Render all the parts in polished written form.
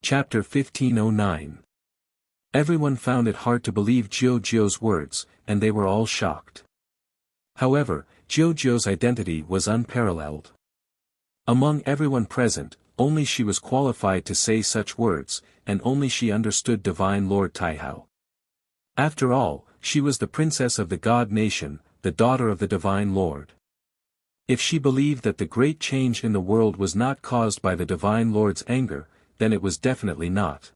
Chapter 1509. Everyone found it hard to believe Jiujiu's words, and they were all shocked. However, Jiujiu's identity was unparalleled. Among everyone present, only she was qualified to say such words, and only she understood Divine Lord Taihao. After all, she was the princess of the God Nation, the daughter of the Divine Lord. If she believed that the great change in the world was not caused by the Divine Lord's anger, then it was definitely not.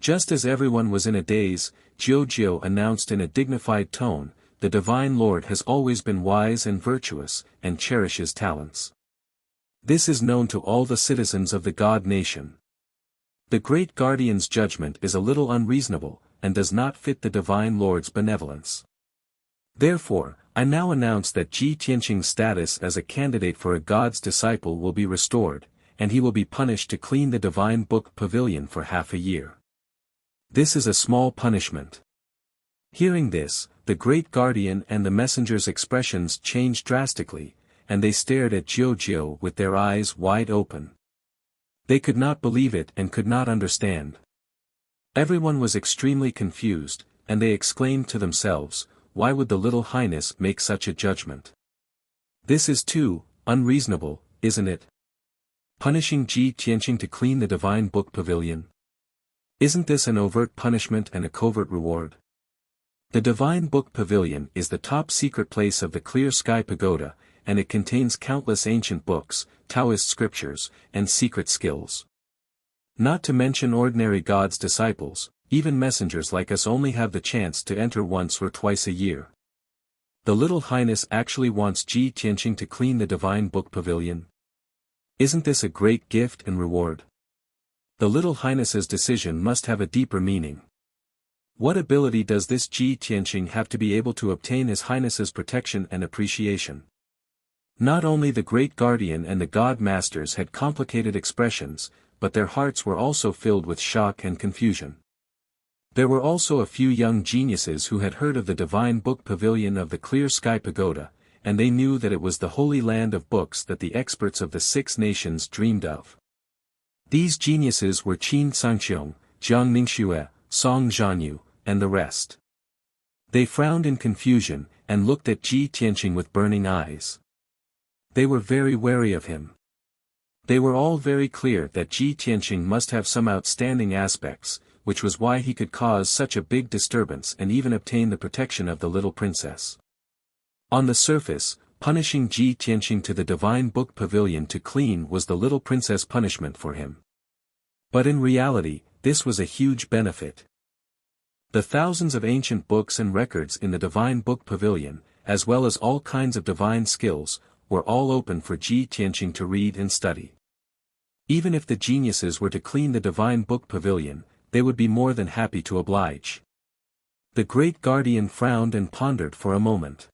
Just as everyone was in a daze, Jiujiu announced in a dignified tone, "The Divine Lord has always been wise and virtuous, and cherishes talents. This is known to all the citizens of the God Nation. The Great Guardian's judgment is a little unreasonable, and does not fit the Divine Lord's benevolence. Therefore, I now announce that Ji Tianqing's status as a candidate for a God's disciple will be restored, and he will be punished to clean the Divine Book Pavilion for half a year. This is a small punishment." Hearing this, the Great Guardian and the messenger's expressions changed drastically, and they stared at Jiujiu with their eyes wide open. They could not believe it and could not understand. Everyone was extremely confused, and they exclaimed to themselves, "Why would the Little Highness make such a judgment? This is too unreasonable, isn't it? Punishing Ji Tianqing to clean the Divine Book Pavilion? Isn't this an overt punishment and a covert reward? The Divine Book Pavilion is the top secret place of the Clear Sky Pagoda, and it contains countless ancient books, Taoist scriptures, and secret skills. Not to mention ordinary God's disciples, even messengers like us only have the chance to enter once or twice a year. The Little Highness actually wants Ji Tianqing to clean the Divine Book Pavilion? Isn't this a great gift and reward? The Little Highness's decision must have a deeper meaning. What ability does this Ji Tianqing have to be able to obtain His Highness's protection and appreciation?" Not only the Great Guardian and the God Masters had complicated expressions, but their hearts were also filled with shock and confusion. There were also a few young geniuses who had heard of the Divine Book Pavilion of the Clear Sky Pagoda, and they knew that it was the holy land of books that the experts of the 6 nations dreamed of. These geniuses were Qin Sangqiong, Jiang Ningxue, Song Zhanyu, and the rest. They frowned in confusion, and looked at Ji Tianqing with burning eyes. They were very wary of him. They were all very clear that Ji Tianqing must have some outstanding aspects, which was why he could cause such a big disturbance and even obtain the protection of the little princess. On the surface, punishing Ji Tianqing to the Divine Book Pavilion to clean was the little princess punishment for him. But in reality, this was a huge benefit. The thousands of ancient books and records in the Divine Book Pavilion, as well as all kinds of divine skills, were all open for Ji Tianqing to read and study. Even if the geniuses were to clean the Divine Book Pavilion, they would be more than happy to oblige. The Great Guardian frowned and pondered for a moment.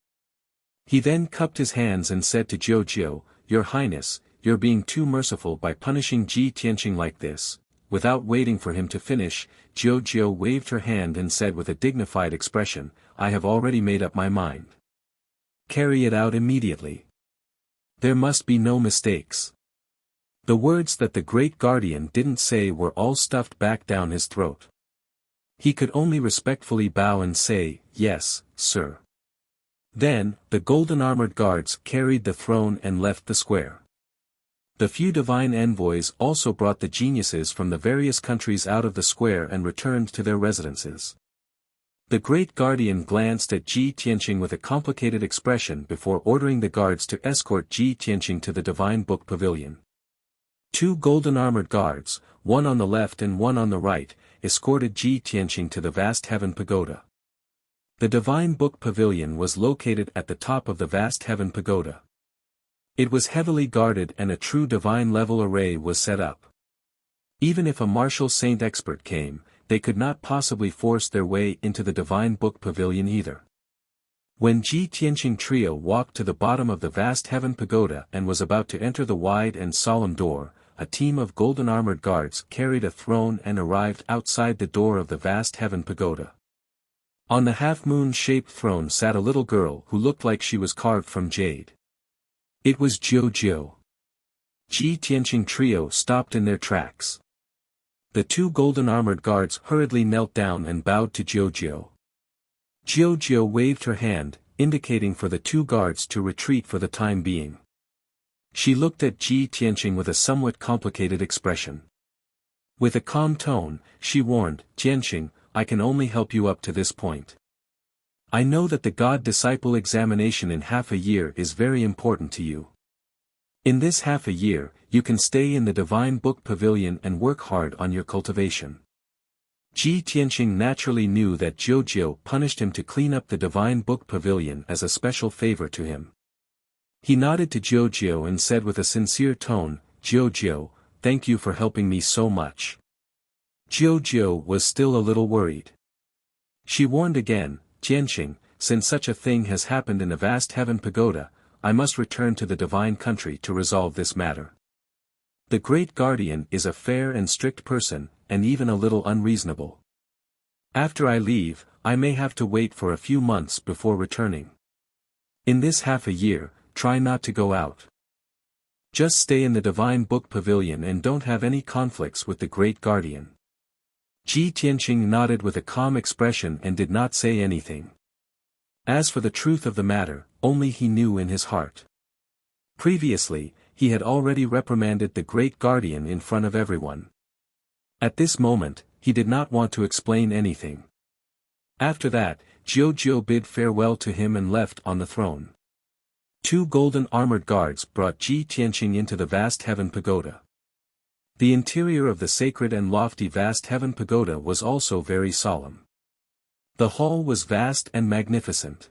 He then cupped his hands and said to Jiujiu, "Your Highness, you're being too merciful by punishing Ji Tianqing like this." Without waiting for him to finish, Jiujiu waved her hand and said with a dignified expression, "I have already made up my mind. Carry it out immediately. There must be no mistakes." The words that the Great Guardian didn't say were all stuffed back down his throat. He could only respectfully bow and say, "Yes, sir." Then, the golden-armored guards carried the throne and left the square. The few divine envoys also brought the geniuses from the various countries out of the square and returned to their residences. The Great Guardian glanced at Ji Tianqing with a complicated expression before ordering the guards to escort Ji Tianqing to the Divine Book Pavilion. 2 golden-armored guards, one on the left and one on the right, escorted Ji Tianqing to the vast Heaven Pagoda. The Divine Book Pavilion was located at the top of the vast Heaven Pagoda. It was heavily guarded and a true divine level array was set up. Even if a martial saint expert came, they could not possibly force their way into the Divine Book Pavilion either. When Ji Tianqing trio walked to the bottom of the vast Heaven Pagoda and was about to enter the wide and solemn door, a team of golden-armored guards carried a throne and arrived outside the door of the vast Heaven Pagoda. On the half-moon-shaped throne sat a little girl who looked like she was carved from jade. It was Jiujiu. Ji Tianqing trio stopped in their tracks. The two golden armored guards hurriedly knelt down and bowed to Jiu. Jiu waved her hand, indicating for the two guards to retreat for the time being. She looked at Ji Tianqing with a somewhat complicated expression. With a calm tone, she warned, "Tianqing, I can only help you up to this point. I know that the God-disciple examination in half a year is very important to you. In this half a year, you can stay in the Divine Book Pavilion and work hard on your cultivation." Ji Tianqing naturally knew that Jiu punished him to clean up the Divine Book Pavilion as a special favor to him. He nodded to Jiu and said with a sincere tone, "Jiu, thank you for helping me so much." Jiu was still a little worried. She warned again, "Tianqing, since such a thing has happened in a vast heaven pagoda, I must return to the divine country to resolve this matter. The great guardian is a fair and strict person, and even a little unreasonable. After I leave, I may have to wait for a few months before returning. In this half a year, try not to go out. Just stay in the Divine Book Pavilion and don't have any conflicts with the great guardian." Ji Tianqing nodded with a calm expression and did not say anything. As for the truth of the matter, only he knew in his heart. Previously, he had already reprimanded the great guardian in front of everyone. At this moment, he did not want to explain anything. After that, Jiu bid farewell to him and left on the throne. Two golden armored guards brought Ji Tianqing into the vast heaven pagoda. The interior of the sacred and lofty vast heaven pagoda was also very solemn. The hall was vast and magnificent.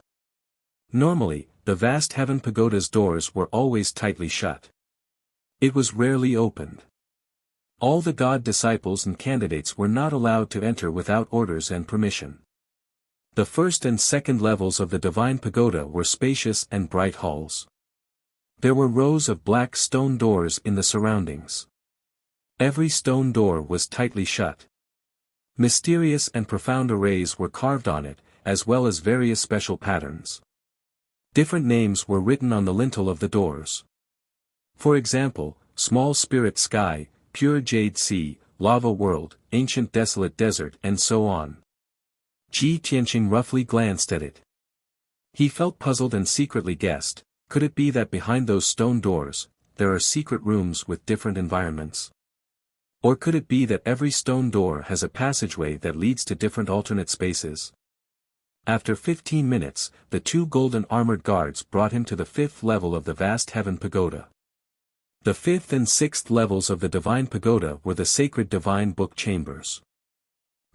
Normally, the vast heaven pagoda's doors were always tightly shut. It was rarely opened. All the god disciples and candidates were not allowed to enter without orders and permission. The first and second levels of the divine pagoda were spacious and bright halls. There were rows of black stone doors in the surroundings. Every stone door was tightly shut. Mysterious and profound arrays were carved on it, as well as various special patterns. Different names were written on the lintel of the doors. For example, Small Spirit Sky, Pure Jade Sea, Lava World, Ancient Desolate Desert and so on. Ji Tianqing roughly glanced at it. He felt puzzled and secretly guessed, could it be that behind those stone doors, there are secret rooms with different environments? Or could it be that every stone door has a passageway that leads to different alternate spaces? After 15 minutes, the two golden armored guards brought him to the 5th level of the vast heaven pagoda. The 5th and 6th levels of the divine pagoda were the sacred divine book chambers.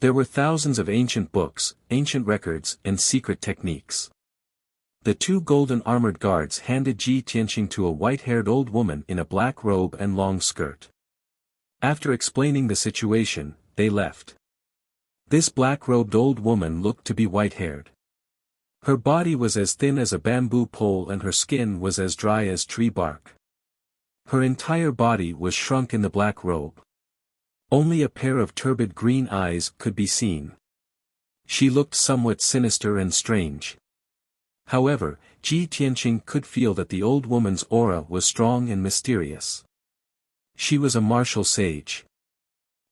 There were thousands of ancient books, ancient records, and secret techniques. The two golden armored guards handed Ji Tianqing to a white-haired old woman in a black robe and long skirt. After explaining the situation, they left. This black-robed old woman looked to be white-haired. Her body was as thin as a bamboo pole and her skin was as dry as tree bark. Her entire body was shrunk in the black robe. Only a pair of turbid green eyes could be seen. She looked somewhat sinister and strange. However, Ji Tianqing could feel that the old woman's aura was strong and mysterious. She was a martial sage.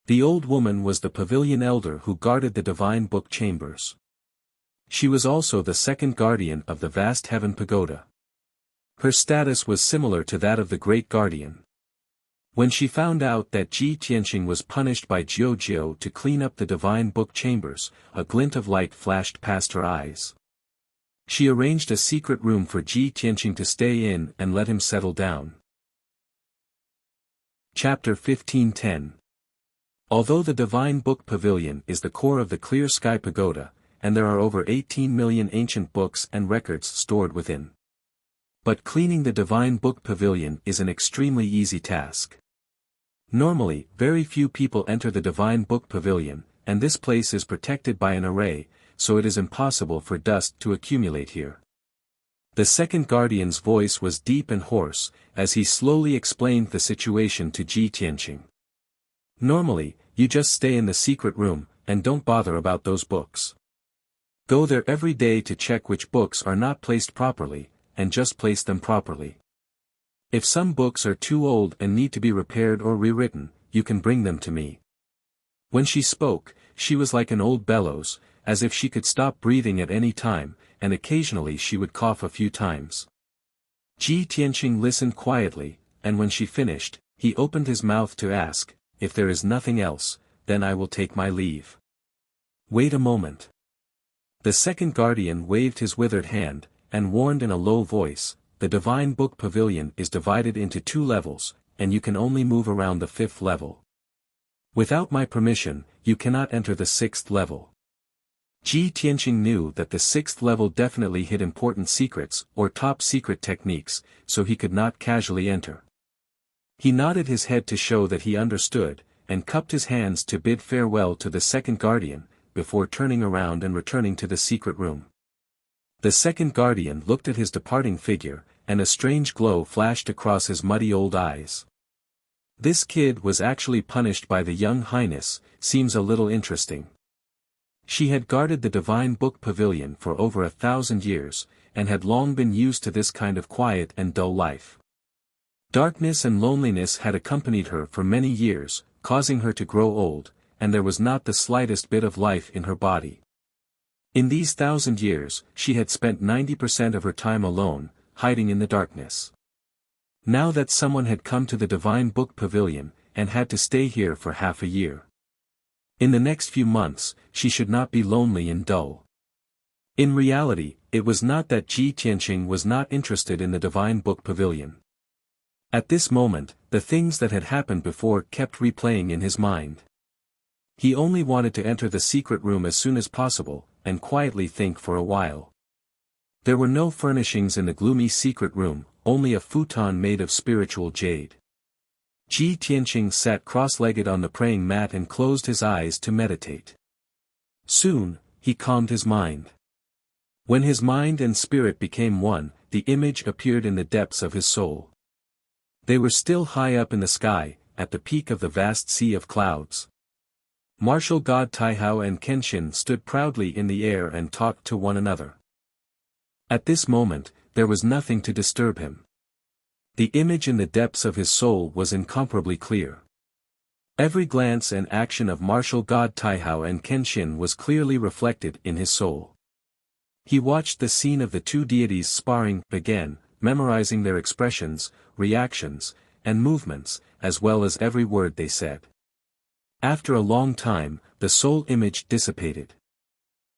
The old woman was the pavilion elder who guarded the divine book chambers. She was also the second guardian of the vast heaven pagoda. Her status was similar to that of the great guardian. When she found out that Ji Tianqing was punished by Jiu to clean up the divine book chambers, a glint of light flashed past her eyes. She arranged a secret room for Ji Tianqing to stay in and let him settle down. Chapter 15:10. Although the Divine Book Pavilion is the core of the Clear Sky Pagoda, and there are over 18 million ancient books and records stored within. But cleaning the Divine Book Pavilion is an extremely easy task. Normally, very few people enter the Divine Book Pavilion, and this place is protected by an array, so it is impossible for dust to accumulate here. The second guardian's voice was deep and hoarse, as he slowly explained the situation to Ji Tianqing. Normally, you just stay in the secret room, and don't bother about those books. Go there every day to check which books are not placed properly, and just place them properly. If some books are too old and need to be repaired or rewritten, you can bring them to me. When she spoke, she was like an old bellows, as if she could stop breathing at any time, and occasionally she would cough a few times. Ji Tianqing listened quietly, and when she finished, he opened his mouth to ask, "If there is nothing else, then I will take my leave." "Wait a moment." The second guardian waved his withered hand, and warned in a low voice, "The Divine Book Pavilion is divided into 2 levels, and you can only move around the 5th level. Without my permission, you cannot enter the 6th level." Ji Tianqing knew that the 6th level definitely hid important secrets or top-secret techniques, so he could not casually enter. He nodded his head to show that he understood, and cupped his hands to bid farewell to the second guardian, before turning around and returning to the secret room. The second guardian looked at his departing figure, and a strange glow flashed across his muddy old eyes. This kid was actually punished by the young highness, seems a little interesting. She had guarded the Divine Book Pavilion for over 1,000 years, and had long been used to this kind of quiet and dull life. Darkness and loneliness had accompanied her for many years, causing her to grow old, and there was not the slightest bit of life in her body. In these 1,000 years, she had spent 90% of her time alone, hiding in the darkness. Now that someone had come to the Divine Book Pavilion, and had to stay here for half a year. In the next few months, she should not be lonely and dull. In reality, it was not that Ji Tianqing was not interested in the Divine Book Pavilion. At this moment, the things that had happened before kept replaying in his mind. He only wanted to enter the secret room as soon as possible, and quietly think for a while. There were no furnishings in the gloomy secret room, only a futon made of spiritual jade. Ji Tianqing sat cross-legged on the praying mat and closed his eyes to meditate. Soon, he calmed his mind. When his mind and spirit became one, the image appeared in the depths of his soul. They were still high up in the sky, at the peak of the vast sea of clouds. Martial god Taihao and Kenshin stood proudly in the air and talked to one another. At this moment, there was nothing to disturb him. The image in the depths of his soul was incomparably clear. Every glance and action of martial god Taihao and Kenshin was clearly reflected in his soul. He watched the scene of the two deities sparring again, memorizing their expressions, reactions, and movements, as well as every word they said. After a long time, the soul image dissipated.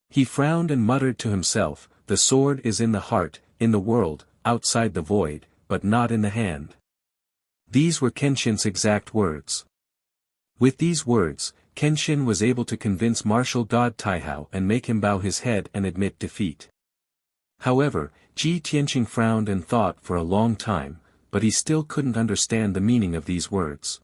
He frowned and muttered to himself, "The sword is in the heart, in the world, outside the void, but not in the hand." These were Kenshin's exact words. With these words, Kenshin was able to convince martial god Taihao and make him bow his head and admit defeat. However, Ji Tianqing frowned and thought for a long time, but he still couldn't understand the meaning of these words.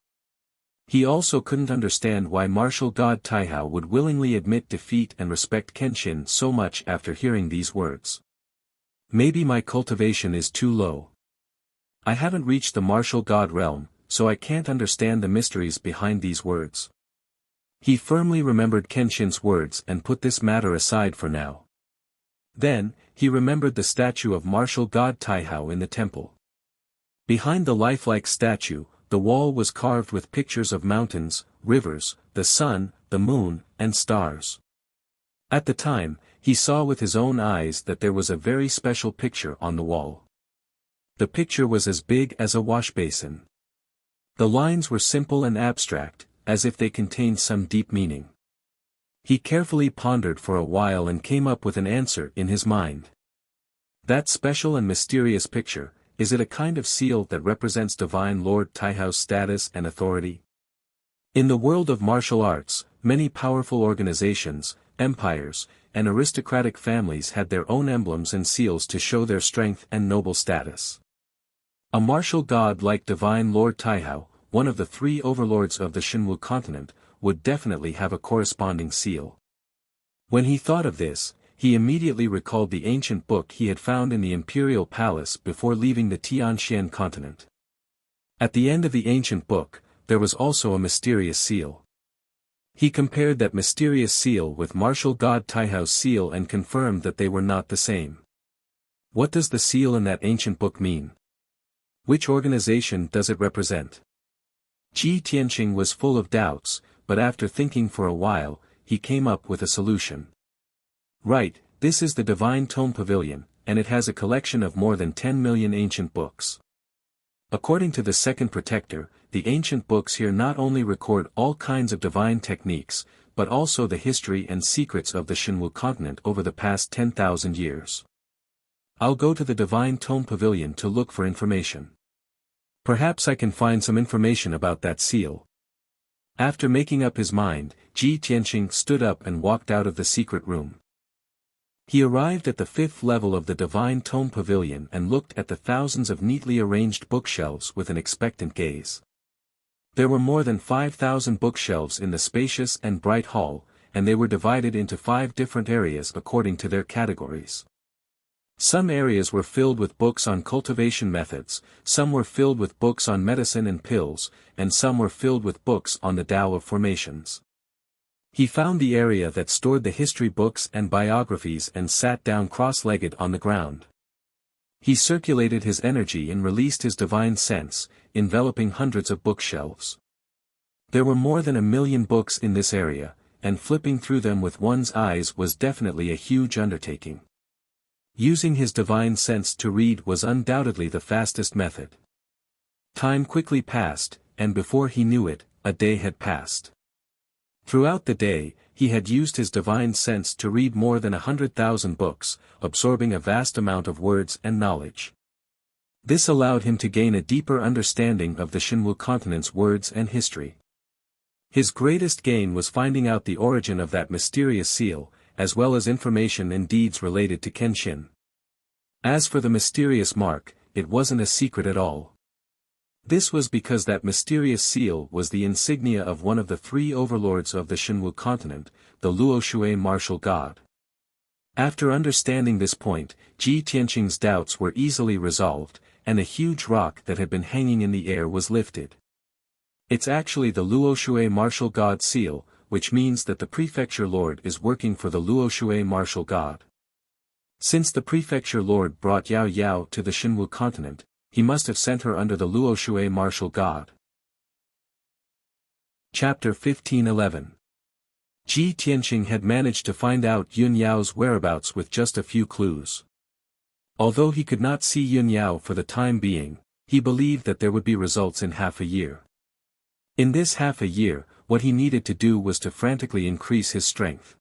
He also couldn't understand why martial god Taihao would willingly admit defeat and respect Kenshin so much after hearing these words. Maybe my cultivation is too low. I haven't reached the martial god realm, so I can't understand the mysteries behind these words. He firmly remembered Kenshin's words and put this matter aside for now. Then, he remembered the statue of martial god Taihao in the temple. Behind the lifelike statue, the wall was carved with pictures of mountains, rivers, the sun, the moon, and stars. At the time, he saw with his own eyes that there was a very special picture on the wall. The picture was as big as a wash basin. The lines were simple and abstract, as if they contained some deep meaning. He carefully pondered for a while and came up with an answer in his mind. That special and mysterious picture, is it a kind of seal that represents Divine Lord Taihao's status and authority? In the world of martial arts, many powerful organizations, empires, and aristocratic families had their own emblems and seals to show their strength and noble status. A martial god like Divine Lord Taihao, one of the 3 overlords of the Shenwu continent, would definitely have a corresponding seal. When he thought of this, he immediately recalled the ancient book he had found in the imperial palace before leaving the Tianxian continent. At the end of the ancient book, there was also a mysterious seal. He compared that mysterious seal with martial god Taihao's seal and confirmed that they were not the same. What does the seal in that ancient book mean? Which organization does it represent? Ji Tianqing was full of doubts, but after thinking for a while, he came up with a solution. Right, this is the Divine Tome Pavilion, and it has a collection of more than 10 million ancient books. According to the second protector, the ancient books here not only record all kinds of divine techniques, but also the history and secrets of the Shinwu continent over the past 10,000 years. I'll go to the Divine Tome Pavilion to look for information. Perhaps I can find some information about that seal. After making up his mind, Ji Tianqing stood up and walked out of the secret room. He arrived at the 5th level of the Divine Tome Pavilion and looked at the thousands of neatly arranged bookshelves with an expectant gaze. There were more than 5,000 bookshelves in the spacious and bright hall, and they were divided into 5 different areas according to their categories. Some areas were filled with books on cultivation methods, some were filled with books on medicine and pills, and some were filled with books on the Tao of formations. He found the area that stored the history books and biographies and sat down cross-legged on the ground. He circulated his energy and released his divine sense, enveloping hundreds of bookshelves. There were more than 1 million books in this area, and flipping through them with one's eyes was definitely a huge undertaking. Using his divine sense to read was undoubtedly the fastest method. Time quickly passed, and before he knew it, a day had passed. Throughout the day, he had used his divine sense to read more than 100,000 books, absorbing a vast amount of words and knowledge. This allowed him to gain a deeper understanding of the Shinwu continent's words and history. His greatest gain was finding out the origin of that mysterious seal, as well as information and deeds related to Kenshin. As for the mysterious mark, it wasn't a secret at all. This was because that mysterious seal was the insignia of one of the 3 overlords of the Shinwu continent, the Luoshui martial god. After understanding this point, Ji Tianqing's doubts were easily resolved, and a huge rock that had been hanging in the air was lifted. It's actually the Luoshui martial god seal, which means that the prefecture lord is working for the Luoshui martial god. Since the prefecture lord brought Yao Yao to the Shinwu continent, he must have sent her under the Luoshui martial god. Chapter 1511. Ji Tianqing had managed to find out Yun Yao's whereabouts with just a few clues. Although he could not see Yun Yao for the time being, he believed that there would be results in half a year. In this half a year, what he needed to do was to frantically increase his strength.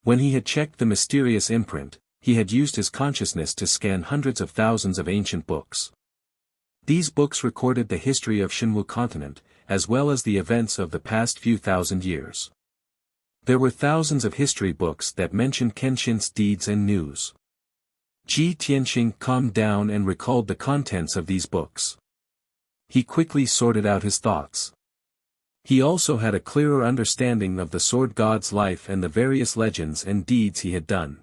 When he had checked the mysterious imprint, he had used his consciousness to scan hundreds of thousands of ancient books. These books recorded the history of Shinwu continent, as well as the events of the past few thousand years. There were thousands of history books that mentioned Kenshin's deeds and news. Ji Tianqing calmed down and recalled the contents of these books. He quickly sorted out his thoughts. He also had a clearer understanding of the sword god's life and the various legends and deeds he had done.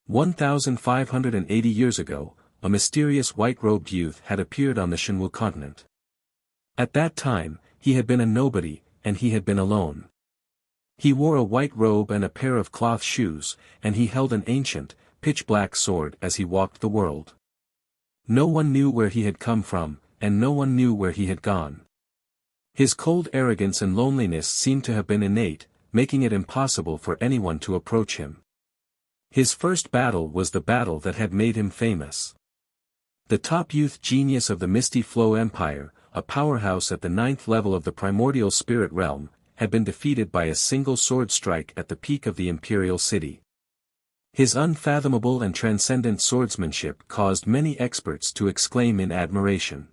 1,580 years ago, a mysterious white-robed youth had appeared on the Shinwu continent. At that time, he had been a nobody, and he had been alone. He wore a white robe and a pair of cloth shoes, and he held an ancient, pitch-black sword as he walked the world. No one knew where he had come from, and no one knew where he had gone. His cold arrogance and loneliness seemed to have been innate, making it impossible for anyone to approach him. His first battle was the battle that had made him famous. The top youth genius of the Misty Flow Empire, a powerhouse at the 9th level of the primordial spirit realm, had been defeated by a single sword strike at the peak of the imperial city. His unfathomable and transcendent swordsmanship caused many experts to exclaim in admiration.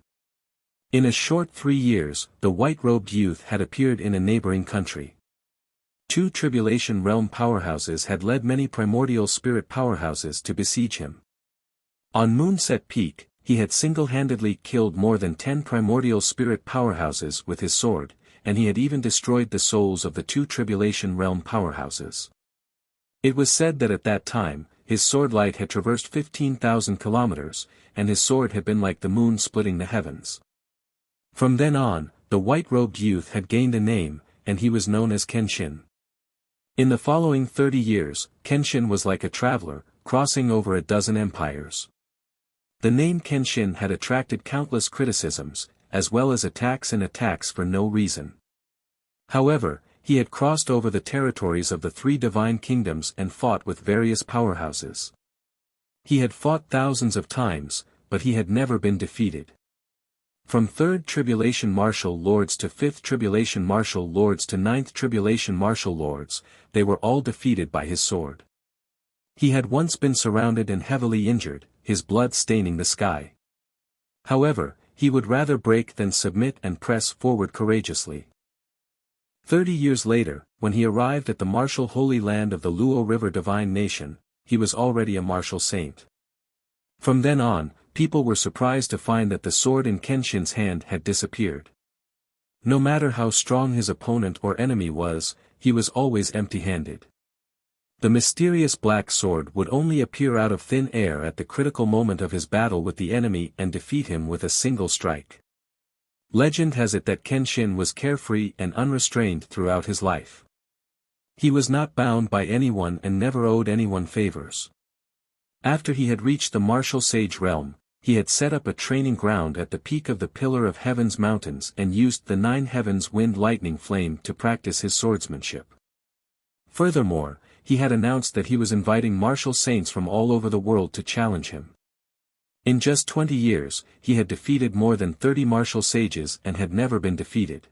In a short 3 years, the white-robed youth had appeared in a neighboring country. 2 tribulation realm powerhouses had led many primordial spirit powerhouses to besiege him. On Moonset Peak, he had single-handedly killed more than 10 primordial spirit powerhouses with his sword, and he had even destroyed the souls of the 2 tribulation realm powerhouses. It was said that at that time, his sword light had traversed 15,000 kilometers, and his sword had been like the moon splitting the heavens. From then on, the white-robed youth had gained a name, and he was known as Kenshin. In the following 30 years, Kenshin was like a traveler, crossing over a dozen empires. The name Kenshin had attracted countless criticisms, as well as attacks for no reason. However, he had crossed over the territories of the three divine kingdoms and fought with various powerhouses. He had fought thousands of times, but he had never been defeated. From 3rd Tribulation Martial Lords to 5th Tribulation Martial Lords to 9th Tribulation Martial Lords, they were all defeated by his sword. He had once been surrounded and heavily injured, his blood staining the sky. However, he would rather break than submit and press forward courageously. 30 years later, when he arrived at the martial holy land of the Luo River divine nation, he was already a martial saint. From then on, people were surprised to find that the sword in Kenshin's hand had disappeared. No matter how strong his opponent or enemy was, he was always empty-handed. The mysterious black sword would only appear out of thin air at the critical moment of his battle with the enemy and defeat him with a single strike. Legend has it that Kenshin was carefree and unrestrained throughout his life. He was not bound by anyone and never owed anyone favors. After he had reached the martial sage realm, he had set up a training ground at the peak of the Pillar of Heaven's mountains and used the 9 heavens wind lightning flame to practice his swordsmanship. Furthermore, he had announced that he was inviting martial saints from all over the world to challenge him. In just 20 years, he had defeated more than 30 martial sages and had never been defeated.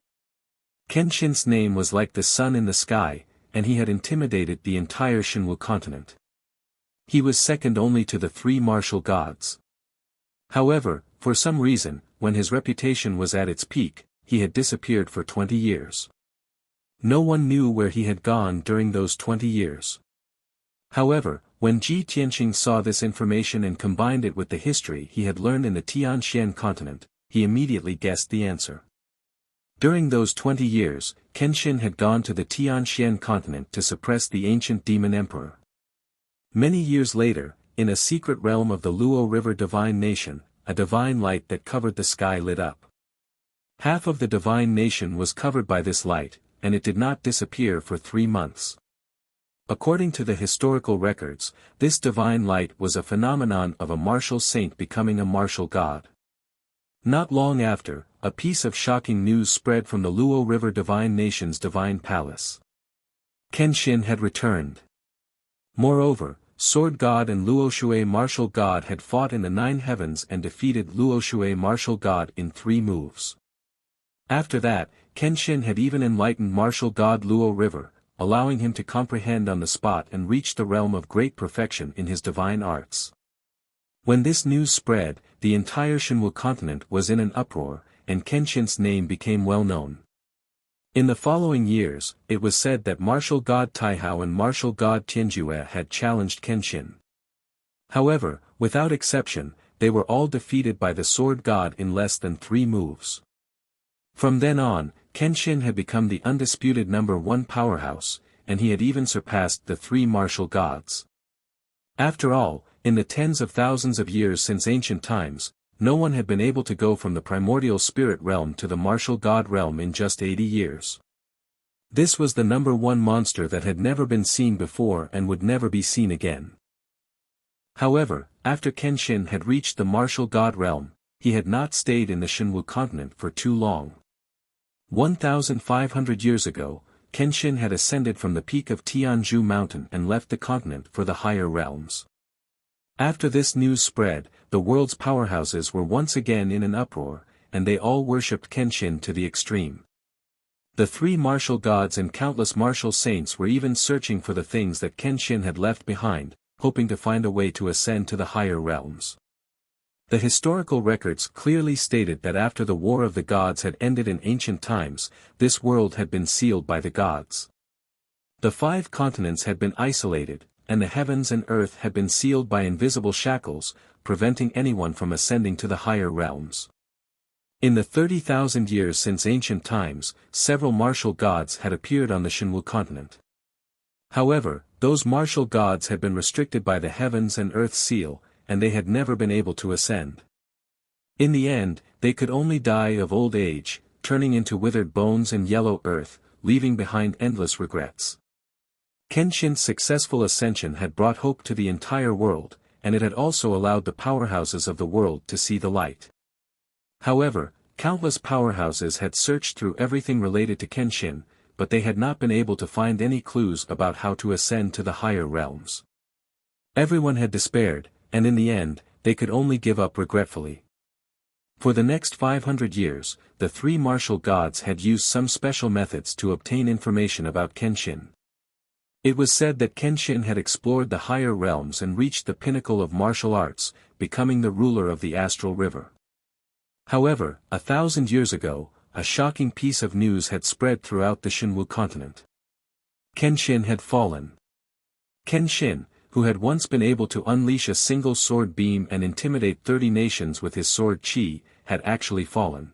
Kenshin's name was like the sun in the sky, and he had intimidated the entire Shinwu continent. He was second only to the 3 martial gods. However, for some reason, when his reputation was at its peak, he had disappeared for 20 years. No one knew where he had gone during those 20 years. However, when Ji Tianxing saw this information and combined it with the history he had learned in the Tianxian continent, he immediately guessed the answer. During those 20 years, Kenshin had gone to the Tianxian continent to suppress the ancient demon emperor. Many years later, in a secret realm of the Luo River divine nation, a divine light that covered the sky lit up. Half of the divine nation was covered by this light, and it did not disappear for 3 months. According to the historical records, this divine light was a phenomenon of a martial saint becoming a martial god. Not long after, a piece of shocking news spread from the Luo River divine nation's divine palace. Kenshin had returned. Moreover, Sword God and Luoshui martial god had fought in the 9 heavens and defeated Luoshui martial god in 3 moves. After that, Kenshin had even enlightened martial god Luo River, allowing him to comprehend on the spot and reach the realm of great perfection in his divine arts. When this news spread, the entire Shinwu continent was in an uproar, and Kenshin's name became well known. In the following years, it was said that martial god Taihao and martial god Tianjue had challenged Kenshin. However, without exception, they were all defeated by the sword god in less than 3 moves. From then on, Kenshin had become the undisputed #1 powerhouse, and he had even surpassed the 3 martial gods. After all, in the tens of thousands of years since ancient times, no one had been able to go from the primordial spirit realm to the martial god realm in just 80 years. This was the #1 monster that had never been seen before and would never be seen again. However, after Kenshin had reached the martial god realm, he had not stayed in the Shinwu continent for too long. 1,500 years ago, Kenshin had ascended from the peak of Tianzhu Mountain and left the continent for the higher realms. After this news spread, the world's powerhouses were once again in an uproar, and they all worshipped Kenshin to the extreme. The 3 martial gods and countless martial saints were even searching for the things that Kenshin had left behind, hoping to find a way to ascend to the higher realms. The historical records clearly stated that after the War of the Gods had ended in ancient times, this world had been sealed by the gods. The 5 continents had been isolated, and the heavens and earth had been sealed by invisible shackles, preventing anyone from ascending to the higher realms. In the 30,000 years since ancient times, several martial gods had appeared on the Shinwu continent. However, those martial gods had been restricted by the heavens and earth seal, and they had never been able to ascend. In the end, they could only die of old age, turning into withered bones and yellow earth, leaving behind endless regrets. Kenshin's successful ascension had brought hope to the entire world, and it had also allowed the powerhouses of the world to see the light. However, countless powerhouses had searched through everything related to Kenshin, but they had not been able to find any clues about how to ascend to the higher realms. Everyone had despaired, and in the end, they could only give up regretfully. For the next 500 years, the three martial gods had used some special methods to obtain information about Kenshin. It was said that Kenshin had explored the higher realms and reached the pinnacle of martial arts, becoming the ruler of the astral river. However, 1,000 years ago, a shocking piece of news had spread throughout the Shinwu continent. Kenshin had fallen. Kenshin, who had once been able to unleash a single sword beam and intimidate 30 nations with his sword chi, had actually fallen.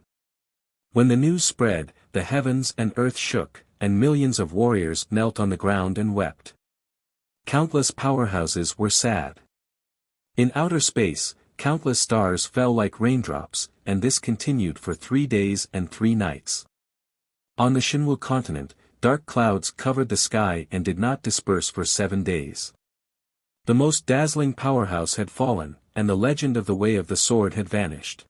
When the news spread, the heavens and earth shook, and millions of warriors knelt on the ground and wept. Countless powerhouses were sad. In outer space, countless stars fell like raindrops, and this continued for 3 days and 3 nights. On the Shinwu continent, dark clouds covered the sky and did not disperse for 7 days. The most dazzling powerhouse had fallen, and the legend of the Way of the Sword had vanished.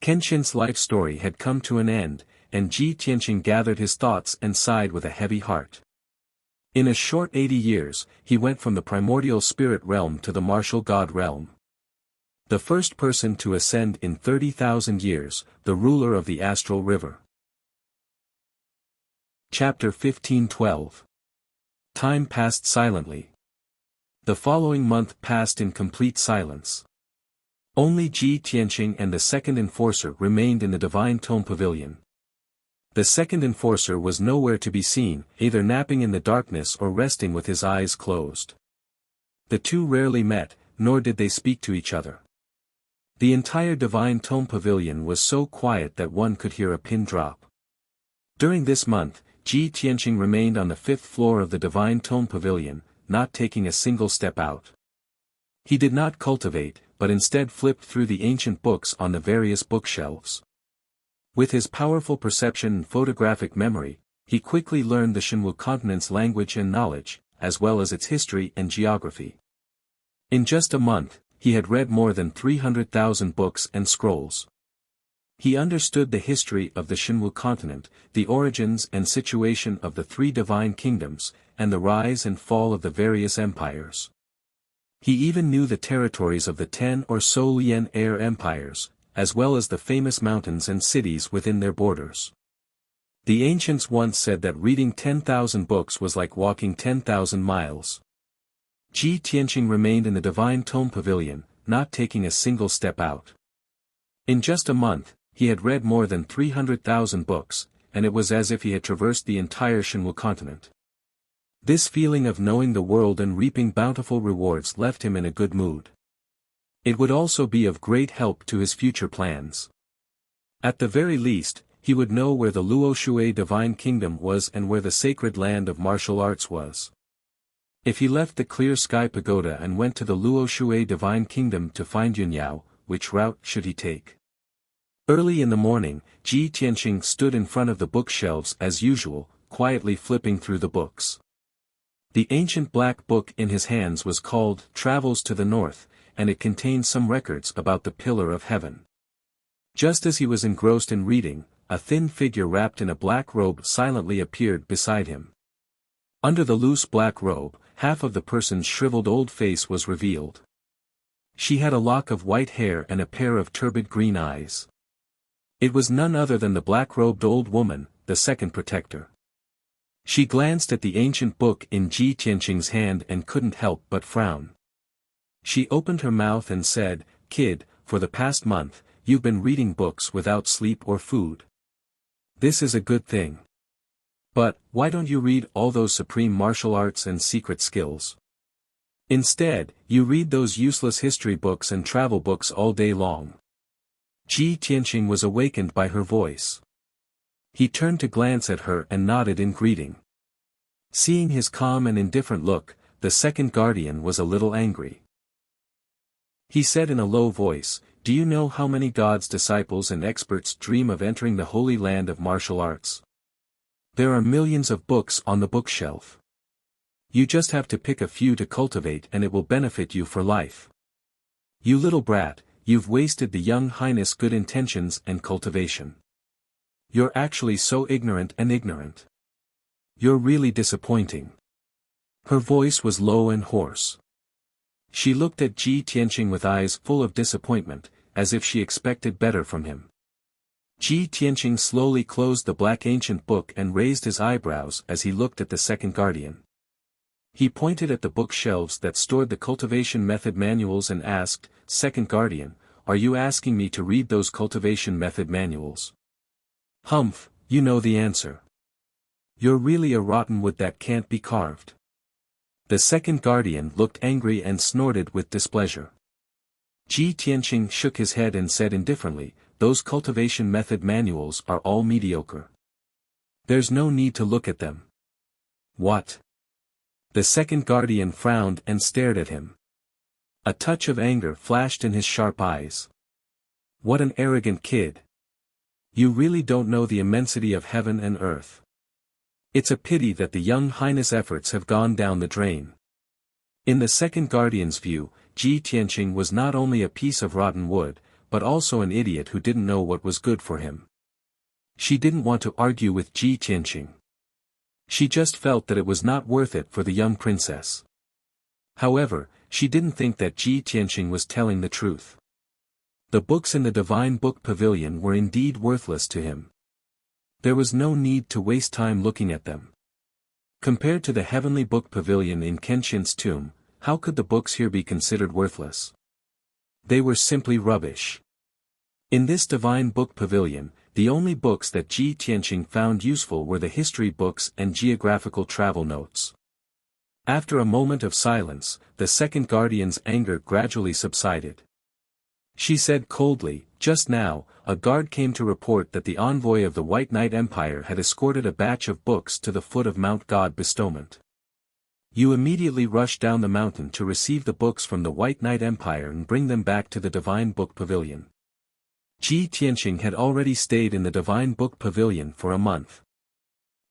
Kenshin's life story had come to an end, and Ji Tianqing gathered his thoughts and sighed with a heavy heart. In a short 80 years, he went from the primordial spirit realm to the martial god realm. The first person to ascend in 30,000 years, the ruler of the astral river. Chapter 15:12. Time passed silently. The following month passed in complete silence. Only Ji Tianqing and the second enforcer remained in the Divine Tome Pavilion. The second enforcer was nowhere to be seen, either napping in the darkness or resting with his eyes closed. The two rarely met, nor did they speak to each other. The entire Divine Tome Pavilion was so quiet that one could hear a pin drop. During this month, Ji Tianqing remained on the 5th floor of the Divine Tome Pavilion, not taking a single step out. He did not cultivate, but instead flipped through the ancient books on the various bookshelves. With his powerful perception and photographic memory, he quickly learned the Shinwu continent's language and knowledge, as well as its history and geography. In just a month, he had read more than 300,000 books and scrolls. He understood the history of the Shinwu continent, the origins and situation of the 3 divine kingdoms, and the rise and fall of the various empires. He even knew the territories of the 10 or so Lian air empires, as well as the famous mountains and cities within their borders. The ancients once said that reading 10,000 books was like walking 10,000 miles. Ji Tianqing remained in the Divine Tome Pavilion, not taking a single step out. In just a month, he had read more than 300,000 books, and it was as if he had traversed the entire Shinwu continent. This feeling of knowing the world and reaping bountiful rewards left him in a good mood. It would also be of great help to his future plans. At the very least, he would know where the Luoshui Divine Kingdom was and where the sacred land of martial arts was. If he left the Clear Sky Pagoda and went to the Luoshui Divine Kingdom to find Yunyao, which route should he take? Early in the morning, Ji Tianqing stood in front of the bookshelves as usual, quietly flipping through the books. The ancient black book in his hands was called Travels to the North, and it contained some records about the Pillar of Heaven. Just as he was engrossed in reading, a thin figure wrapped in a black robe silently appeared beside him. Under the loose black robe, half of the person's shriveled old face was revealed. She had a lock of white hair and a pair of turbid green eyes. It was none other than the black-robed old woman, the second protector. She glanced at the ancient book in Ji Tianqing's hand and couldn't help but frown. She opened her mouth and said, "Kid, for the past month, you've been reading books without sleep or food. This is a good thing. But, why don't you read all those supreme martial arts and secret skills? Instead, you read those useless history books and travel books all day long." Ji Tianqing was awakened by her voice. He turned to glance at her and nodded in greeting. Seeing his calm and indifferent look, the second guardian was a little angry. He said in a low voice, "Do you know how many gods' disciples and experts dream of entering the holy land of martial arts? There are millions of books on the bookshelf. You just have to pick a few to cultivate and it will benefit you for life. You little brat, you've wasted the young highness' good intentions and cultivation. You're actually so ignorant and ignorant. You're really disappointing. Her voice was low and hoarse. She looked at Ji Tianqing with eyes full of disappointment, as if she expected better from him. Ji Tianqing slowly closed the black ancient book and raised his eyebrows as he looked at the second guardian. He pointed at the bookshelves that stored the cultivation method manuals and asked, "Second guardian, are you asking me to read those cultivation method manuals?" "Humph, you know the answer. You're really a rotten wood that can't be carved." The second guardian looked angry and snorted with displeasure. Ji Tianqing shook his head and said indifferently, "Those cultivation method manuals are all mediocre. There's no need to look at them." "What?" The second guardian frowned and stared at him. A touch of anger flashed in his sharp eyes. "What an arrogant kid. You really don't know the immensity of heaven and earth. It's a pity that the young highness' efforts have gone down the drain." In the second guardian's view, Ji Tianqing was not only a piece of rotten wood, but also an idiot who didn't know what was good for him. She didn't want to argue with Ji Tianqing. She just felt that it was not worth it for the young princess. However, she didn't think that Ji Tianqing was telling the truth. The books in the Divine Book Pavilion were indeed worthless to him. There was no need to waste time looking at them. Compared to the Heavenly Book Pavilion in Kenshin's tomb, how could the books here be considered worthless? They were simply rubbish. In this Divine Book Pavilion, the only books that Ji Tianqing found useful were the history books and geographical travel notes. After a moment of silence, the second guardian's anger gradually subsided. She said coldly, "Just now, a guard came to report that the envoy of the White Knight Empire had escorted a batch of books to the foot of Mount God Bestowment. You immediately rush down the mountain to receive the books from the White Knight Empire and bring them back to the Divine Book Pavilion." Ji Tianqing had already stayed in the Divine Book Pavilion for a month.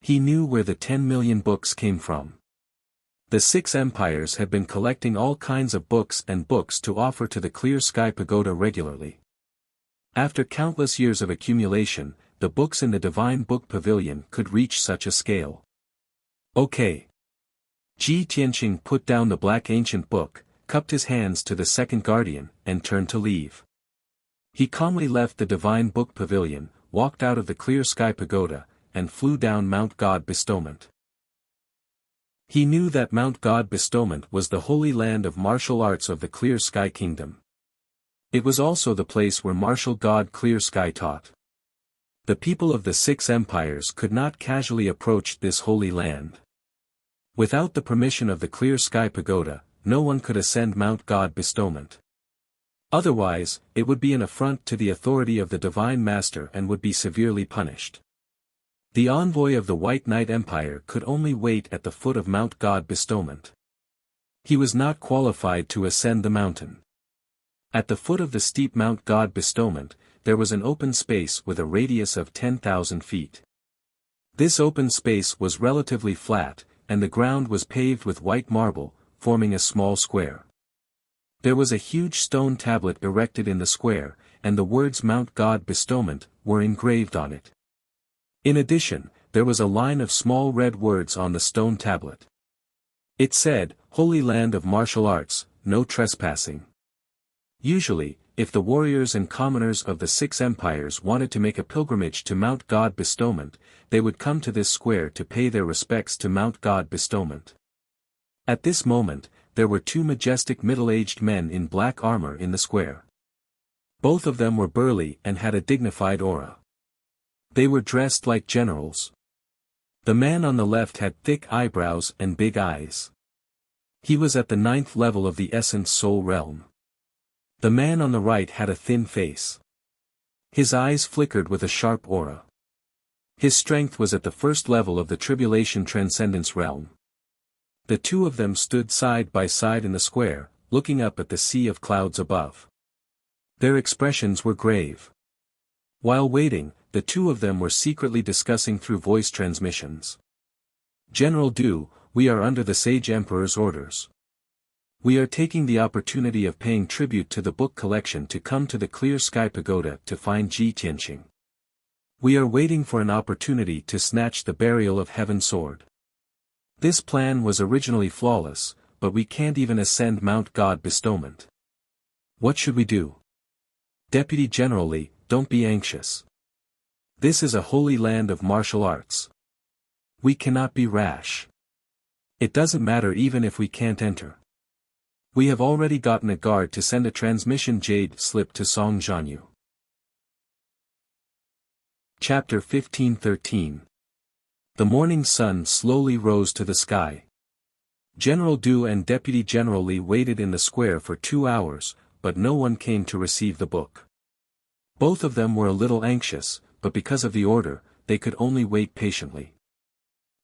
He knew where the 10 million books came from. The 6 empires had been collecting all kinds of books to offer to the Clear Sky Pagoda regularly. After countless years of accumulation, the books in the Divine Book Pavilion could reach such a scale. "Okay." Ji Tianqing put down the black ancient book, cupped his hands to the second guardian, and turned to leave. He calmly left the Divine Book Pavilion, walked out of the Clear Sky Pagoda, and flew down Mount God Bestowment. He knew that Mount God Bestowment was the holy land of martial arts of the Clear Sky Kingdom. It was also the place where martial god Clear Sky taught. The people of the 6 empires could not casually approach this holy land. Without the permission of the Clear Sky Pagoda, no one could ascend Mount God Bestowment. Otherwise, it would be an affront to the authority of the Divine Master and would be severely punished. The envoy of the White Knight Empire could only wait at the foot of Mount God Bestowment. He was not qualified to ascend the mountain. At the foot of the steep Mount God Bestowment, there was an open space with a radius of 10,000 feet. This open space was relatively flat, and the ground was paved with white marble, forming a small square. There was a huge stone tablet erected in the square, and the words Mount God Bestowment were engraved on it. In addition, there was a line of small red words on the stone tablet. It said, "Holy Land of Martial Arts, no trespassing." Usually, if the warriors and commoners of the 6 empires wanted to make a pilgrimage to Mount God Bestowment, they would come to this square to pay their respects to Mount God Bestowment. At this moment, there were 2 majestic middle-aged men in black armor in the square. Both of them were burly and had a dignified aura. They were dressed like generals. The man on the left had thick eyebrows and big eyes. He was at the 9th level of the Essence Soul Realm. The man on the right had a thin face. His eyes flickered with a sharp aura. His strength was at the 1st level of the Tribulation Transcendence Realm. The 2 of them stood side by side in the square, looking up at the sea of clouds above. Their expressions were grave. While waiting, the 2 of them were secretly discussing through voice transmissions. "General Du, we are under the Sage Emperor's orders. We are taking the opportunity of paying tribute to the book collection to come to the Clear Sky Pagoda to find Ji Tianqing. We are waiting for an opportunity to snatch the Burial of Heaven sword." This plan was originally flawless, but we can't even ascend Mount God Bestowment. What should we do? Deputy General Li, don't be anxious. This is a holy land of martial arts. We cannot be rash. It doesn't matter even if we can't enter. We have already gotten a guard to send a transmission jade slip to Song Zhanyu. Chapter 1513. The morning sun slowly rose to the sky. General Du and Deputy General Li waited in the square for 2 hours, but no one came to receive the book. Both of them were a little anxious, but because of the order, they could only wait patiently.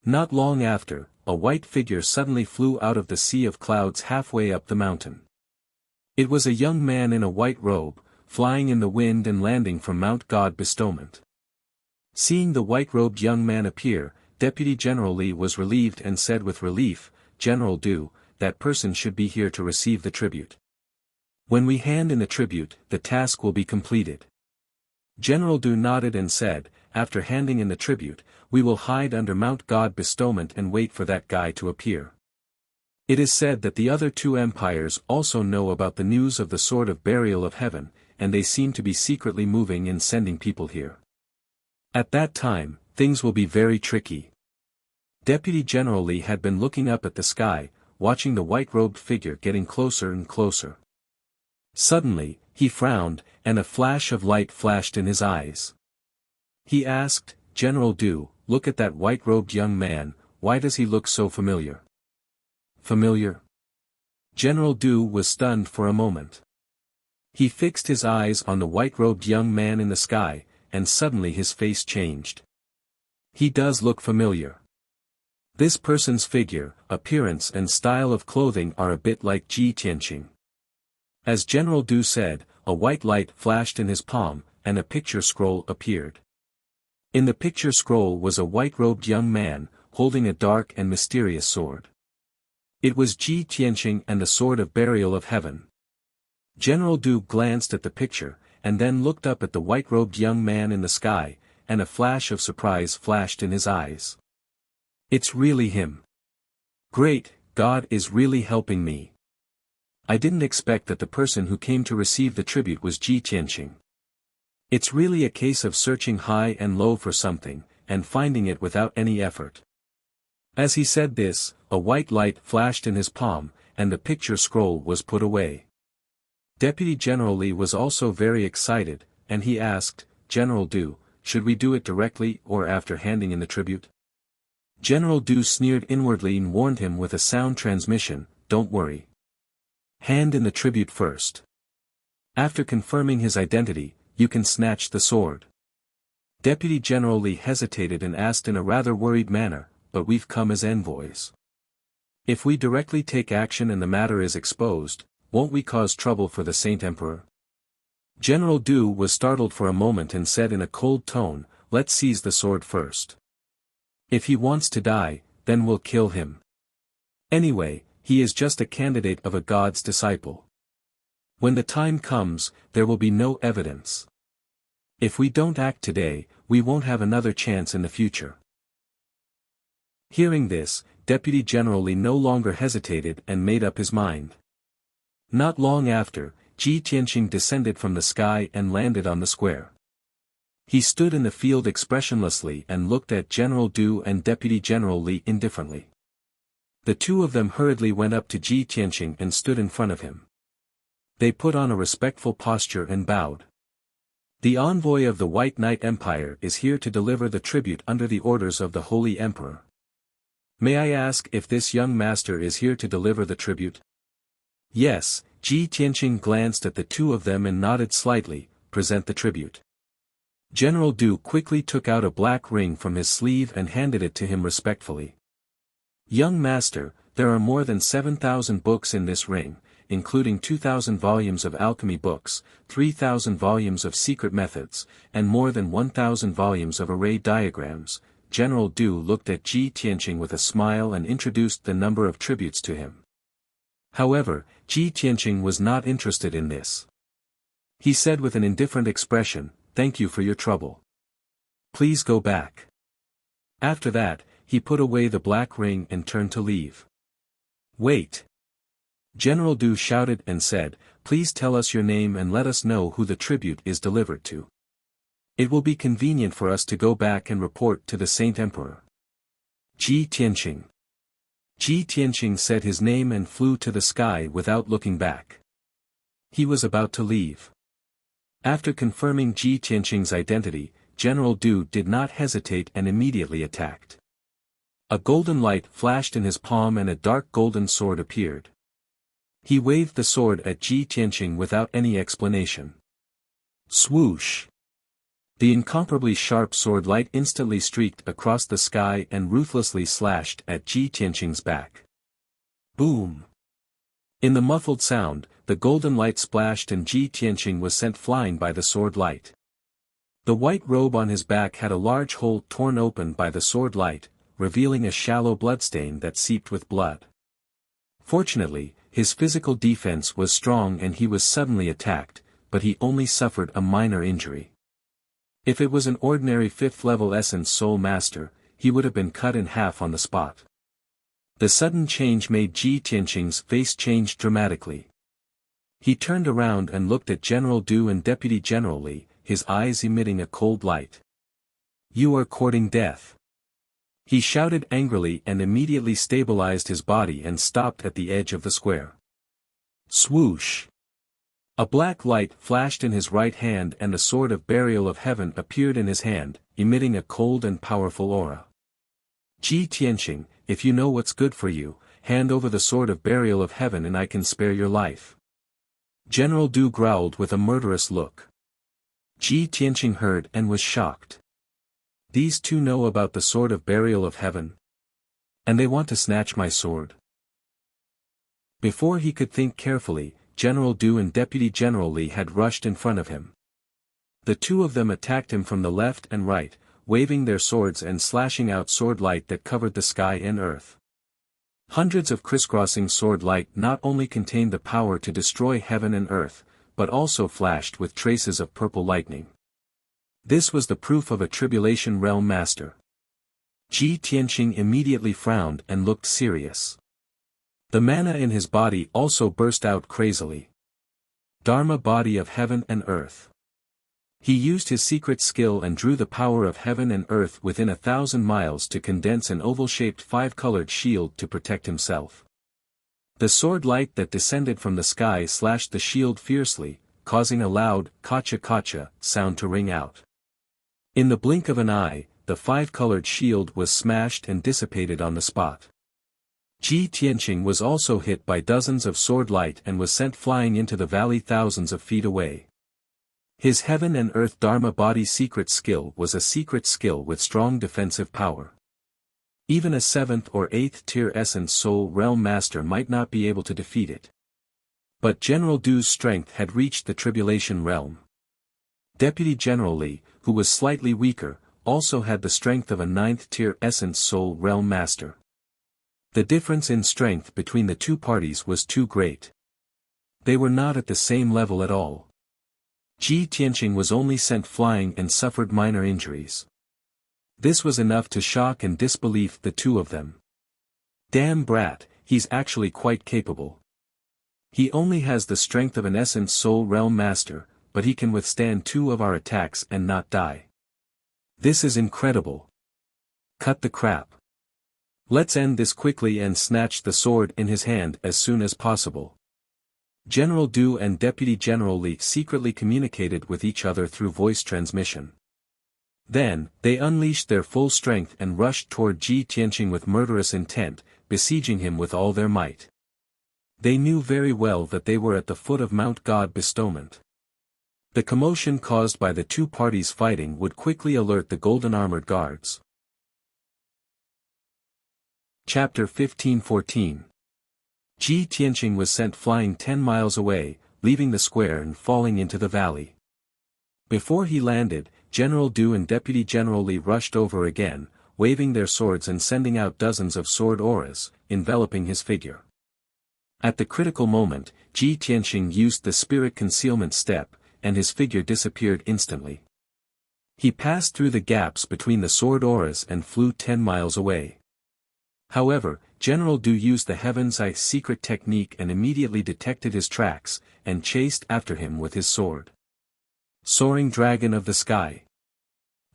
Not long after, a white figure suddenly flew out of the sea of clouds halfway up the mountain. It was a young man in a white robe, flying in the wind and landing from Mount God Bestowment. Seeing the white-robed young man appear, Deputy General Li was relieved and said with relief, "General Du, that person should be here to receive the tribute. When we hand in the tribute, the task will be completed." General Du nodded and said, "After handing in the tribute, we will hide under Mount God Bestowment and wait for that guy to appear. It is said that the other 2 empires also know about the news of the Sword of Burial of Heaven, and they seem to be secretly moving and sending people here. At that time, things will be very tricky." Deputy General Li had been looking up at the sky, watching the white-robed figure getting closer and closer. Suddenly, he frowned, and a flash of light flashed in his eyes. He asked, "General Du, look at that white-robed young man, why does he look so familiar?" "Familiar?" General Du was stunned for a moment. He fixed his eyes on the white-robed young man in the sky, and suddenly his face changed. "He does look familiar. This person's figure, appearance and style of clothing are a bit like Ji Tianqing." As General Du said, a white light flashed in his palm, and a picture scroll appeared. In the picture scroll was a white-robed young man, holding a dark and mysterious sword. It was Ji Tianqing and the Sword of Burial of Heaven. General Du glanced at the picture, and then looked up at the white-robed young man in the sky, and a flash of surprise flashed in his eyes. "It's really him. Great, God is really helping me. I didn't expect that the person who came to receive the tribute was Ji Tianqing. It's really a case of searching high and low for something, and finding it without any effort." As he said this, a white light flashed in his palm, and the picture scroll was put away. Deputy General Li was also very excited, and he asked, "General Du, should we do it directly or after handing in the tribute?" General Du sneered inwardly and warned him with a sound transmission, "Don't worry. Hand in the tribute first. After confirming his identity, you can snatch the sword." Deputy General Li hesitated and asked in a rather worried manner, "But we've come as envoys. If we directly take action and the matter is exposed, won't we cause trouble for the Saint Emperor?" General Du was startled for a moment and said in a cold tone, "Let's seize the sword first. If he wants to die, then we'll kill him. Anyway, he is just a candidate of a god's disciple. When the time comes, there will be no evidence. If we don't act today, we won't have another chance in the future." Hearing this, Deputy General Li no longer hesitated and made up his mind. Not long after, Ji Tianqing descended from the sky and landed on the square. He stood in the field expressionlessly and looked at General Du and Deputy General Li indifferently. The 2 of them hurriedly went up to Ji Tianqing and stood in front of him. They put on a respectful posture and bowed. "The envoy of the White Knight Empire is here to deliver the tribute under the orders of the Holy Emperor. May I ask if this young master is here to deliver the tribute?" "Yes." Ji Tianqing glanced at the 2 of them and nodded slightly, "Present the tribute." General Du quickly took out a black ring from his sleeve and handed it to him respectfully. "Young master, there are more than 7,000 books in this ring, including 2,000 volumes of alchemy books, 3,000 volumes of secret methods, and more than 1,000 volumes of array diagrams." General Du looked at Ji Tianqing with a smile and introduced the number of tributes to him. However, Ji Tianqing was not interested in this. He said with an indifferent expression, "Thank you for your trouble. Please go back." After that, he put away the black ring and turned to leave. "Wait!" General Du shouted and said, "Please tell us your name and let us know who the tribute is delivered to. It will be convenient for us to go back and report to the Saint Emperor." Ji Tianqing. Ji Tianqing said his name and flew to the sky without looking back. He was about to leave. After confirming Ji Tianqing's identity, General Du did not hesitate and immediately attacked. A golden light flashed in his palm and a dark golden sword appeared. He waved the sword at Ji Tianqing without any explanation. Swoosh! The incomparably sharp sword light instantly streaked across the sky and ruthlessly slashed at Ji Tianqing's back. Boom! In the muffled sound, the golden light splashed and Ji Tianqing was sent flying by the sword light. The white robe on his back had a large hole torn open by the sword light, revealing a shallow bloodstain that seeped with blood. Fortunately, his physical defense was strong and he was suddenly attacked, but he only suffered a minor injury. If it was an ordinary 5th level Essence Soul Master, he would have been cut in half on the spot. The sudden change made Ji Tianqing's face change dramatically. He turned around and looked at General Du and Deputy General Li, his eyes emitting a cold light. "You are courting death." He shouted angrily and immediately stabilized his body and stopped at the edge of the square. Swoosh! A black light flashed in his right hand and the sword of burial of heaven appeared in his hand, emitting a cold and powerful aura. "Ji Tianqing, if you know what's good for you, hand over the sword of burial of heaven and I can spare your life." General Du growled with a murderous look. Ji Tianqing heard and was shocked. These two know about the sword of burial of heaven? And they want to snatch my sword? Before he could think carefully, General Du and Deputy General Li had rushed in front of him. The two of them attacked him from the left and right, waving their swords and slashing out sword light that covered the sky and earth. Hundreds of crisscrossing sword light not only contained the power to destroy heaven and earth, but also flashed with traces of purple lightning. This was the proof of a Tribulation Realm Master. Ji Tianqing immediately frowned and looked serious. The mana in his body also burst out crazily. Dharma body of heaven and earth. He used his secret skill and drew the power of heaven and earth within 1,000 miles to condense an oval-shaped 5-colored shield to protect himself. The sword light that descended from the sky slashed the shield fiercely, causing a loud, kacha-kacha, sound to ring out. In the blink of an eye, the 5-colored shield was smashed and dissipated on the spot. Ji Tianqing was also hit by dozens of sword light and was sent flying into the valley thousands of feet away. His heaven and earth Dharma body secret skill was a secret skill with strong defensive power. Even a 7th or 8th tier Essence Soul Realm Master might not be able to defeat it. But General Du's strength had reached the Tribulation Realm. Deputy General Li, who was slightly weaker, also had the strength of a 9th tier Essence Soul Realm Master. The difference in strength between the two parties was too great. They were not at the same level at all. Ji Tianqing was only sent flying and suffered minor injuries. This was enough to shock and disbelief the two of them. Damn brat, he's actually quite capable. He only has the strength of an Essence Soul Realm Master, but he can withstand 2 of our attacks and not die. This is incredible. Cut the crap. Let's end this quickly and snatch the sword in his hand as soon as possible. General Du and Deputy General Li secretly communicated with each other through voice transmission. Then, they unleashed their full strength and rushed toward Ji Tianqing with murderous intent, besieging him with all their might. They knew very well that they were at the foot of Mount God Bestowment. The commotion caused by the two parties fighting would quickly alert the golden armored guards. Chapter 15-14. Ji Tianqing was sent flying 10 miles away, leaving the square and falling into the valley. Before he landed, General Du and Deputy General Li rushed over again, waving their swords and sending out dozens of sword auras, enveloping his figure. At the critical moment, Ji Tianqing used the spirit concealment step, and his figure disappeared instantly. He passed through the gaps between the sword auras and flew 10 miles away. However, General Du used the Heaven's Eye secret technique and immediately detected his tracks, and chased after him with his sword. Soaring Dragon of the Sky.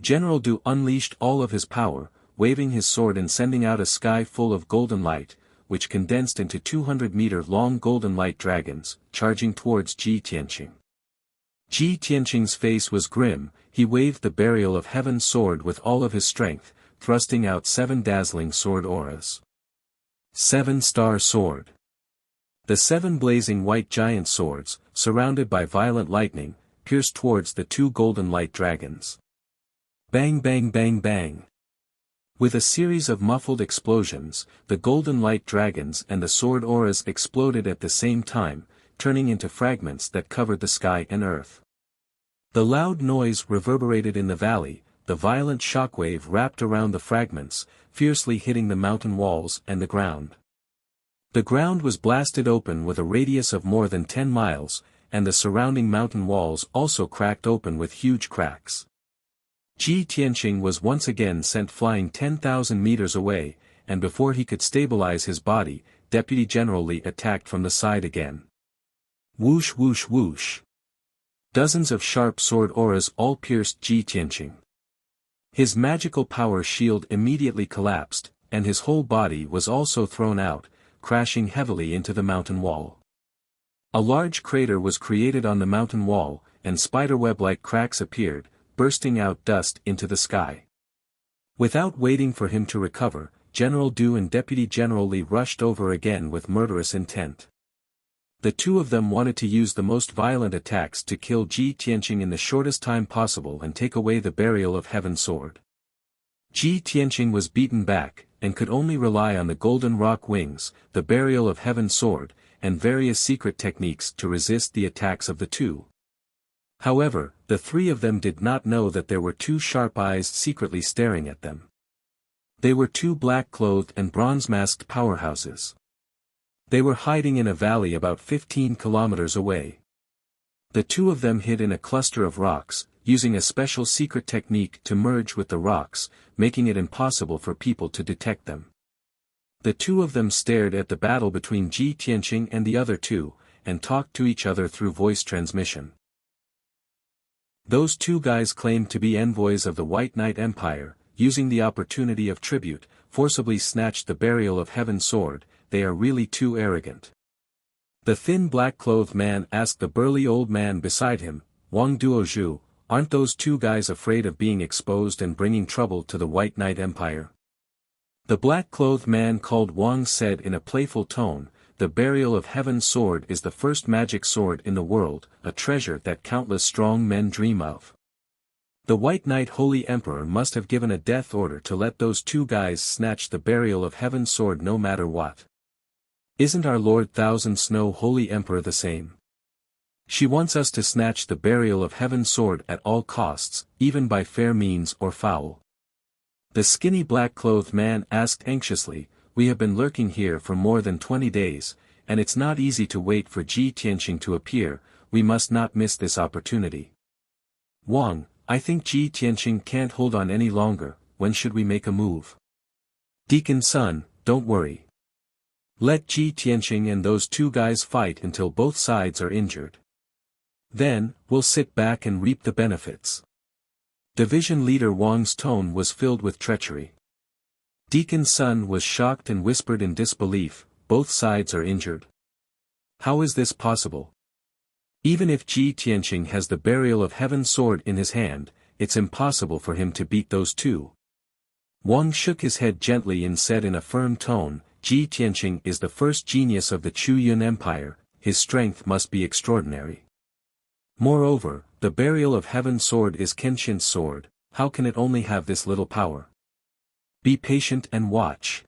General Du unleashed all of his power, waving his sword and sending out a sky full of golden light, which condensed into 200-meter-long golden light dragons, charging towards Ji Tianqing. Ji Tianqing's face was grim. He waved the Burial of Heaven's sword with all of his strength, thrusting out 7 dazzling sword auras. 7-star sword. The 7 blazing white giant swords, surrounded by violent lightning, pierced towards the 2 golden light dragons. Bang bang bang bang. With a series of muffled explosions, the golden light dragons and the sword auras exploded at the same time, turning into fragments that covered the sky and earth. The loud noise reverberated in the valley, the violent shockwave wrapped around the fragments, fiercely hitting the mountain walls and the ground. The ground was blasted open with a radius of more than 10 miles, and the surrounding mountain walls also cracked open with huge cracks. Ji Tianqing was once again sent flying 10,000 meters away, and before he could stabilize his body, Deputy General Li attacked from the side again. Whoosh whoosh whoosh. Dozens of sharp sword auras all pierced Ji Tianqing. His magical power shield immediately collapsed, and his whole body was also thrown out, crashing heavily into the mountain wall. A large crater was created on the mountain wall, and spiderweb-like cracks appeared, bursting out dust into the sky. Without waiting for him to recover, General Du and Deputy General Li rushed over again with murderous intent. The two of them wanted to use the most violent attacks to kill Ji Tianqing in the shortest time possible and take away the Burial of Heaven sword. Ji Tianqing was beaten back, and could only rely on the golden rock wings, the Burial of Heaven sword, and various secret techniques to resist the attacks of the two. However, the 3 of them did not know that there were 2 sharp eyes secretly staring at them. They were 2 black-clothed and bronze-masked powerhouses. They were hiding in a valley about 15 kilometers away. The 2 of them hid in a cluster of rocks, using a special secret technique to merge with the rocks, making it impossible for people to detect them. The 2 of them stared at the battle between Ji Tianqing and the other 2, and talked to each other through voice transmission. Those 2 guys claimed to be envoys of the White Knight Empire, using the opportunity of tribute, forcibly snatched the Burial of Heaven sword. They are really too arrogant. The thin black-clothed man asked the burly old man beside him, Wang Duozhu, aren't those 2 guys afraid of being exposed and bringing trouble to the White Knight Empire? The black-clothed man called Wang said in a playful tone, the Burial of Heaven sword is the first magic sword in the world, a treasure that countless strong men dream of. The White Knight Holy Emperor must have given a death order to let those 2 guys snatch the Burial of Heaven sword no matter what. Isn't our Lord Thousand Snow Holy Emperor the same? She wants us to snatch the Burial of Heaven sword at all costs, even by fair means or foul. The skinny black-clothed man asked anxiously, we have been lurking here for more than 20 days, and it's not easy to wait for Ji Tianqing to appear, we must not miss this opportunity. Wang, I think Ji Tianqing can't hold on any longer, when should we make a move? Deacon Sun, don't worry. Let Ji Tianqing and those 2 guys fight until both sides are injured. Then, we'll sit back and reap the benefits. Division Leader Wang's tone was filled with treachery. Deacon Sun was shocked and whispered in disbelief, both sides are injured. How is this possible? Even if Ji Tianqing has the Burial of Heaven sword in his hand, it's impossible for him to beat those 2. Wang shook his head gently and said in a firm tone, Ji Tianqing is the first genius of the Chu Yun Empire, his strength must be extraordinary. Moreover, the Burial of Heaven sword is Kenshin's sword, how can it only have this little power? Be patient and watch.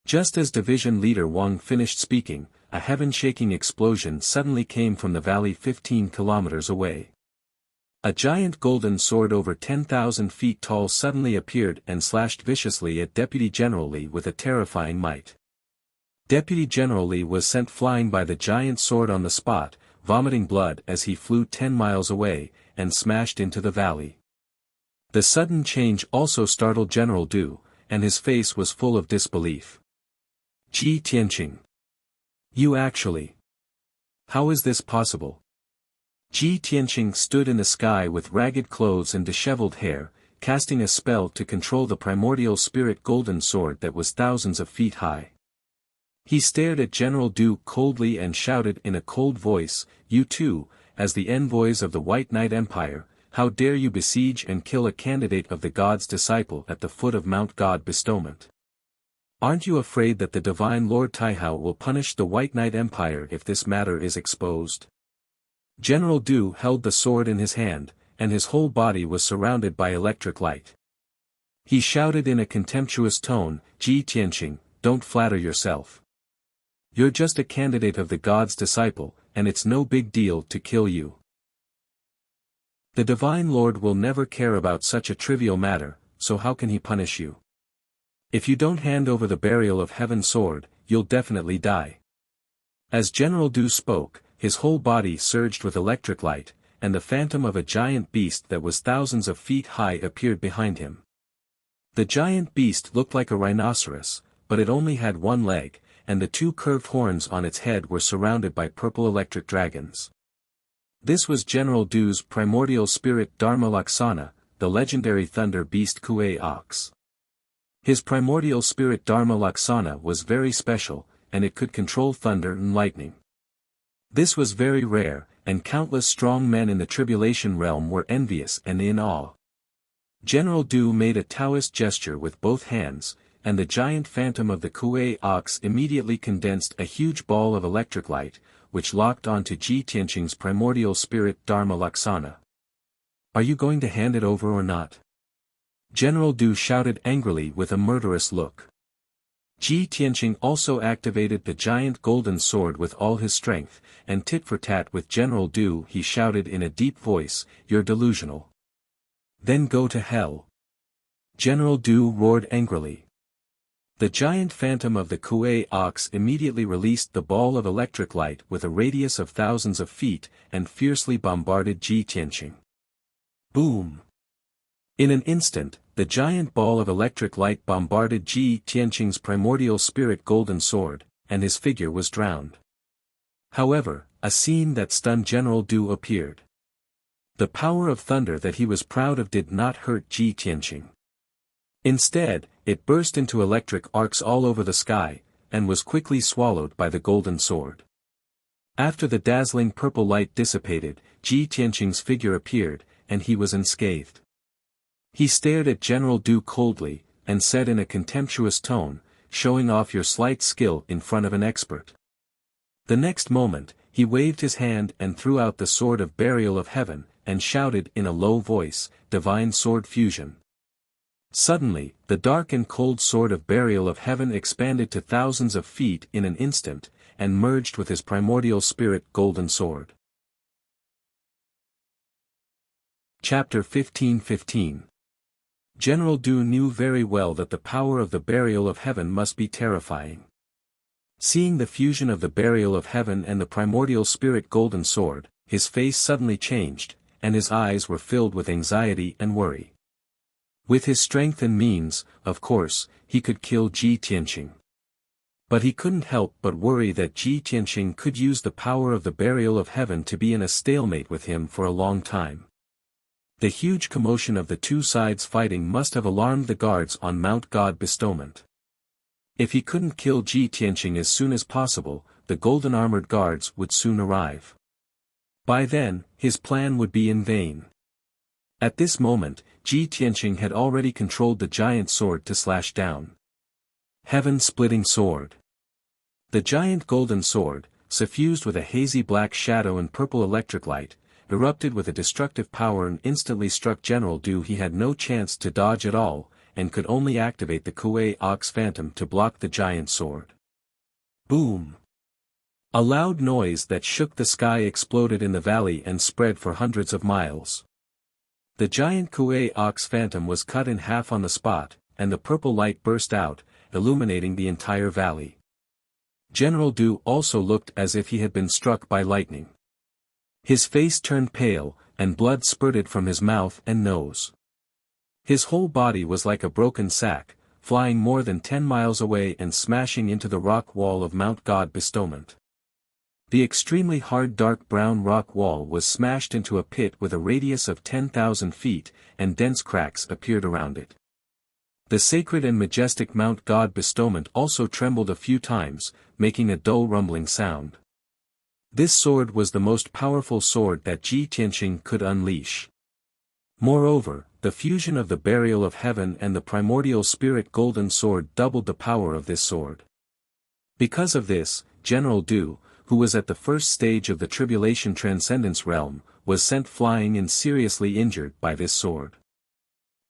Just as Division Leader Wang finished speaking, a heaven-shaking explosion suddenly came from the valley 15 kilometers away. A giant golden sword over 10,000 feet tall suddenly appeared and slashed viciously at Deputy General Li with a terrifying might. Deputy General Li was sent flying by the giant sword on the spot, vomiting blood as he flew 10 miles away, and smashed into the valley. The sudden change also startled General Du, and his face was full of disbelief. Ji Tianqing. You actually. How is this possible? Ji Tianqing stood in the sky with ragged clothes and disheveled hair, casting a spell to control the primordial spirit golden sword that was thousands of feet high. He stared at General Du coldly and shouted in a cold voice, "You too, as the envoys of the White Knight Empire, how dare you besiege and kill a candidate of the God's disciple at the foot of Mount God Bestowment? Aren't you afraid that the divine Lord Taihao will punish the White Knight Empire if this matter is exposed?" General Du held the sword in his hand, and his whole body was surrounded by electric light. He shouted in a contemptuous tone, "Ji Tianqing, don't flatter yourself. You're just a candidate of the God's disciple, and it's no big deal to kill you. The Divine Lord will never care about such a trivial matter, so how can he punish you? If you don't hand over the Burial of Heaven sword, you'll definitely die." As General Du spoke, his whole body surged with electric light, and the phantom of a giant beast that was thousands of feet high appeared behind him. The giant beast looked like a rhinoceros, but it only had one leg, and the two curved horns on its head were surrounded by purple electric dragons. This was General Du's primordial spirit Dharma Laksana, the legendary thunder beast Kuei Ox. His primordial spirit Dharma Laksana was very special, and it could control thunder and lightning. This was very rare, and countless strong men in the Tribulation realm were envious and in awe. General Du made a Taoist gesture with both hands, and the giant phantom of the Kuei Ox immediately condensed a huge ball of electric light, which locked onto Ji Tianqing's primordial spirit Dharma Laksana. "Are you going to hand it over or not?" General Du shouted angrily with a murderous look. Ji Tianqing also activated the giant golden sword with all his strength, and tit for tat with General Du he shouted in a deep voice, "You're delusional. Then go to hell." General Du roared angrily. The giant phantom of the Kuei Ox immediately released the ball of electric light with a radius of thousands of feet, and fiercely bombarded Ji Tianqing. Boom! In an instant, the giant ball of electric light bombarded Ji Tianqing's primordial spirit golden sword, and his figure was drowned. However, a scene that stunned General Du appeared. The power of thunder that he was proud of did not hurt Ji Tianqing. Instead, it burst into electric arcs all over the sky, and was quickly swallowed by the golden sword. After the dazzling purple light dissipated, Ji Tianqing's figure appeared, and he was unscathed. He stared at General Du coldly, and said in a contemptuous tone, "Showing off your slight skill in front of an expert." The next moment, he waved his hand and threw out the sword of Burial of Heaven, and shouted in a low voice, "Divine Sword Fusion." Suddenly, the dark and cold sword of Burial of Heaven expanded to thousands of feet in an instant, and merged with his primordial spirit golden sword. Chapter 15:15. General Du knew very well that the power of the Burial of Heaven must be terrifying. Seeing the fusion of the Burial of Heaven and the primordial spirit golden sword, his face suddenly changed, and his eyes were filled with anxiety and worry. With his strength and means, of course, he could kill Ji Tianqing. But he couldn't help but worry that Ji Tianqing could use the power of the Burial of Heaven to be in a stalemate with him for a long time. The huge commotion of the two sides fighting must have alarmed the guards on Mount God Bestowment. If he couldn't kill Ji Tianqing as soon as possible, the golden armored guards would soon arrive. By then, his plan would be in vain. At this moment, Ji Tianqing had already controlled the giant sword to slash down. Heaven-splitting sword. The giant golden sword, suffused with a hazy black shadow and purple electric light, erupted with a destructive power and instantly struck General Du. He had no chance to dodge at all, and could only activate the Kuei Ox Phantom to block the giant sword. Boom! A loud noise that shook the sky exploded in the valley and spread for hundreds of miles. The giant Kuei Ox Phantom was cut in half on the spot, and the purple light burst out, illuminating the entire valley. General Du also looked as if he had been struck by lightning. His face turned pale, and blood spurted from his mouth and nose. His whole body was like a broken sack, flying more than 10 miles away and smashing into the rock wall of Mount God Bestowment. The extremely hard dark brown rock wall was smashed into a pit with a radius of 10,000 feet, and dense cracks appeared around it. The sacred and majestic Mount God Bestowment also trembled a few times, making a dull rumbling sound. This sword was the most powerful sword that Ji Tianqing could unleash. Moreover, the fusion of the burial of heaven and the primordial spirit golden sword doubled the power of this sword. Because of this, General Du, who was at the first stage of the tribulation transcendence realm, was sent flying and seriously injured by this sword.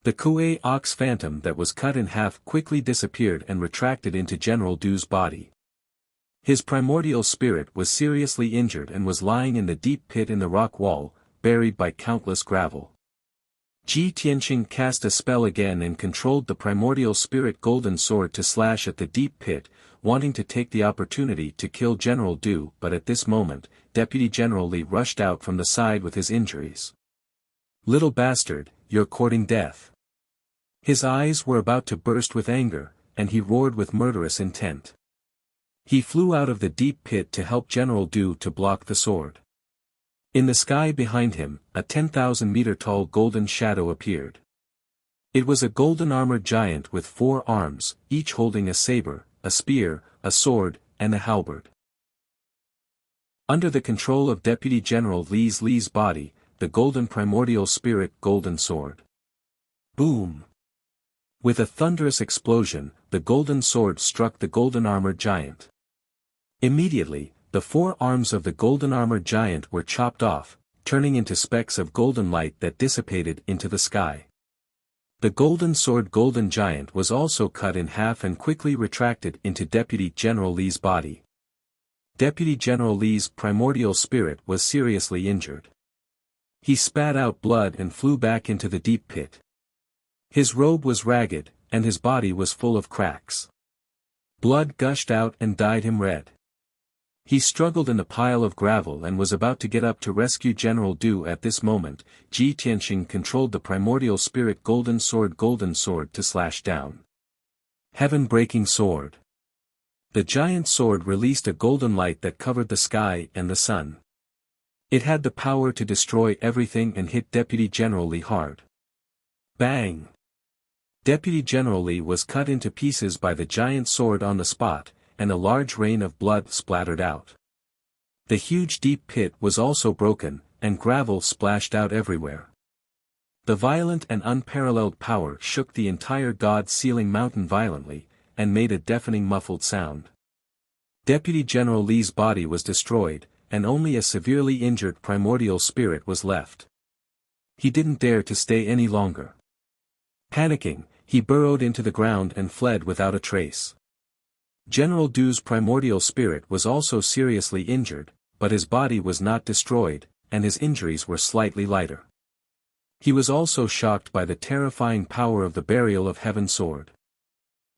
The Kuei ox phantom that was cut in half quickly disappeared and retracted into General Du's body. His primordial spirit was seriously injured and was lying in the deep pit in the rock wall, buried by countless gravel. Ji Tianqing cast a spell again and controlled the primordial spirit golden sword to slash at the deep pit, wanting to take the opportunity to kill General Du, but at this moment, Deputy General Li rushed out from the side with his injuries. "Little bastard, you're courting death." His eyes were about to burst with anger, and he roared with murderous intent. He flew out of the deep pit to help General Du to block the sword. In the sky behind him, a 10,000-meter-tall golden shadow appeared. It was a golden-armored giant with 4 arms, each holding a saber, a spear, a sword, and a halberd. Under the control of Deputy General Li's body, the golden primordial spirit golden sword. Boom! With a thunderous explosion, the golden sword struck the golden-armored giant. Immediately, the 4 arms of the golden-armored giant were chopped off, turning into specks of golden light that dissipated into the sky. The golden sword golden giant was also cut in half and quickly retracted into Deputy General Li's body. Deputy General Li's primordial spirit was seriously injured. He spat out blood and flew back into the deep pit. His robe was ragged, and his body was full of cracks. Blood gushed out and dyed him red. He struggled in the pile of gravel and was about to get up to rescue General Du. At this moment, Ji Tianqing controlled the primordial spirit golden sword to slash down. Heaven-breaking sword. The giant sword released a golden light that covered the sky and the sun. It had the power to destroy everything and hit Deputy General Li hard. Bang! Deputy General Li was cut into pieces by the giant sword on the spot, and a large rain of blood splattered out. The huge deep pit was also broken, and gravel splashed out everywhere. The violent and unparalleled power shook the entire God-sealing mountain violently, and made a deafening muffled sound. Deputy General Li's body was destroyed, and only a severely injured primordial spirit was left. He didn't dare to stay any longer. Panicking, he burrowed into the ground and fled without a trace. General Du's primordial spirit was also seriously injured, but his body was not destroyed, and his injuries were slightly lighter. He was also shocked by the terrifying power of the burial of heaven sword.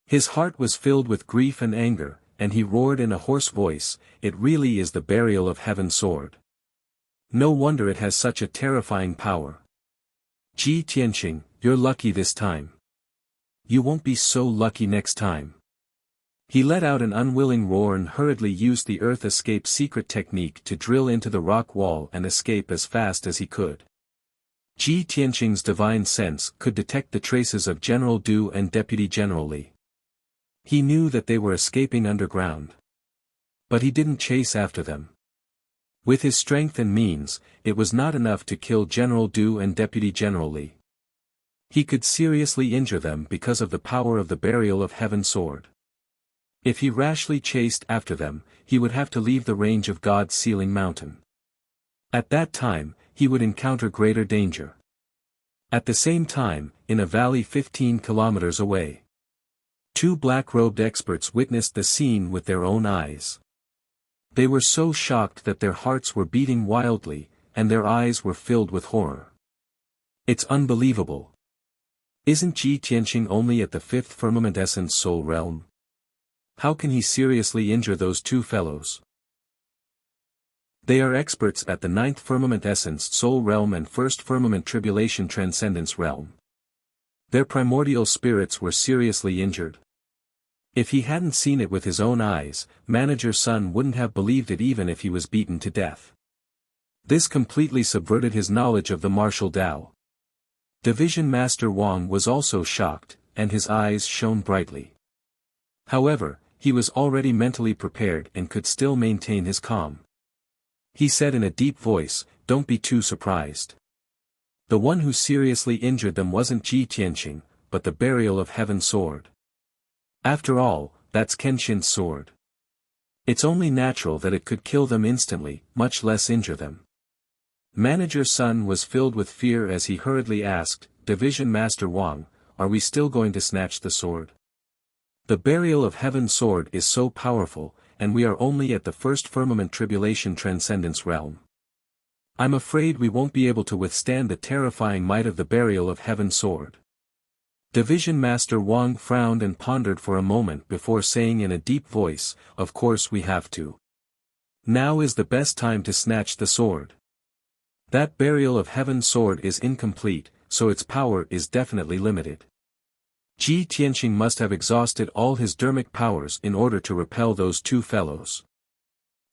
His heart was filled with grief and anger, and he roared in a hoarse voice, "It really is the burial of heaven sword. No wonder it has such a terrifying power. Ji Tianqing, you're lucky this time. You won't be so lucky next time." He let out an unwilling roar and hurriedly used the earth escape secret technique to drill into the rock wall and escape as fast as he could. Ji Tianqing's divine sense could detect the traces of General Du and Deputy General Li. He knew that they were escaping underground. But he didn't chase after them. With his strength and means, it was not enough to kill General Du and Deputy General Li. He could seriously injure them because of the power of the burial of heaven sword. If he rashly chased after them, he would have to leave the range of God's sealing mountain. At that time, he would encounter greater danger. At the same time, in a valley 15 kilometers away, 2 black-robed experts witnessed the scene with their own eyes. They were so shocked that their hearts were beating wildly, and their eyes were filled with horror. "It's unbelievable. Isn't Ji Tianqing only at the 5th firmament essence soul realm? How can he seriously injure those 2 fellows? They are experts at the 9th firmament essence soul realm and 1st firmament tribulation transcendence realm. Their primordial spirits were seriously injured. If he hadn't seen it with his own eyes, Manager Sun wouldn't have believed it even if he was beaten to death. This completely subverted his knowledge of the martial Tao. Division Master Wang was also shocked, and his eyes shone brightly. However, he was already mentally prepared and could still maintain his calm. He said in a deep voice, "Don't be too surprised. The one who seriously injured them wasn't Ji Tianqing, but the Burial of Heaven sword. After all, that's Kenshin's sword. It's only natural that it could kill them instantly, much less injure them." Manager Sun was filled with fear as he hurriedly asked, "Division Master Wang, are we still going to snatch the sword? The Burial of Heaven sword is so powerful, and we are only at the first firmament tribulation transcendence realm. I'm afraid we won't be able to withstand the terrifying might of the Burial of Heaven sword." Division Master Wang frowned and pondered for a moment before saying in a deep voice, "Of course we have to. Now is the best time to snatch the sword. That Burial of Heaven sword is incomplete, so its power is definitely limited. Ji Tianqing must have exhausted all his dermic powers in order to repel those two fellows.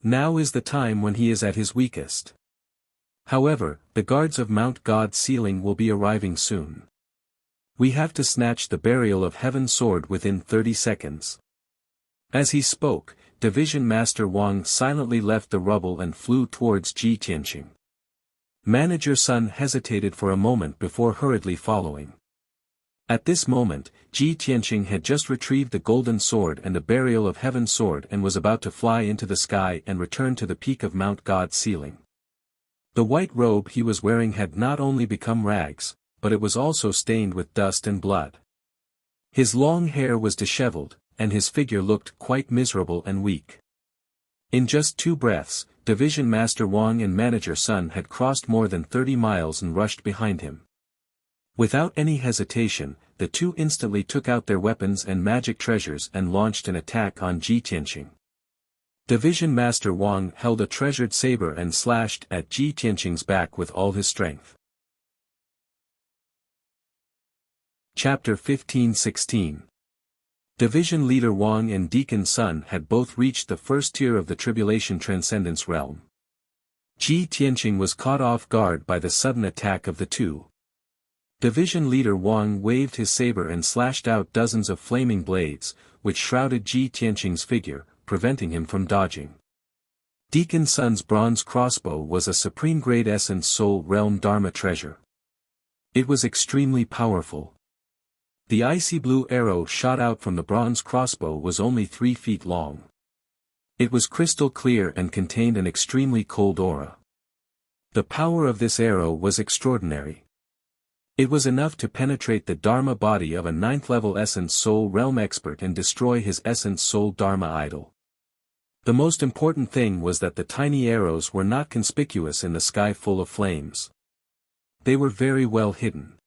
Now is the time when he is at his weakest. However, the guards of Mount God's ceiling will be arriving soon. We have to snatch the Burial of Heaven sword within 30 seconds. As he spoke, Division Master Wang silently left the rubble and flew towards Ji Tianqing. Manager Sun hesitated for a moment before hurriedly following. At this moment, Ji Tianqing had just retrieved the golden sword and the Burial of Heaven sword and was about to fly into the sky and return to the peak of Mount God's ceiling. The white robe he was wearing had not only become rags, but it was also stained with dust and blood. His long hair was disheveled, and his figure looked quite miserable and weak. In just 2 breaths, Division Master Wang and Manager Sun had crossed more than 30 miles and rushed behind him. Without any hesitation, the two instantly took out their weapons and magic treasures and launched an attack on Ji Tianqing. Division Master Wang held a treasured saber and slashed at Ji Tianqing's back with all his strength. Chapter 15-16. Division Leader Wang and Deacon Sun had both reached the first tier of the Tribulation Transcendence realm. Ji Tianqing was caught off guard by the sudden attack of the two. Division Leader Wang waved his saber and slashed out dozens of flaming blades, which shrouded Ji Tianqing's figure, preventing him from dodging. Deacon Sun's bronze crossbow was a supreme-grade Essence Soul Realm Dharma treasure. It was extremely powerful. The icy blue arrow shot out from the bronze crossbow was only 3 feet long. It was crystal clear and contained an extremely cold aura. The power of this arrow was extraordinary. It was enough to penetrate the Dharma body of a 9th-level Essence Soul Realm expert and destroy his Essence Soul Dharma idol. The most important thing was that the tiny arrows were not conspicuous in the sky full of flames. They were very well hidden.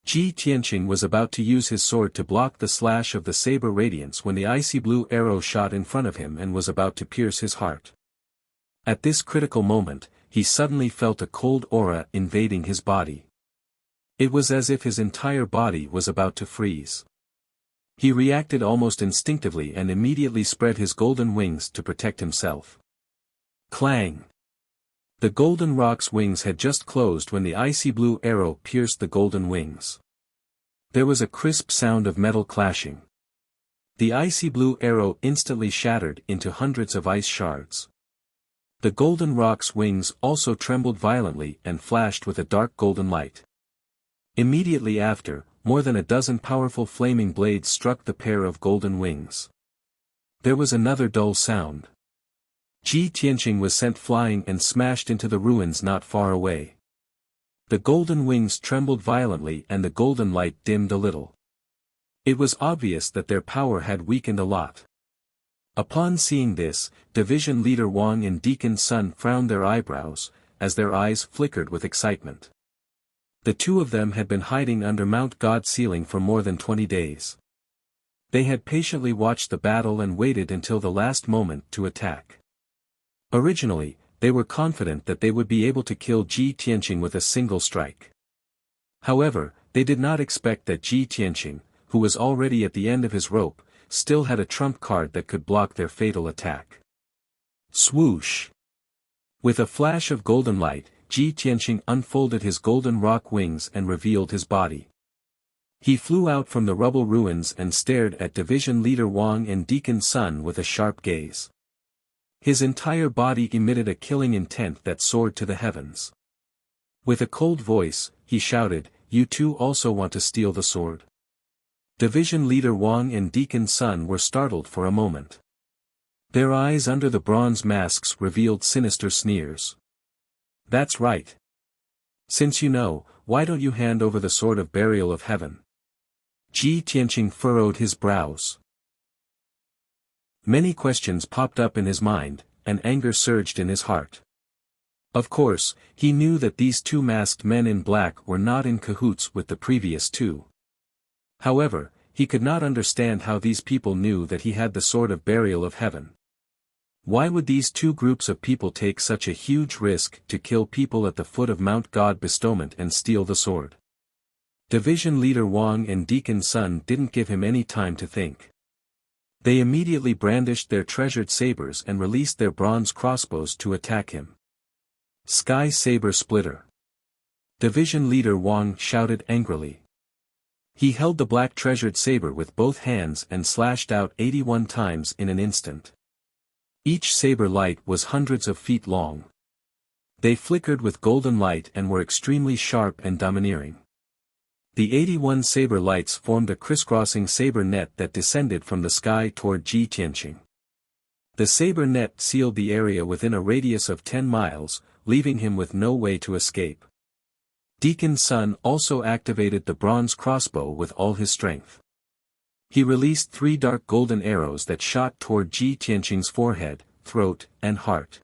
Ji Tianqing was about to use his sword to block the slash of the saber radiance when the icy blue arrow shot in front of him and was about to pierce his heart. At this critical moment, he suddenly felt a cold aura invading his body. It was as if his entire body was about to freeze. He reacted almost instinctively and immediately spread his golden wings to protect himself. Clang! The golden rock's wings had just closed when the icy blue arrow pierced the golden wings. There was a crisp sound of metal clashing. The icy blue arrow instantly shattered into hundreds of ice shards. The golden rock's wings also trembled violently and flashed with a dark golden light. Immediately after, more than a dozen powerful flaming blades struck the pair of golden wings. There was another dull sound. Ji Tianqing was sent flying and smashed into the ruins not far away. The golden wings trembled violently and the golden light dimmed a little. It was obvious that their power had weakened a lot. Upon seeing this, Division Leader Wang and Deacon Sun frowned their eyebrows, as their eyes flickered with excitement. The two of them had been hiding under Mount God's ceiling for more than 20 days. They had patiently watched the battle and waited until the last moment to attack. Originally, they were confident that they would be able to kill Ji Tianqing with a single strike. However, they did not expect that Ji Tianqing, who was already at the end of his rope, still had a trump card that could block their fatal attack. Swoosh! With a flash of golden light, Ji Tianqing unfolded his golden rock wings and revealed his body. He flew out from the rubble ruins and stared at Division Leader Wang and Deacon Sun with a sharp gaze. His entire body emitted a killing intent that soared to the heavens. With a cold voice, he shouted, "You too also want to steal the sword?" Division Leader Wang and Deacon Sun were startled for a moment. Their eyes under the bronze masks revealed sinister sneers. "That's right. Since you know, why don't you hand over the sword of burial of heaven?" Ji Tianqing furrowed his brows. Many questions popped up in his mind, and anger surged in his heart. Of course, he knew that these two masked men in black were not in cahoots with the previous two. However, he could not understand how these people knew that he had the sword of burial of heaven. Why would these two groups of people take such a huge risk to kill people at the foot of Mount God Bestowment and steal the sword? Division Leader Wang and Deacon Sun didn't give him any time to think. They immediately brandished their treasured sabers and released their bronze crossbows to attack him. Sky Saber Splitter! Division Leader Wang shouted angrily. He held the black treasured saber with both hands and slashed out 81 times in an instant. Each saber light was hundreds of feet long. They flickered with golden light and were extremely sharp and domineering. The 81 saber lights formed a crisscrossing saber net that descended from the sky toward Ji Tianqing. The saber net sealed the area within a radius of 10 miles, leaving him with no way to escape. Deacon Sun also activated the bronze crossbow with all his strength. He released 3 dark golden arrows that shot toward Ji Tianqing's forehead, throat, and heart.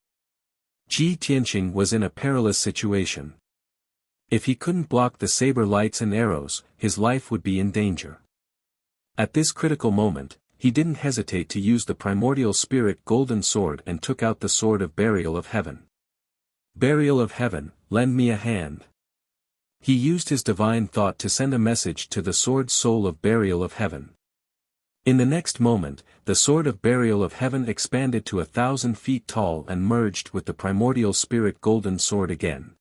Ji Tianqing was in a perilous situation. If he couldn't block the saber lights and arrows, his life would be in danger. At this critical moment, he didn't hesitate to use the primordial spirit golden sword and took out the sword of burial of heaven. "Burial of heaven, lend me a hand." He used his divine thought to send a message to the sword soul of burial of heaven. In the next moment, the sword of burial of heaven expanded to 1,000 feet tall and merged with the primordial spirit golden sword again.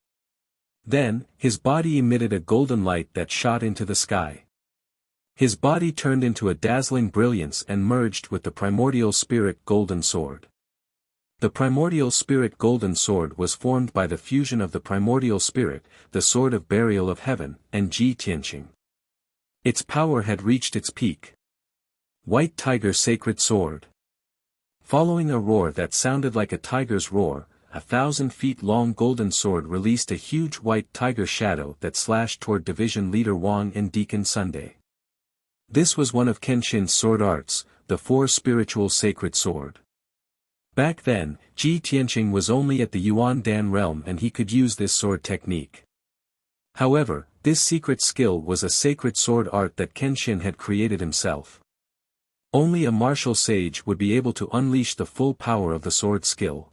Then, his body emitted a golden light that shot into the sky. His body turned into a dazzling brilliance and merged with the primordial spirit golden sword. The primordial spirit golden sword was formed by the fusion of the primordial spirit, the sword of burial of heaven, and Ji Tianqing. Its power had reached its peak. White Tiger Sacred Sword. Following a roar that sounded like a tiger's roar, 1,000 feet long golden sword released a huge white tiger shadow that slashed toward Division Leader Wang and Deacon Sunday. This was one of Kenshin's sword arts, the 4 spiritual sacred sword. Back then, Ji Tianqing was only at the Yuan Dan realm and he could use this sword technique. However, this secret skill was a sacred sword art that Kenshin had created himself. Only a martial sage would be able to unleash the full power of the sword skill.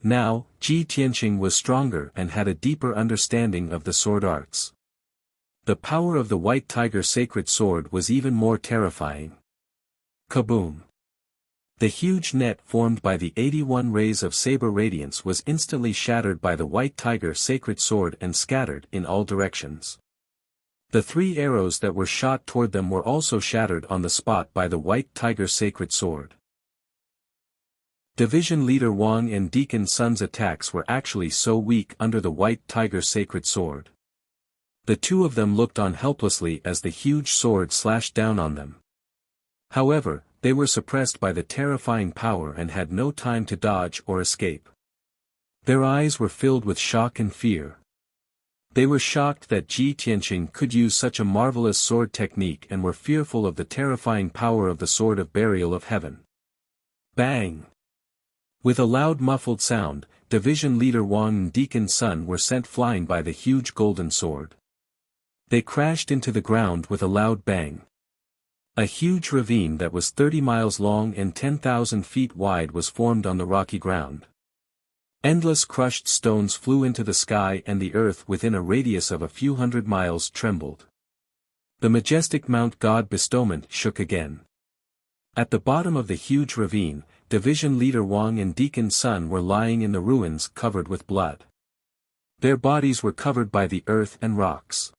Now, Ji Tianqing was stronger and had a deeper understanding of the sword arts. The power of the White Tiger Sacred Sword was even more terrifying. Kaboom! The huge net formed by the 81 rays of saber radiance was instantly shattered by the White Tiger Sacred Sword and scattered in all directions. The 3 arrows that were shot toward them were also shattered on the spot by the White Tiger Sacred Sword. Division Leader Wang and Deacon Sun's attacks were actually so weak under the White Tiger Sacred Sword. The two of them looked on helplessly as the huge sword slashed down on them. However, they were suppressed by the terrifying power and had no time to dodge or escape. Their eyes were filled with shock and fear. They were shocked that Ji Tianqing could use such a marvelous sword technique and were fearful of the terrifying power of the sword of burial of heaven. Bang! With a loud muffled sound, Division Leader Wang and Deacon Sun were sent flying by the huge golden sword. They crashed into the ground with a loud bang. A huge ravine that was 30 miles long and 10,000 feet wide was formed on the rocky ground. Endless crushed stones flew into the sky and the earth within a radius of a few hundred miles trembled. The majestic Mount God bestowment shook again. At the bottom of the huge ravine, Division Leader Wang and Deacon Sun were lying in the ruins covered with blood. Their bodies were covered by the earth and rocks.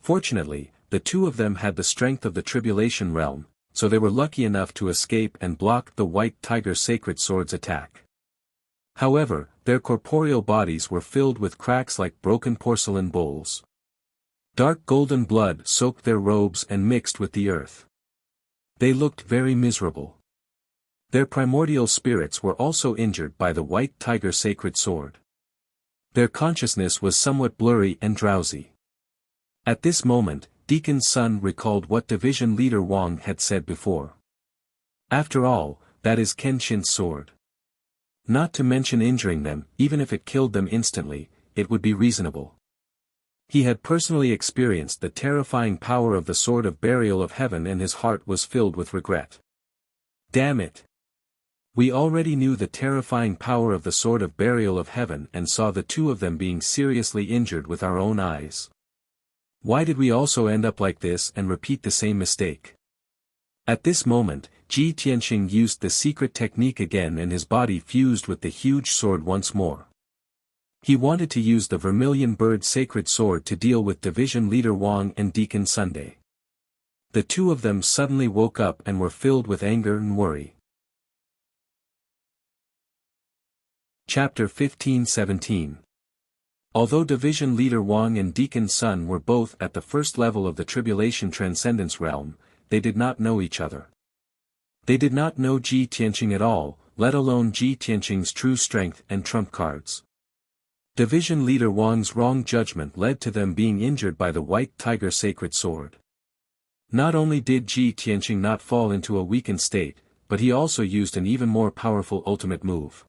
Fortunately, the two of them had the strength of the Tribulation Realm, so they were lucky enough to escape and block the White Tiger Sacred Sword's attack. However, their corporeal bodies were filled with cracks like broken porcelain bowls. Dark golden blood soaked their robes and mixed with the earth. They looked very miserable. Their primordial spirits were also injured by the White Tiger Sacred Sword. Their consciousness was somewhat blurry and drowsy. At this moment, Deacon Sun recalled what Division Leader Wang had said before. After all, that is Kenshin's sword. Not to mention injuring them, even if it killed them instantly, it would be reasonable. He had personally experienced the terrifying power of the Sword of Burial of Heaven and his heart was filled with regret. Damn it! We already knew the terrifying power of the Sword of Burial of Heaven and saw the two of them being seriously injured with our own eyes. Why did we also end up like this and repeat the same mistake? At this moment, Ji Tianxing used the secret technique again and his body fused with the huge sword once more. He wanted to use the Vermilion Bird Sacred Sword to deal with Division Leader Wang and Deacon Sunday. The two of them suddenly woke up and were filled with anger and worry. Chapter 15-17. Although Division Leader Wang and Deacon Sun were both at the first level of the Tribulation Transcendence Realm, they did not know each other. They did not know Ji Tianxing at all, let alone Ji Tianxing's true strength and trump cards. Division Leader Wang's wrong judgment led to them being injured by the White Tiger Sacred Sword. Not only did Ji Tianxing not fall into a weakened state, but he also used an even more powerful ultimate move.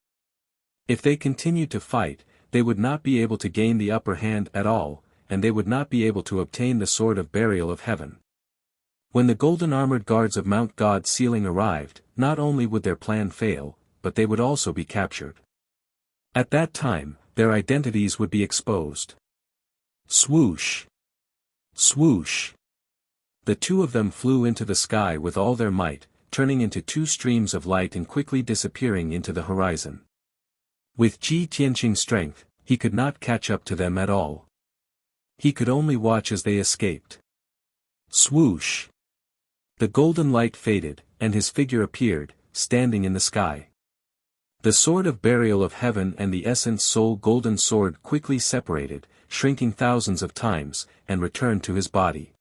If they continued to fight, they would not be able to gain the upper hand at all, and they would not be able to obtain the Sword of Burial of Heaven. When the golden armored guards of Mount God Ceiling arrived, not only would their plan fail, but they would also be captured. At that time, their identities would be exposed. Swoosh! Swoosh! The two of them flew into the sky with all their might, turning into two streams of light and quickly disappearing into the horizon. With Ji Tianxing's strength, he could not catch up to them at all. He could only watch as they escaped. Swoosh! The golden light faded, and his figure appeared, standing in the sky. The Sword of Burial of Heaven and the Essence Soul Golden Sword quickly separated, shrinking thousands of times, and returned to his body.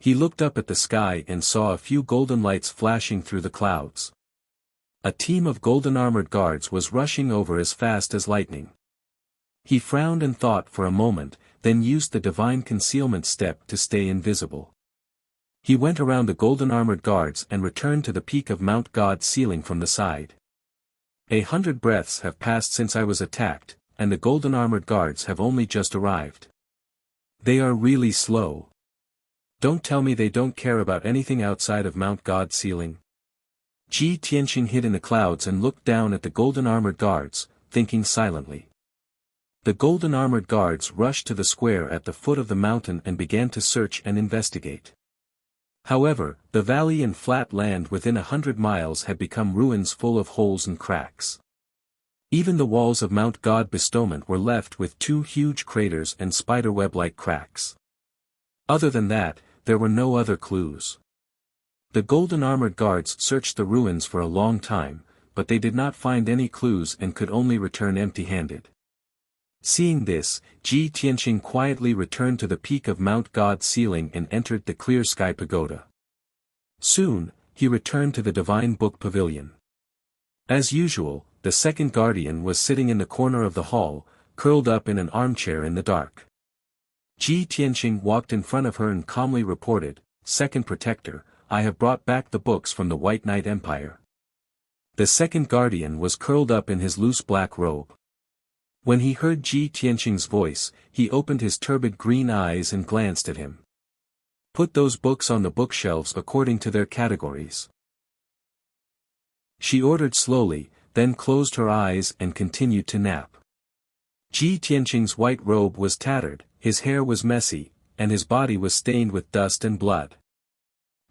He looked up at the sky and saw a few golden lights flashing through the clouds. A team of golden armored guards was rushing over as fast as lightning. He frowned and thought for a moment, then used the divine concealment step to stay invisible. He went around the golden armored guards and returned to the peak of Mount God Ceiling from the side. 100 breaths have passed since I was attacked, and the golden armored guards have only just arrived. They are really slow. Don't tell me they don't care about anything outside of Mount God Ceiling. Ji Tianxing hid in the clouds and looked down at the golden armored guards, thinking silently. The golden armored guards rushed to the square at the foot of the mountain and began to search and investigate. However, the valley and flat land within 100 miles had become ruins full of holes and cracks. Even the walls of Mount God Bestowment were left with two huge craters and spiderweb-like cracks. Other than that, there were no other clues. The golden armored guards searched the ruins for a long time, but they did not find any clues and could only return empty-handed. Seeing this, Ji Tianxing quietly returned to the peak of Mount God Ceiling and entered the Clear Sky Pagoda. Soon, he returned to the Divine Book Pavilion. As usual, the second guardian was sitting in the corner of the hall, curled up in an armchair in the dark. Ji Tianxing walked in front of her and calmly reported, "Second Protector, I have brought back the books from the White Knight Empire." The second guardian was curled up in his loose black robe. When he heard Ji Tianxing's voice, he opened his turbid green eyes and glanced at him. "Put those books on the bookshelves according to their categories," she ordered slowly, then closed her eyes and continued to nap. Ji Tianxing's white robe was tattered, his hair was messy, and his body was stained with dust and blood.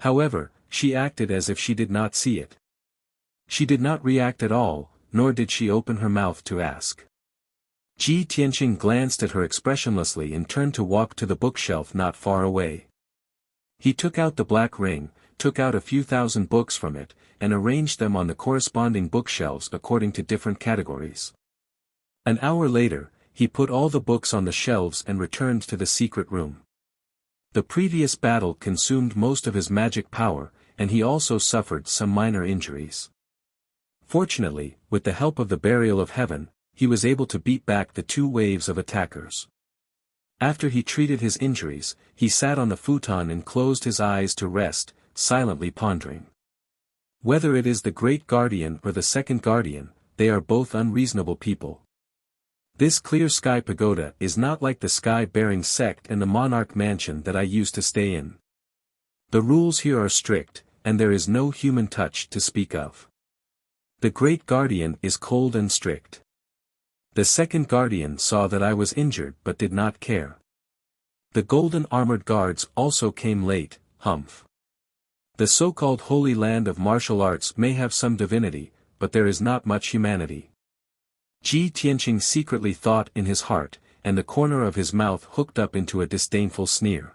However, she acted as if she did not see it. She did not react at all, nor did she open her mouth to ask. Ji Tianqing glanced at her expressionlessly and turned to walk to the bookshelf not far away. He took out the black ring, took out a few thousand books from it, and arranged them on the corresponding bookshelves according to different categories. An hour later, he put all the books on the shelves and returned to the secret room. The previous battle consumed most of his magic power, and he also suffered some minor injuries. Fortunately, with the help of the Burial of Heaven, he was able to beat back the 2 waves of attackers. After he treated his injuries, he sat on the futon and closed his eyes to rest, silently pondering. Whether it is the Great Guardian or the Second Guardian, they are both unreasonable people. This Clear Sky Pagoda is not like the Sky-bearing sect and the Monarch Mansion that I used to stay in. The rules here are strict, and there is no human touch to speak of. The Great Guardian is cold and strict. The Second Guardian saw that I was injured but did not care. The golden armored guards also came late, humph. The so-called Holy Land of martial arts may have some divinity, but there is not much humanity. Ji Tianqing secretly thought in his heart, and the corner of his mouth hooked up into a disdainful sneer.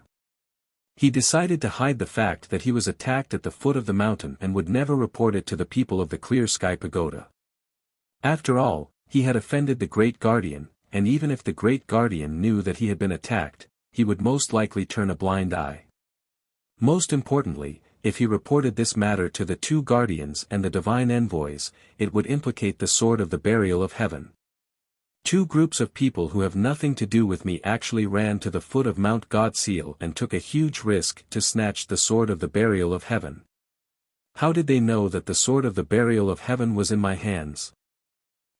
He decided to hide the fact that he was attacked at the foot of the mountain and would never report it to the people of the Clear Sky Pagoda. After all, he had offended the Great Guardian, and even if the Great Guardian knew that he had been attacked, he would most likely turn a blind eye. Most importantly, if he reported this matter to the 2 guardians and the divine envoys, it would implicate the Sword of the Burial of Heaven. 2 groups of people who have nothing to do with me actually ran to the foot of Mount Godseal and took a huge risk to snatch the Sword of the Burial of Heaven. How did they know that the Sword of the Burial of Heaven was in my hands?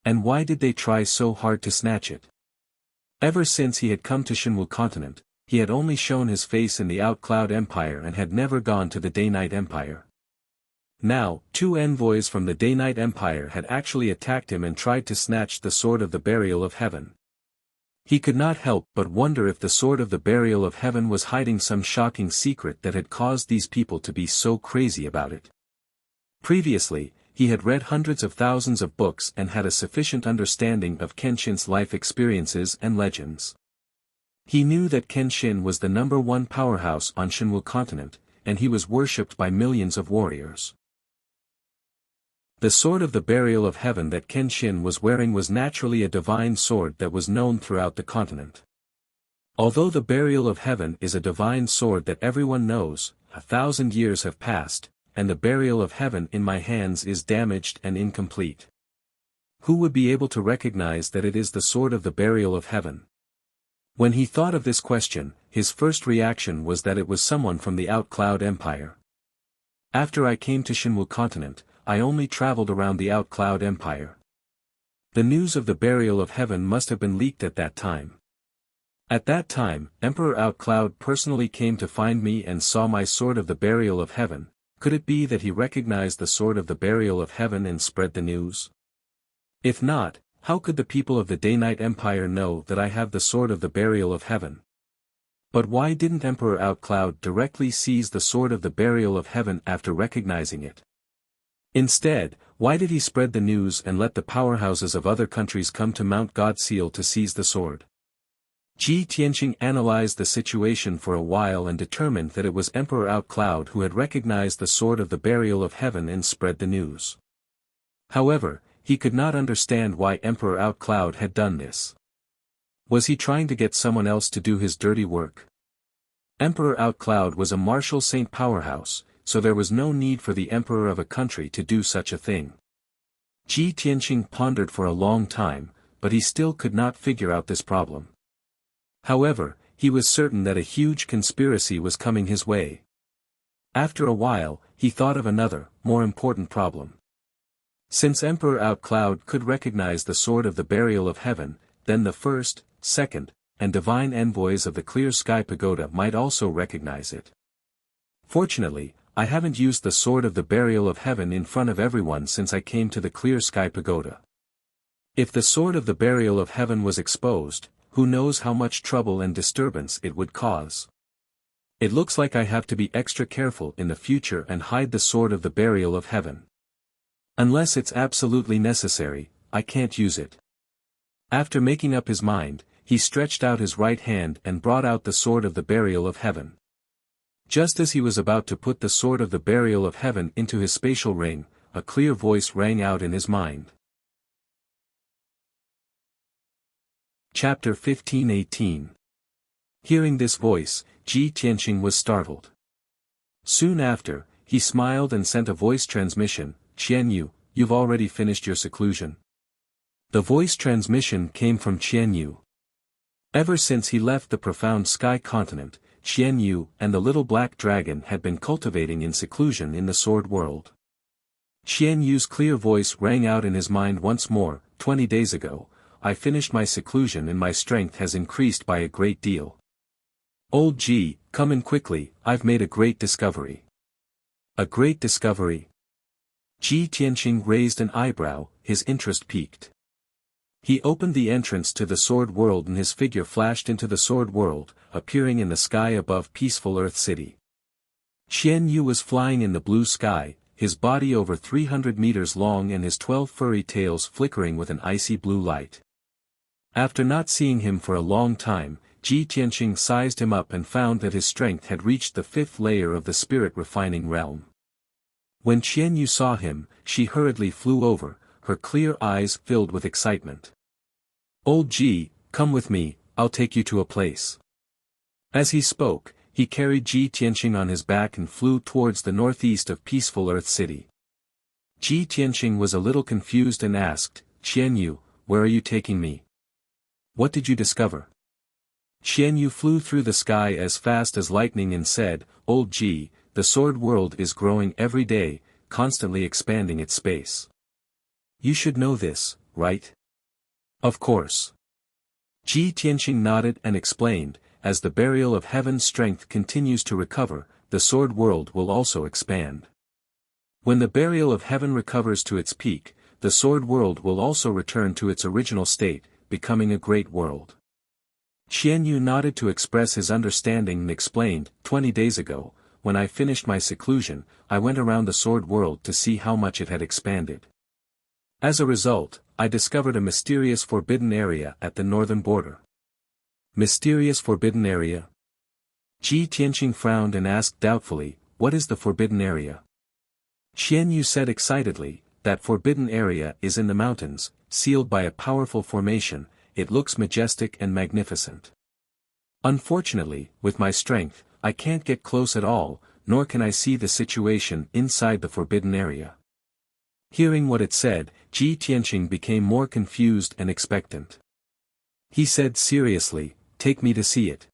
And why did they try so hard to snatch it? Ever since he had come to Shinwu continent, he had only shown his face in the Outcloud Empire and had never gone to the Day-Night Empire. Now, 2 envoys from the Day-Night Empire had actually attacked him and tried to snatch the Sword of the Burial of Heaven. He could not help but wonder if the Sword of the Burial of Heaven was hiding some shocking secret that had caused these people to be so crazy about it. Previously, he had read hundreds of thousands of books and had a sufficient understanding of Kenshin's life experiences and legends. He knew that Kenshin was the #1 powerhouse on Shinwu continent, and he was worshipped by millions of warriors. The Sword of the Burial of Heaven that Kenshin was wearing was naturally a divine sword that was known throughout the continent. Although the Burial of Heaven is a divine sword that everyone knows, 1,000 years have passed, and the Burial of Heaven in my hands is damaged and incomplete. Who would be able to recognize that it is the Sword of the Burial of Heaven? When he thought of this question, his first reaction was that it was someone from the Outcloud Empire. After I came to Shinwu continent, I only traveled around the Outcloud Empire. The news of the Burial of Heaven must have been leaked at that time. At that time, Emperor Outcloud personally came to find me and saw my Sword of the Burial of Heaven. Could it be that he recognized the Sword of the Burial of Heaven and spread the news? If not, how could the people of the Day-Night Empire know that I have the Sword of the Burial of Heaven? But why didn't Emperor Outcloud directly seize the Sword of the Burial of Heaven after recognizing it? Instead, why did he spread the news and let the powerhouses of other countries come to Mount Godseal to seize the sword? Ji Tianqing analyzed the situation for a while and determined that it was Emperor Outcloud who had recognized the Sword of the Burial of Heaven and spread the news. However, he could not understand why Emperor Outcloud had done this. Was he trying to get someone else to do his dirty work? Emperor Outcloud was a martial saint powerhouse, so there was no need for the emperor of a country to do such a thing. Ji Tianqing pondered for a long time, but he still could not figure out this problem. However, he was certain that a huge conspiracy was coming his way. After a while, he thought of another, more important problem. Since Emperor Outcloud could recognize the Sword of the Burial of Heaven, then the first, second, and divine envoys of the Clear Sky Pagoda might also recognize it. Fortunately, I haven't used the Sword of the Burial of Heaven in front of everyone since I came to the Clear Sky Pagoda. If the Sword of the Burial of Heaven was exposed, who knows how much trouble and disturbance it would cause. It looks like I have to be extra careful in the future and hide the sword of the burial of heaven. Unless it's absolutely necessary, I can't use it. After making up his mind, he stretched out his right hand and brought out the sword of the burial of heaven. Just as he was about to put the sword of the burial of heaven into his spatial ring, a clear voice rang out in his mind. Chapter 15:18. Hearing this voice, Ji Tianqing was startled. Soon after, he smiled and sent a voice transmission, "Qian Yu, you've already finished your seclusion." The voice transmission came from Qian Yu. Ever since he left the profound sky continent, Qian Yu and the little black dragon had been cultivating in seclusion in the sword world. Qian Yu's clear voice rang out in his mind once more, 20 days ago, I finished my seclusion and my strength has increased by a great deal. Old Ji, come in quickly, I've made a great discovery. A great discovery? Ji Tianqing raised an eyebrow, his interest piqued. He opened the entrance to the sword world and his figure flashed into the sword world, appearing in the sky above peaceful Earth City. Qian Yu was flying in the blue sky, his body over 300 meters long and his 12 furry tails flickering with an icy blue light. After not seeing him for a long time, Ji Tianqing sized him up and found that his strength had reached the 5th layer of the spirit-refining realm. When Qian Yu saw him, she hurriedly flew over, her clear eyes filled with excitement. Old Ji, come with me, I'll take you to a place. As he spoke, he carried Ji Tianqing on his back and flew towards the northeast of peaceful Earth City. Ji Tianqing was a little confused and asked, Qian Yu, where are you taking me? What did you discover? Qian Yu flew through the sky as fast as lightning and said, Old Ji, the sword world is growing every day, constantly expanding its space. You should know this, right? Of course. Ji Tianqing nodded and explained, as the burial of heaven's strength continues to recover, the sword world will also expand. When the burial of heaven recovers to its peak, the sword world will also return to its original state, becoming a great world. Qian Yu nodded to express his understanding and explained, 20 days ago, when I finished my seclusion, I went around the sword world to see how much it had expanded. As a result, I discovered a mysterious forbidden area at the northern border. Mysterious forbidden area? Ji Tianqing frowned and asked doubtfully, what is the forbidden area? Qian Yu said excitedly, that forbidden area is in the mountains, sealed by a powerful formation, it looks majestic and magnificent. Unfortunately, with my strength, I can't get close at all, nor can I see the situation inside the forbidden area. Hearing what it said, Ji Tianqing became more confused and expectant. He said seriously, take me to see it.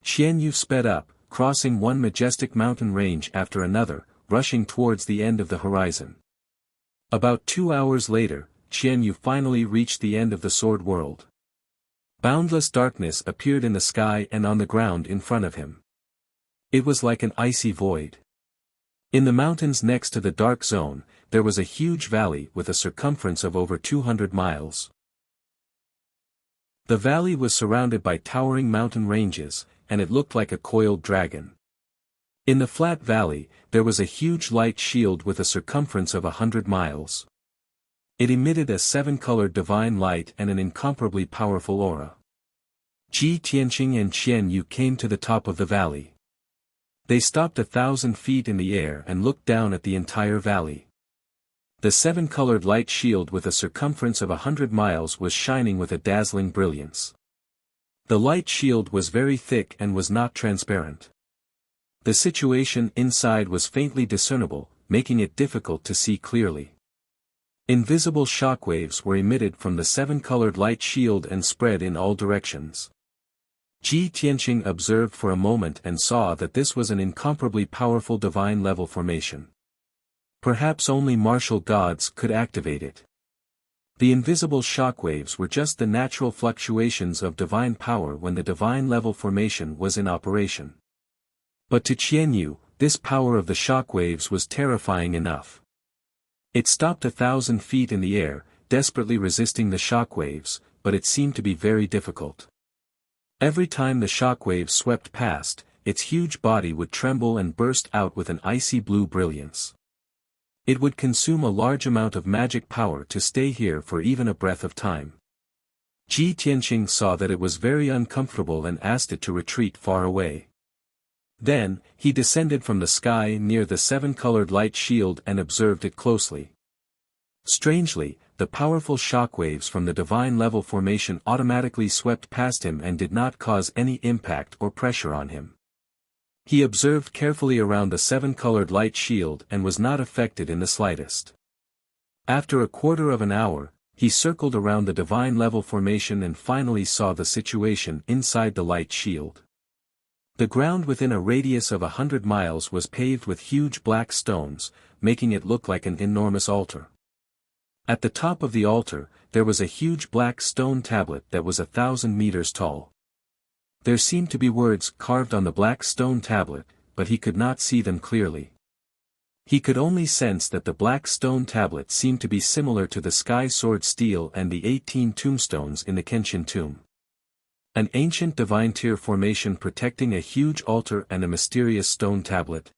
Qian Yu sped up, crossing one majestic mountain range after another, rushing towards the end of the horizon. About 2 hours later, Qian Yu finally reached the end of the sword world. Boundless darkness appeared in the sky and on the ground in front of him. It was like an icy void. In the mountains next to the dark zone, there was a huge valley with a circumference of over 200 miles. The valley was surrounded by towering mountain ranges, and it looked like a coiled dragon. In the flat valley, there was a huge light shield with a circumference of 100 miles. It emitted a 7-colored divine light and an incomparably powerful aura. Ji Tianqing and Qian Yu came to the top of the valley. They stopped 1,000 feet in the air and looked down at the entire valley. The 7-colored light shield with a circumference of 100 miles was shining with a dazzling brilliance. The light shield was very thick and was not transparent. The situation inside was faintly discernible, making it difficult to see clearly. Invisible shockwaves were emitted from the 7-colored light shield and spread in all directions. Ji Tianqing observed for a moment and saw that this was an incomparably powerful divine-level formation. Perhaps only martial gods could activate it. The invisible shockwaves were just the natural fluctuations of divine power when the divine-level formation was in operation. But to Qian Yu, this power of the shockwaves was terrifying enough. It stopped 1,000 feet in the air, desperately resisting the shockwaves, but it seemed to be very difficult. Every time the shockwaves swept past, its huge body would tremble and burst out with an icy blue brilliance. It would consume a large amount of magic power to stay here for even a breath of time. Ji Tianqing saw that it was very uncomfortable and asked it to retreat far away. Then, he descended from the sky near the seven-colored light shield and observed it closely. Strangely, the powerful shockwaves from the divine level formation automatically swept past him and did not cause any impact or pressure on him. He observed carefully around the seven-colored light shield and was not affected in the slightest. After a quarter of an hour, he circled around the divine level formation and finally saw the situation inside the light shield. The ground within a radius of 100 miles was paved with huge black stones, making it look like an enormous altar. At the top of the altar, there was a huge black stone tablet that was 1,000 meters tall. There seemed to be words carved on the black stone tablet, but he could not see them clearly. He could only sense that the black stone tablet seemed to be similar to the sky sword stele and the 18 tombstones in the Kenshin tomb. An ancient divine tier formation protecting a huge altar and a mysterious stone tablet.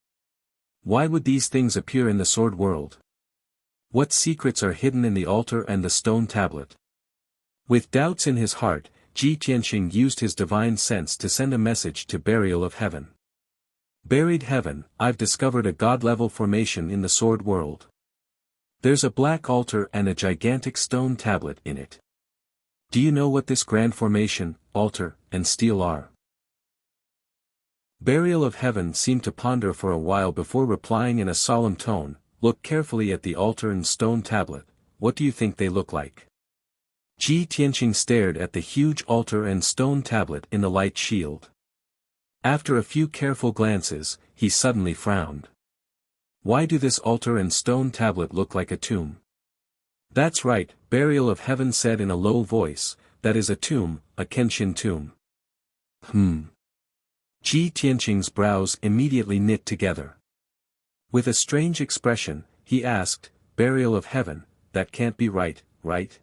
Why would these things appear in the sword world? What secrets are hidden in the altar and the stone tablet? With doubts in his heart, Ji Tianqing used his divine sense to send a message to Burial of Heaven. Buried Heaven, I've discovered a god-level formation in the sword world. There's a black altar and a gigantic stone tablet in it. Do you know what this grand formation, altar, and stele are? Burial of Heaven seemed to ponder for a while before replying in a solemn tone, "Look carefully at the altar and stone tablet, what do you think they look like?" Ji Tianqing stared at the huge altar and stone tablet in the light shield. After a few careful glances, he suddenly frowned. Why do this altar and stone tablet look like a tomb? That's right, Burial of Heaven said in a low voice, that is a tomb, a Kenshin tomb. Ji Tianqing's brows immediately knit together. With a strange expression, he asked, Burial of Heaven, that can't be right, right?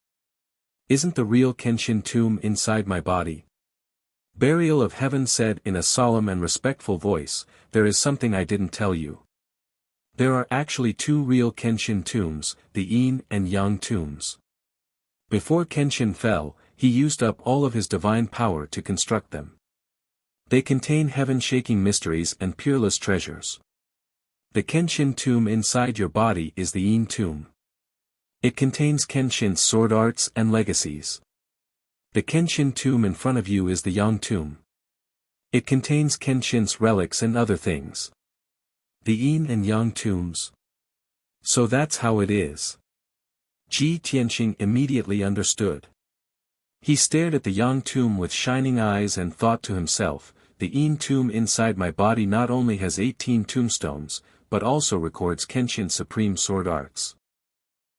Isn't the real Kenshin tomb inside my body? Burial of Heaven said in a solemn and respectful voice, there is something I didn't tell you. There are actually two real Kenshin tombs, the Yin and Yang tombs. Before Kenshin fell, he used up all of his divine power to construct them. They contain heaven-shaking mysteries and peerless treasures. The Kenshin tomb inside your body is the Yin tomb. It contains Kenshin's sword arts and legacies. The Kenshin tomb in front of you is the Yang tomb. It contains Kenshin's relics and other things. The Yin and Yang tombs. So that's how it is. Ji Tianqing immediately understood. He stared at the Yang tomb with shining eyes and thought to himself, the Yin tomb inside my body not only has 18 tombstones, but also records Kenshin's supreme sword arts.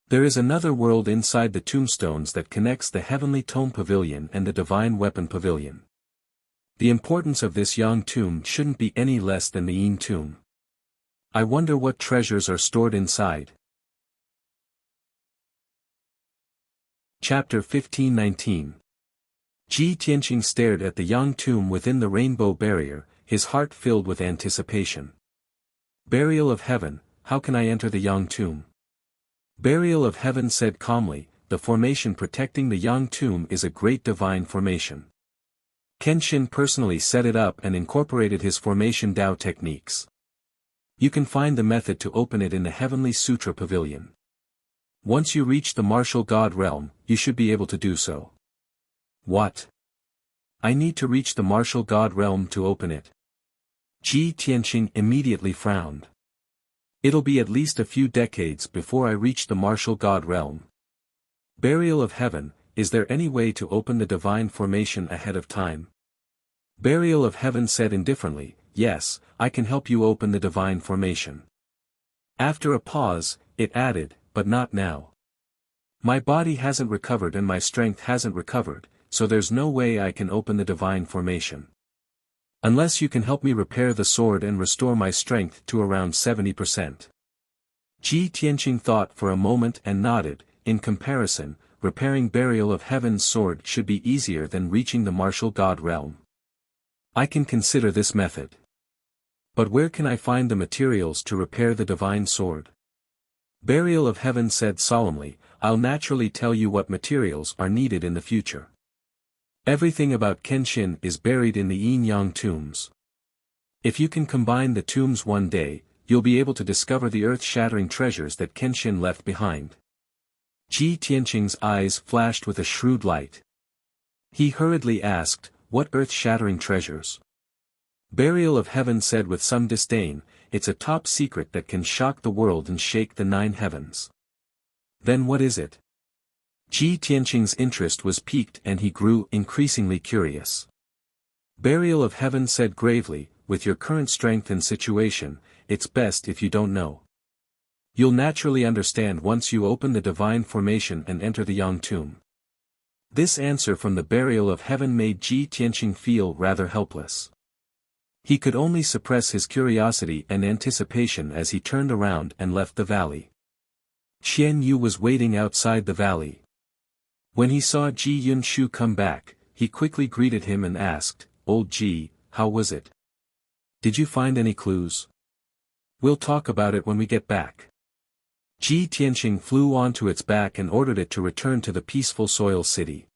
There is another world inside the tombstones that connects the heavenly tome pavilion and the divine weapon pavilion. The importance of this Yang tomb shouldn't be any less than the Yin tomb. I wonder what treasures are stored inside. Chapter 1519. Ji Tianqing stared at the Yang tomb within the rainbow barrier, his heart filled with anticipation. Burial of Heaven, how can I enter the Yang tomb? Burial of Heaven said calmly, the formation protecting the Yang tomb is a great divine formation. Kenshin personally set it up and incorporated his formation Dao techniques. You can find the method to open it in the Heavenly Sutra Pavilion. Once you reach the martial god realm, you should be able to do so. What? I need to reach the martial god realm to open it. Ji Tianqing immediately frowned. It'll be at least a few decades before I reach the martial god realm. Burial of Heaven, is there any way to open the divine formation ahead of time? Burial of Heaven said indifferently, yes, I can help you open the divine formation. After a pause, it added, but not now. My body hasn't recovered and my strength hasn't recovered, so there's no way I can open the divine formation. Unless you can help me repair the sword and restore my strength to around 70%. Ji Tianqing thought for a moment and nodded, in comparison, repairing Burial of Heaven's sword should be easier than reaching the martial god realm. I can consider this method. But where can I find the materials to repair the divine sword? Burial of Heaven said solemnly, I'll naturally tell you what materials are needed in the future. Everything about Kenshin is buried in the yin-yang tombs. If you can combine the tombs one day, you'll be able to discover the earth-shattering treasures that Kenshin left behind. Ji Tianqing's eyes flashed with a shrewd light. He hurriedly asked, what earth-shattering treasures? Burial of Heaven said with some disdain, it's a top secret that can shock the world and shake the 9 heavens. Then what is it? Ji Tianqing's interest was piqued and he grew increasingly curious. Burial of Heaven said gravely, with your current strength and situation, it's best if you don't know. You'll naturally understand once you open the divine formation and enter the Yang tomb. This answer from the Burial of Heaven made Ji Tianqing feel rather helpless. He could only suppress his curiosity and anticipation as he turned around and left the valley. Qian Yu was waiting outside the valley. When he saw Ji Yunshu come back, he quickly greeted him and asked, Old Ji, how was it? Did you find any clues? We'll talk about it when we get back. Ji Tianqing flew onto its back and ordered it to return to the peaceful soil city.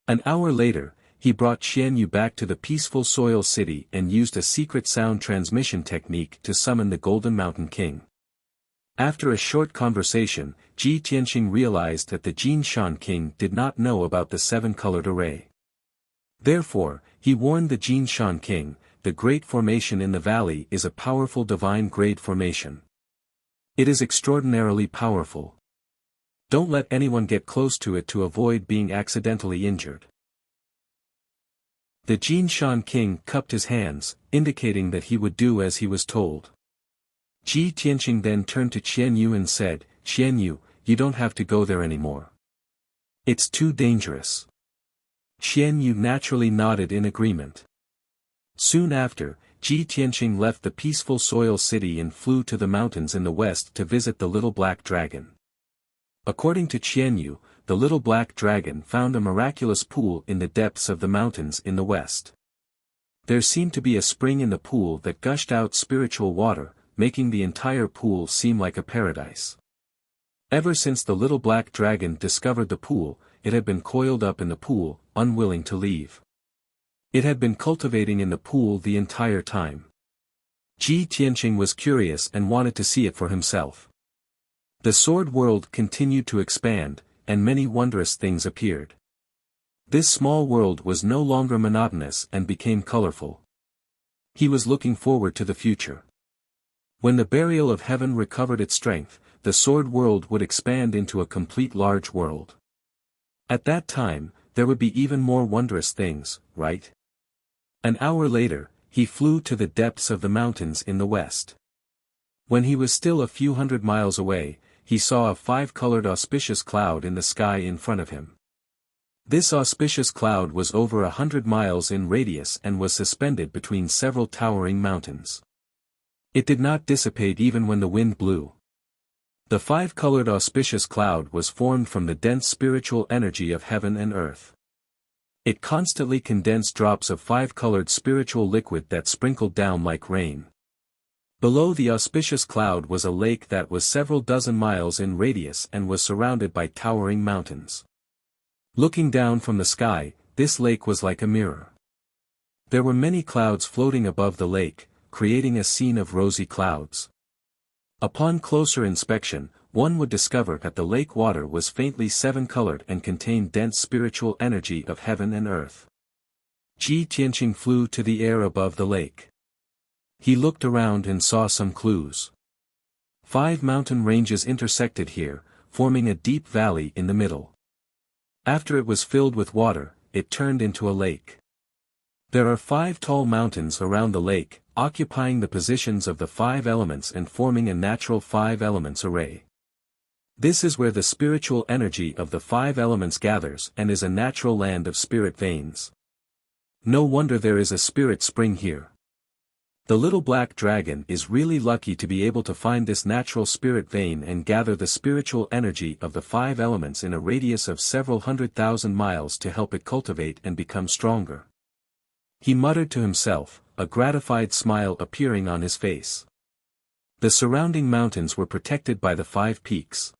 An hour later, he brought Qian Yu back to the peaceful soil city and used a secret sound transmission technique to summon the Golden Mountain King. After a short conversation, Ji Tianqing realized that the Jinshan King did not know about the 7-colored array. Therefore, he warned the Jinshan King, the Great Formation in the valley is a powerful divine grade formation. It is extraordinarily powerful. Don't let anyone get close to it to avoid being accidentally injured. The Jinshan King cupped his hands, indicating that he would do as he was told. Ji Tianqing then turned to Qian Yu and said, Qian Yu, you don't have to go there anymore. It's too dangerous. Qian Yu naturally nodded in agreement. Soon after, Ji Tianqing left the peaceful soil city and flew to the mountains in the west to visit the little black dragon. According to Qian Yu, the little black dragon found a miraculous pool in the depths of the mountains in the west. There seemed to be a spring in the pool that gushed out spiritual water, making the entire pool seem like a paradise. Ever since the little black dragon discovered the pool, it had been coiled up in the pool, unwilling to leave. It had been cultivating in the pool the entire time. Ji Tianqing was curious and wanted to see it for himself. The sword world continued to expand, and many wondrous things appeared. This small world was no longer monotonous and became colorful. He was looking forward to the future. When the Burial of Heaven recovered its strength, the sword world would expand into a complete large world. At that time, there would be even more wondrous things, right? An hour later, he flew to the depths of the mountains in the west. When he was still a few hundred miles away, he saw a 5-colored auspicious cloud in the sky in front of him. This auspicious cloud was over 100 miles in radius and was suspended between several towering mountains. It did not dissipate even when the wind blew. The 5-colored auspicious cloud was formed from the dense spiritual energy of heaven and earth. It constantly condensed drops of 5-colored spiritual liquid that sprinkled down like rain. Below the auspicious cloud was a lake that was several dozen miles in radius and was surrounded by towering mountains. Looking down from the sky, this lake was like a mirror. There were many clouds floating above the lake, creating a scene of rosy clouds. Upon closer inspection, one would discover that the lake water was faintly 7-colored and contained dense spiritual energy of heaven and earth. Ji Tianqing flew to the air above the lake. He looked around and saw some clues. 5 mountain ranges intersected here, forming a deep valley in the middle. After it was filled with water, it turned into a lake. There are 5 tall mountains around the lake, occupying the positions of the 5 elements and forming a natural 5 elements array. This is where the spiritual energy of the 5 elements gathers and is a natural land of spirit veins. No wonder there is a spirit spring here. The little black dragon is really lucky to be able to find this natural spirit vein and gather the spiritual energy of the 5 elements in a radius of several 100,000 miles to help it cultivate and become stronger. He muttered to himself, a gratified smile appearing on his face. The surrounding mountains were protected by the 5 peaks.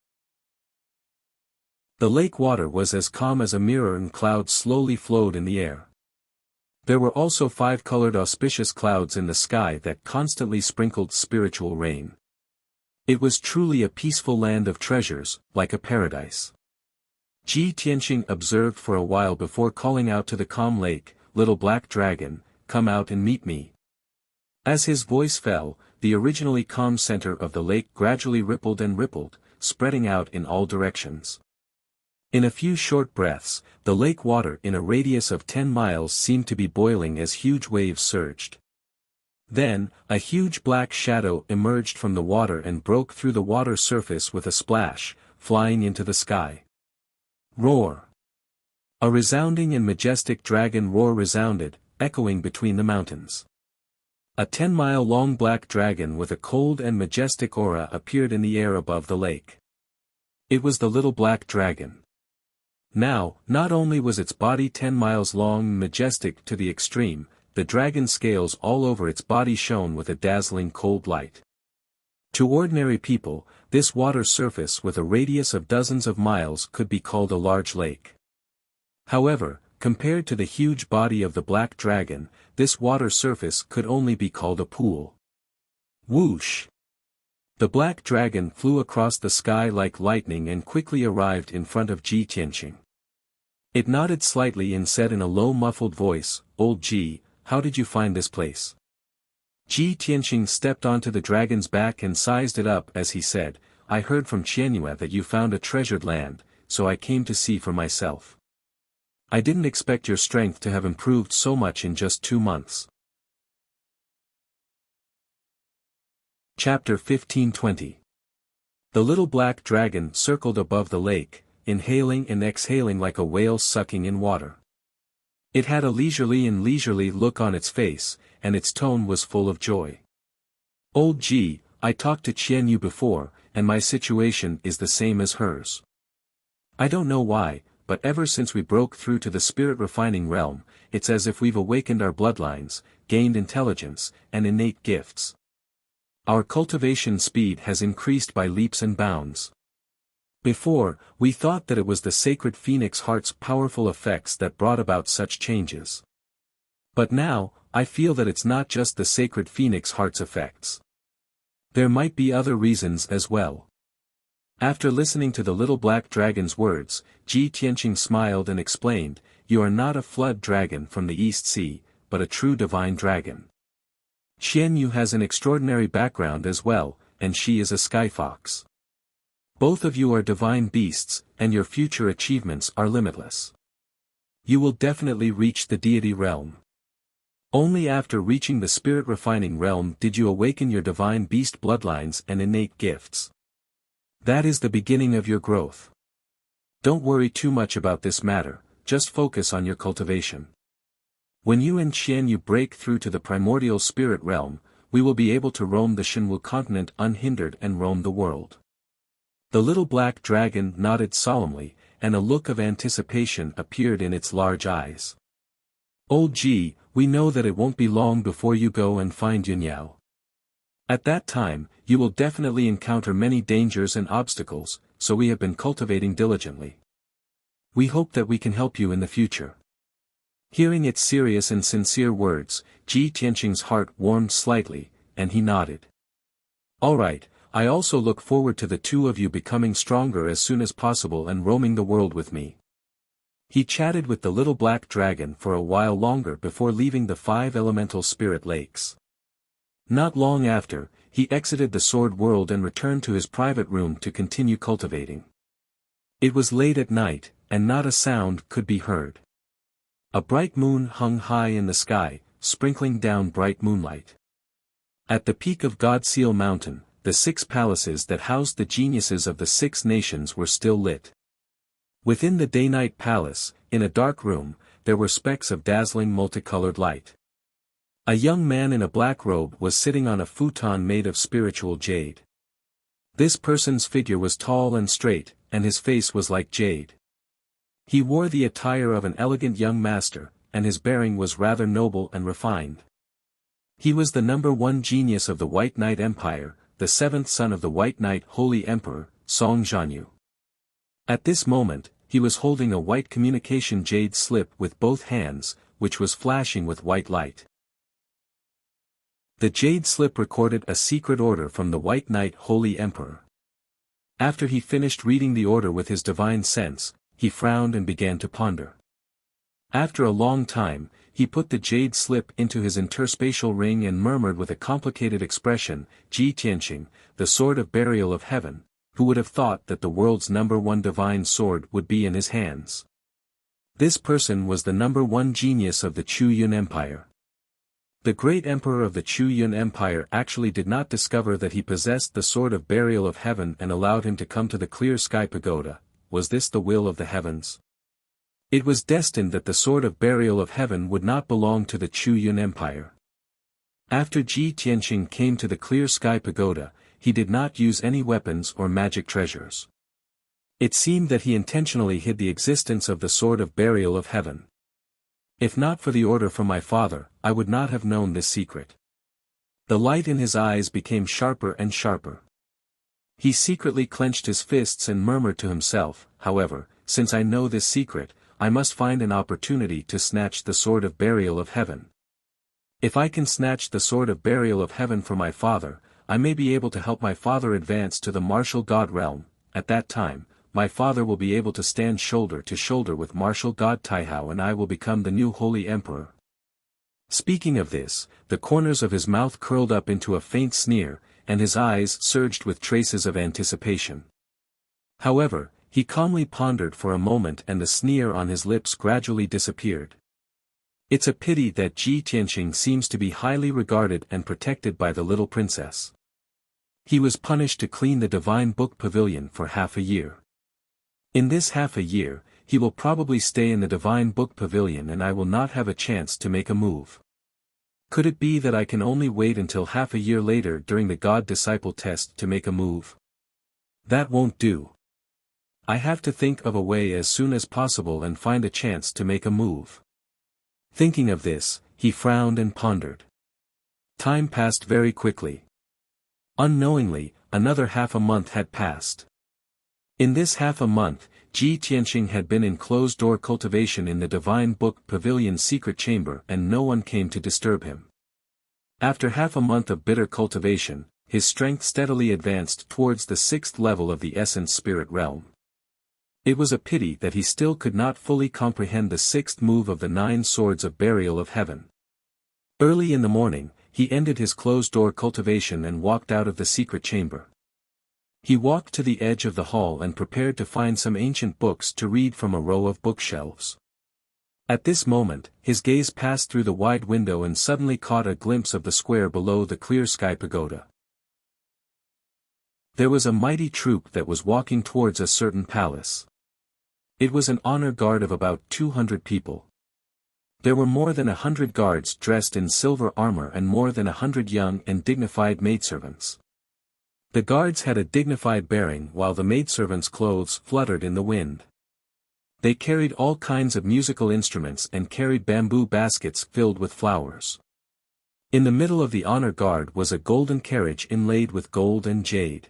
The lake water was as calm as a mirror and clouds slowly flowed in the air. There were also 5 colored auspicious clouds in the sky that constantly sprinkled spiritual rain. It was truly a peaceful land of treasures, like a paradise. Ji Tianqing observed for a while before calling out to the calm lake, "Little black dragon, come out and meet me." As his voice fell, the originally calm center of the lake gradually rippled, spreading out in all directions. In a few short breaths, the lake water in a radius of 10 miles seemed to be boiling as huge waves surged. Then, a huge black shadow emerged from the water and broke through the water surface with a splash, flying into the sky. Roar! A resounding and majestic dragon roar resounded, echoing between the mountains. A 10-mile-long black dragon with a cold and majestic aura appeared in the air above the lake. It was the little black dragon. Now, not only was its body 10 miles long and majestic to the extreme, the dragon's scales all over its body shone with a dazzling cold light. To ordinary people, this water surface with a radius of dozens of miles could be called a large lake. However, compared to the huge body of the black dragon, this water surface could only be called a pool. Whoosh! The black dragon flew across the sky like lightning and quickly arrived in front of Ji Tianqing. It nodded slightly and said in a low muffled voice, "Old Ji, how did you find this place?" Ji Tianqing stepped onto the dragon's back and sized it up as he said, "I heard from Qianyue that you found a treasured land, so I came to see for myself. I didn't expect your strength to have improved so much in just 2 months." Chapter 15:20. The little black dragon circled above the lake, inhaling and exhaling like a whale sucking in water. It had a leisurely look on its face, and its tone was full of joy. "Old Ji, I talked to Qianyu before, and my situation is the same as hers. I don't know why, but ever since we broke through to the spirit refining realm, it's as if we've awakened our bloodlines, gained intelligence, and innate gifts. Our cultivation speed has increased by leaps and bounds. Before, we thought that it was the sacred phoenix heart's powerful effects that brought about such changes. But now, I feel that it's not just the sacred phoenix heart's effects. There might be other reasons as well." After listening to the little black dragon's words, Ji Tianqing smiled and explained, "You are not a flood dragon from the East Sea, but a true divine dragon. Qianyu has an extraordinary background as well, and she is a sky fox. Both of you are divine beasts, and your future achievements are limitless. You will definitely reach the deity realm. Only after reaching the spirit refining realm did you awaken your divine beast bloodlines and innate gifts. That is the beginning of your growth. Don't worry too much about this matter, just focus on your cultivation. When you and Qianyu break through to the primordial spirit realm, we will be able to roam the Shenwu continent unhindered and roam the world." The little black dragon nodded solemnly, and a look of anticipation appeared in its large eyes. "Old Ji, we know that it won't be long before you go and find Yunyao. At that time, you will definitely encounter many dangers and obstacles, so we have been cultivating diligently. We hope that we can help you in the future." Hearing its serious and sincere words, Ji Tianqing's heart warmed slightly, and he nodded. "All right, I also look forward to the 2 of you becoming stronger as soon as possible and roaming the world with me." He chatted with the little black dragon for a while longer before leaving the 5 elemental spirit lakes. Not long after, he exited the sword world and returned to his private room to continue cultivating. It was late at night, and not a sound could be heard. A bright moon hung high in the sky, sprinkling down bright moonlight. At the peak of Godseal Mountain, the 6 palaces that housed the geniuses of the 6 nations were still lit. Within the day-night palace, in a dark room, there were specks of dazzling multicolored light. A young man in a black robe was sitting on a futon made of spiritual jade. This person's figure was tall and straight, and his face was like jade. He wore the attire of an elegant young master, and his bearing was rather noble and refined. He was the number one genius of the White Knight Empire, the seventh son of the White Knight Holy Emperor, Song Jianyu. At this moment, he was holding a white communication jade slip with both hands, which was flashing with white light. The jade slip recorded a secret order from the White Knight Holy Emperor. After he finished reading the order with his divine sense, he frowned and began to ponder. After a long time, he put the jade slip into his interspatial ring and murmured with a complicated expression, Ji Tianqing, the sword of burial of heaven. Who would have thought that the world's number one divine sword would be in his hands? This person was the number one genius of the Chu Yun Empire. The great emperor of the Chu Yun Empire actually did not discover that he possessed the sword of burial of heaven and allowed him to come to the clear sky pagoda. Was this the will of the heavens? It was destined that the sword of burial of heaven would not belong to the Chu Yun Empire. After Ji Tianqing came to the clear sky pagoda, he did not use any weapons or magic treasures. It seemed that he intentionally hid the existence of the sword of burial of heaven. If not for the order from my father, I would not have known this secret. The light in his eyes became sharper and sharper. He secretly clenched his fists and murmured to himself, however, since I know this secret, I must find an opportunity to snatch the sword of burial of heaven. If I can snatch the sword of burial of heaven for my father, I may be able to help my father advance to the martial god realm. At that time, my father will be able to stand shoulder to shoulder with martial god Taihao and I will become the new holy emperor. Speaking of this, the corners of his mouth curled up into a faint sneer, and his eyes surged with traces of anticipation. However, he calmly pondered for a moment and the sneer on his lips gradually disappeared. It's a pity that Ji Tianqing seems to be highly regarded and protected by the little princess. He was punished to clean the Divine Book Pavilion for half a year. In this half a year, he will probably stay in the Divine Book Pavilion and I will not have a chance to make a move. Could it be that I can only wait until half a year later during the God-Disciple test to make a move? That won't do. I have to think of a way as soon as possible and find a chance to make a move. Thinking of this, he frowned and pondered. Time passed very quickly. Unknowingly, another half a month had passed. In this half a month, Ji Tianqing had been in closed-door cultivation in the Divine Book Pavilion's secret chamber and no one came to disturb him. After half a month of bitter cultivation, his strength steadily advanced towards the 6th level of the Essence Spirit Realm. It was a pity that he still could not fully comprehend the 6th move of the 9 Swords of Burial of Heaven. Early in the morning, he ended his closed-door cultivation and walked out of the secret chamber. He walked to the edge of the hall and prepared to find some ancient books to read from a row of bookshelves. At this moment, his gaze passed through the wide window and suddenly caught a glimpse of the square below the clear sky pagoda. There was a mighty troop that was walking towards a certain palace. It was an honor guard of about 200 people. There were more than 100 guards dressed in silver armor and more than 100 young and dignified maidservants. The guards had a dignified bearing while the maidservants' clothes fluttered in the wind. They carried all kinds of musical instruments and carried bamboo baskets filled with flowers. In the middle of the honor guard was a golden carriage inlaid with gold and jade.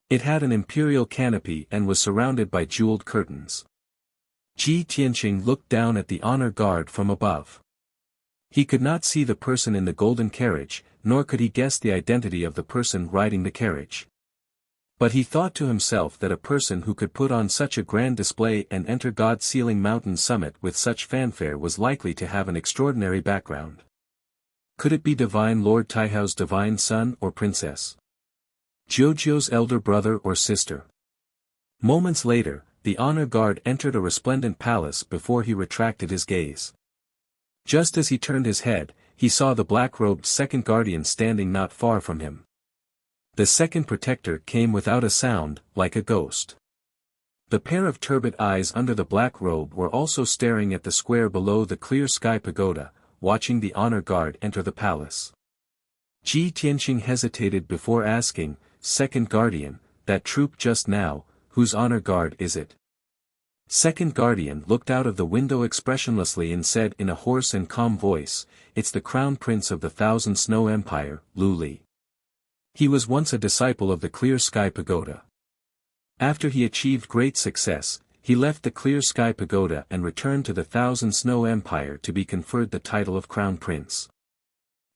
It had an imperial canopy and was surrounded by jeweled curtains. Ji Tianqing looked down at the honor guard from above. He could not see the person in the golden carriage, nor could he guess the identity of the person riding the carriage. But he thought to himself that a person who could put on such a grand display and enter God's Ceiling Mountain summit with such fanfare was likely to have an extraordinary background. Could it be Divine Lord Taihao's divine son or princess? Jiuzhou's elder brother or sister? Moments later, the honor guard entered a resplendent palace before he retracted his gaze. Just as he turned his head, he saw the black-robed second guardian standing not far from him. The second protector came without a sound, like a ghost. The pair of turbid eyes under the black robe were also staring at the square below the clear sky pagoda, watching the honor guard enter the palace. Ji Tianqing hesitated before asking, "Second guardian, that troop just now, whose honor guard is it?" Second guardian looked out of the window expressionlessly and said in a hoarse and calm voice, "It's the crown prince of the Thousand Snow Empire, Lu Li. He was once a disciple of the Clear Sky Pagoda. After he achieved great success, he left the Clear Sky Pagoda and returned to the Thousand Snow Empire to be conferred the title of Crown Prince.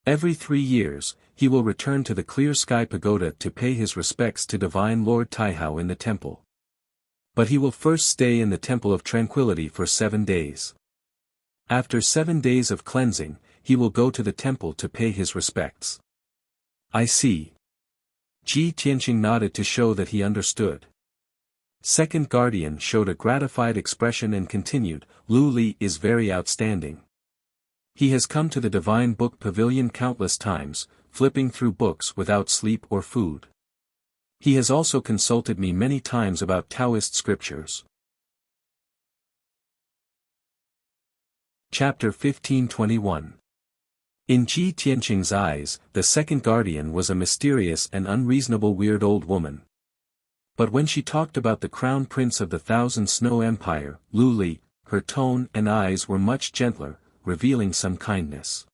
Every 3 years, he will return to the Clear Sky Pagoda to pay his respects to Divine Lord Taihao in the temple. But he will first stay in the Temple of Tranquility for 7 days. After 7 days of cleansing, he will go to the temple to pay his respects." "I see." Ji Tianqing nodded to show that he understood. Second guardian showed a gratified expression and continued, "Lu Li is very outstanding. He has come to the Divine Book Pavilion countless times, flipping through books without sleep or food. He has also consulted me many times about Taoist scriptures." Chapter 1521. In Ji Tianqing's eyes, the second guardian was a mysterious and unreasonable weird old woman. But when she talked about the crown prince of the Thousand Snow Empire, Lu Li, her tone and eyes were much gentler, revealing some kindness.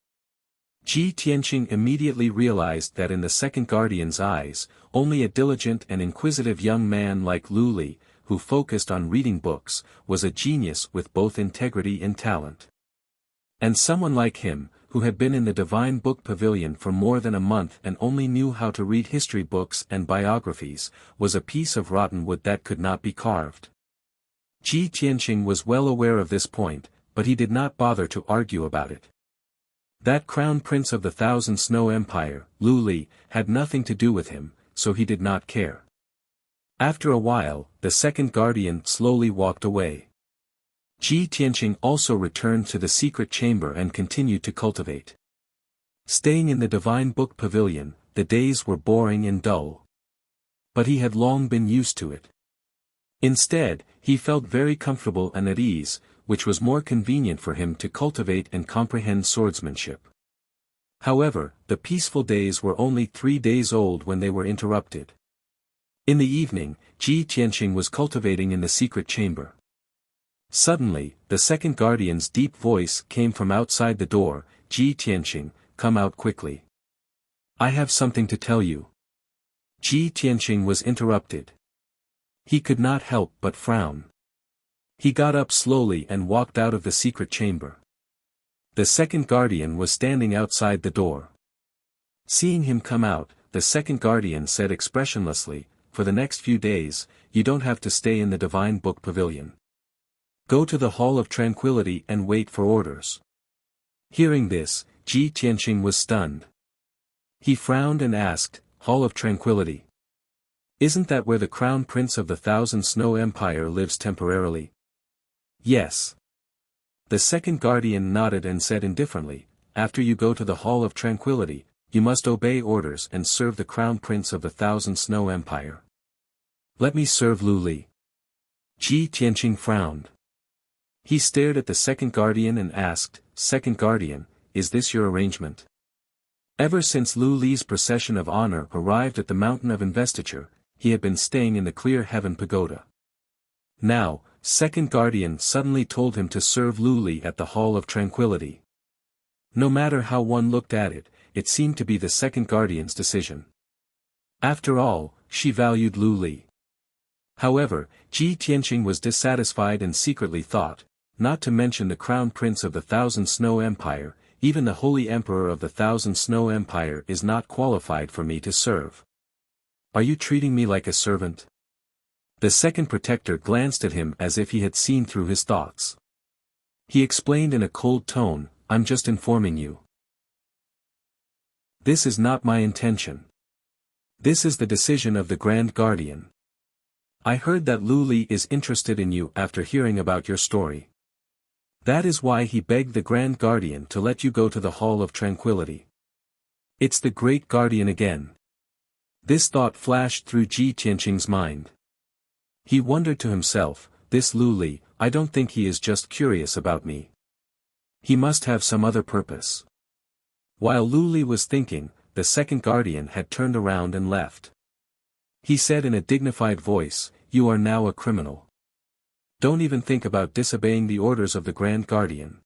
Ji Tianqing immediately realized that in the second guardian's eyes, only a diligent and inquisitive young man like Lu Li, who focused on reading books, was a genius with both integrity and talent. And someone like him, who had been in the Divine Book Pavilion for more than a month and only knew how to read history books and biographies, was a piece of rotten wood that could not be carved. Ji Tianqing was well aware of this point, but he did not bother to argue about it. That crown prince of the Thousand Snow Empire, Lu Li, had nothing to do with him, so he did not care. After a while, the second guardian slowly walked away. Ji Tianqing also returned to the secret chamber and continued to cultivate. Staying in the Divine Book Pavilion, the days were boring and dull. But he had long been used to it. Instead, he felt very comfortable and at ease, which was more convenient for him to cultivate and comprehend swordsmanship. However, the peaceful days were only 3 days old when they were interrupted. In the evening, Ji Tianqing was cultivating in the secret chamber. Suddenly, the second guardian's deep voice came from outside the door, "Ji Tianqing, come out quickly. I have something to tell you." Ji Tianqing was interrupted. He could not help but frown. He got up slowly and walked out of the secret chamber. The second guardian was standing outside the door. Seeing him come out, the second guardian said expressionlessly, "For the next few days, you don't have to stay in the Divine Book Pavilion. Go to the Hall of Tranquility and wait for orders." Hearing this, Ji Tianqing was stunned. He frowned and asked, "Hall of Tranquility? Isn't that where the Crown Prince of the Thousand Snow Empire lives temporarily?" "Yes." The second guardian nodded and said indifferently, "After you go to the Hall of Tranquility, you must obey orders and serve the Crown Prince of the Thousand Snow Empire." "Let me serve Lu Li." Ji Tianqing frowned. He stared at the second guardian and asked, "Second guardian, is this your arrangement?" Ever since Lu Li's procession of honor arrived at the Mountain of Investiture, he had been staying in the Clear Heaven Pagoda. Now, second guardian suddenly told him to serve Lu Li at the Hall of Tranquility. No matter how one looked at it, it seemed to be the second guardian's decision. After all, she valued Lu Li. However, Ji Tianqing was dissatisfied and secretly thought, not to mention the Crown Prince of the Thousand Snow Empire, even the Holy Emperor of the Thousand Snow Empire is not qualified for me to serve. Are you treating me like a servant? The second protector glanced at him as if he had seen through his thoughts. He explained in a cold tone, "I'm just informing you. This is not my intention. This is the decision of the Grand Guardian. I heard that Lu Li is interested in you after hearing about your story. That is why he begged the Grand Guardian to let you go to the Hall of Tranquility." It's the Great Guardian again. This thought flashed through Ji Tianqing's mind. He wondered to himself, "This Lu Li, I don't think he is just curious about me. He must have some other purpose." While Lu Li was thinking, the second guardian had turned around and left. He said in a dignified voice, "You are now a criminal. Don't even think about disobeying the orders of the Grand Guardian.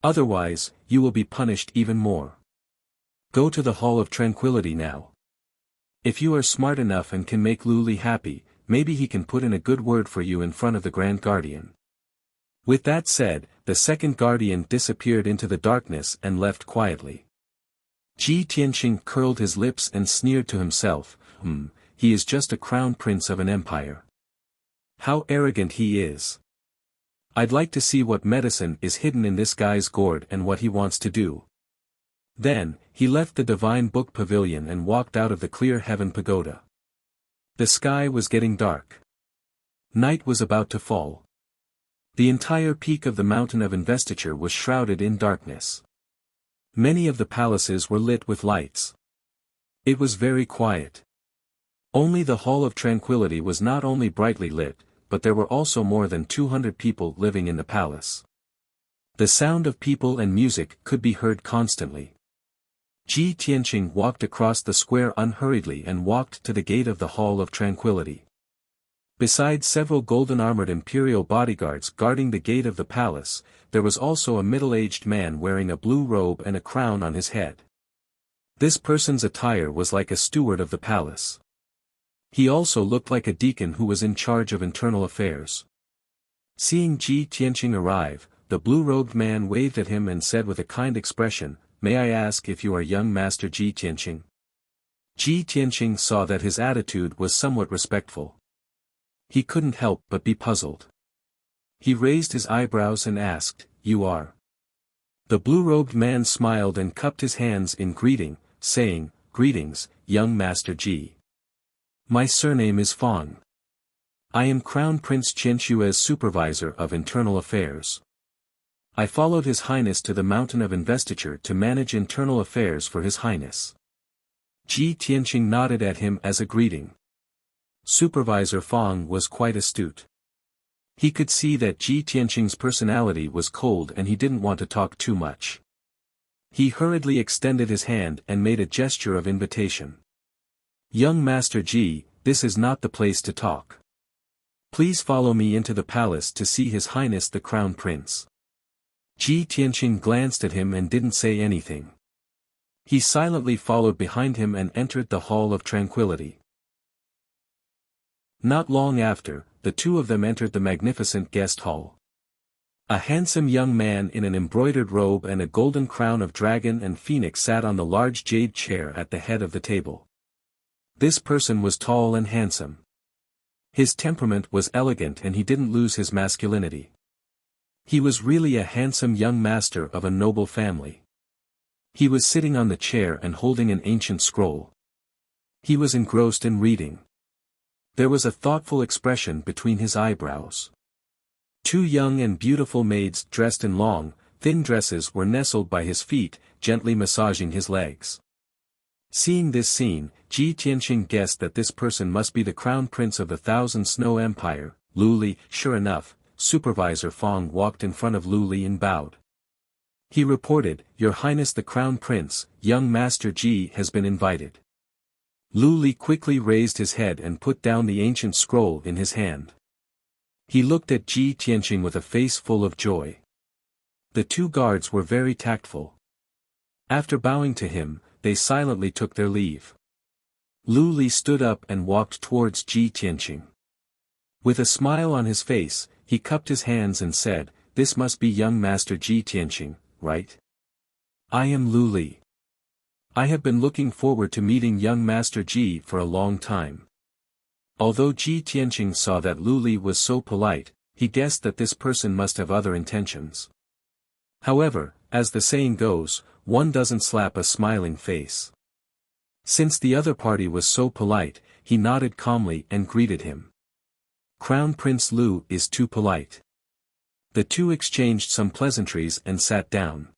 Otherwise, you will be punished even more. Go to the Hall of Tranquility now. If you are smart enough and can make Lu Li happy, maybe he can put in a good word for you in front of the Grand Guardian. With that said, the second guardian disappeared into the darkness and left quietly. Ji Tianqing curled his lips and sneered to himself, he is just a crown prince of an empire. How arrogant he is. I'd like to see what medicine is hidden in this guy's gourd and what he wants to do. Then, he left the Divine Book Pavilion and walked out of the Clear Heaven Pagoda. The sky was getting dark. Night was about to fall. The entire peak of the Mountain of Investiture was shrouded in darkness. Many of the palaces were lit with lights. It was very quiet. Only the Hall of Tranquility was not only brightly lit, but there were also more than 200 people living in the palace. The sound of people and music could be heard constantly. Ji Tianqing walked across the square unhurriedly and walked to the gate of the Hall of Tranquility. Besides several golden-armored imperial bodyguards guarding the gate of the palace, there was also a middle-aged man wearing a blue robe and a crown on his head. This person's attire was like a steward of the palace. He also looked like a deacon who was in charge of internal affairs. Seeing Ji Tianqing arrive, the blue-robed man waved at him and said with a kind expression, "May I ask if you are young Master Ji Tianqing?" Ji Tianqing saw that his attitude was somewhat respectful. He couldn't help but be puzzled. He raised his eyebrows and asked, "You are?" The blue-robed man smiled and cupped his hands in greeting, saying, "Greetings, young Master Ji. My surname is Fong. I am Crown Prince Qian Shui's supervisor of internal affairs. I followed His Highness to the Mountain of Investiture to manage internal affairs for His Highness." Ji Tianqing nodded at him as a greeting. Supervisor Fong was quite astute. He could see that Ji Tianqing's personality was cold and he didn't want to talk too much. He hurriedly extended his hand and made a gesture of invitation. "Young Master Ji, this is not the place to talk. Please follow me into the palace to see His Highness the Crown Prince." Ji Tianqing glanced at him and didn't say anything. He silently followed behind him and entered the Hall of Tranquility. Not long after, the two of them entered the magnificent guest hall. A handsome young man in an embroidered robe and a golden crown of dragon and phoenix sat on the large jade chair at the head of the table. This person was tall and handsome. His temperament was elegant and he didn't lose his masculinity. He was really a handsome young master of a noble family. He was sitting on the chair and holding an ancient scroll. He was engrossed in reading. There was a thoughtful expression between his eyebrows. Two young and beautiful maids dressed in long, thin dresses were nestled by his feet, gently massaging his legs. Seeing this scene, Ji Tianqing guessed that this person must be the Crown Prince of the Thousand Snow Empire, Lu Li. Sure enough, Supervisor Fong walked in front of Lu Li and bowed. He reported, "Your Highness the Crown Prince, young Master Ji has been invited." Lu Li quickly raised his head and put down the ancient scroll in his hand. He looked at Ji Tianqing with a face full of joy. The two guards were very tactful. After bowing to him, they silently took their leave. Lu Li stood up and walked towards Ji Tianqing. With a smile on his face, he cupped his hands and said, "This must be young Master Ji Tianqing, right? I am Lu Li. I have been looking forward to meeting young Master Ji for a long time." Although Ji Tianqing saw that Lu Li was so polite, he guessed that this person must have other intentions. However, as the saying goes, one doesn't slap a smiling face. Since the other party was so polite, he nodded calmly and greeted him. "Crown Prince Lu is too polite." The two exchanged some pleasantries and sat down.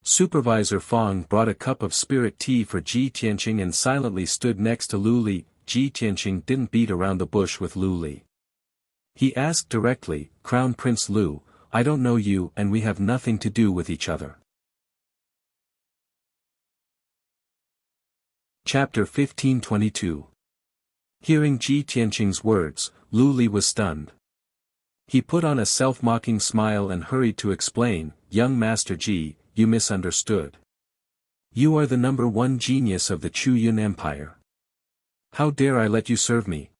Supervisor Fong brought a cup of spirit tea for Ji Tianqing and silently stood next to Lu Li. Ji Tianqing didn't beat around the bush with Lu Li. He asked directly, "Crown Prince Lu, I don't know you and we have nothing to do with each other." Chapter 1522. Hearing Ji Tianqing's words, Lu Li was stunned. He put on a self-mocking smile and hurried to explain, "Young Master Ji, you misunderstood. You are the number one genius of the Chu Yun Empire. How dare I let you serve me?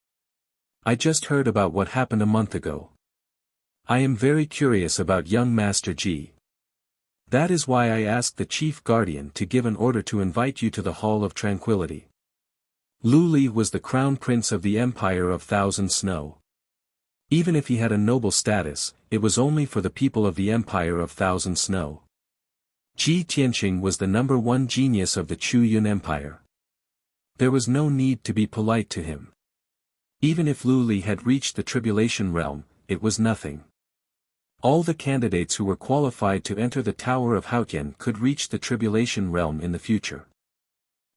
I just heard about what happened a month ago. I am very curious about young Master Ji. That is why I asked the chief guardian to give an order to invite you to the Hall of Tranquility." Lu Li was the crown prince of the Empire of Thousand Snow. Even if he had a noble status, it was only for the people of the Empire of Thousand Snow. Ji Tianqing was the number one genius of the Chu Yun Empire. There was no need to be polite to him. Even if Lu Li had reached the Tribulation Realm, it was nothing. All the candidates who were qualified to enter the Tower of Haotian could reach the Tribulation Realm in the future.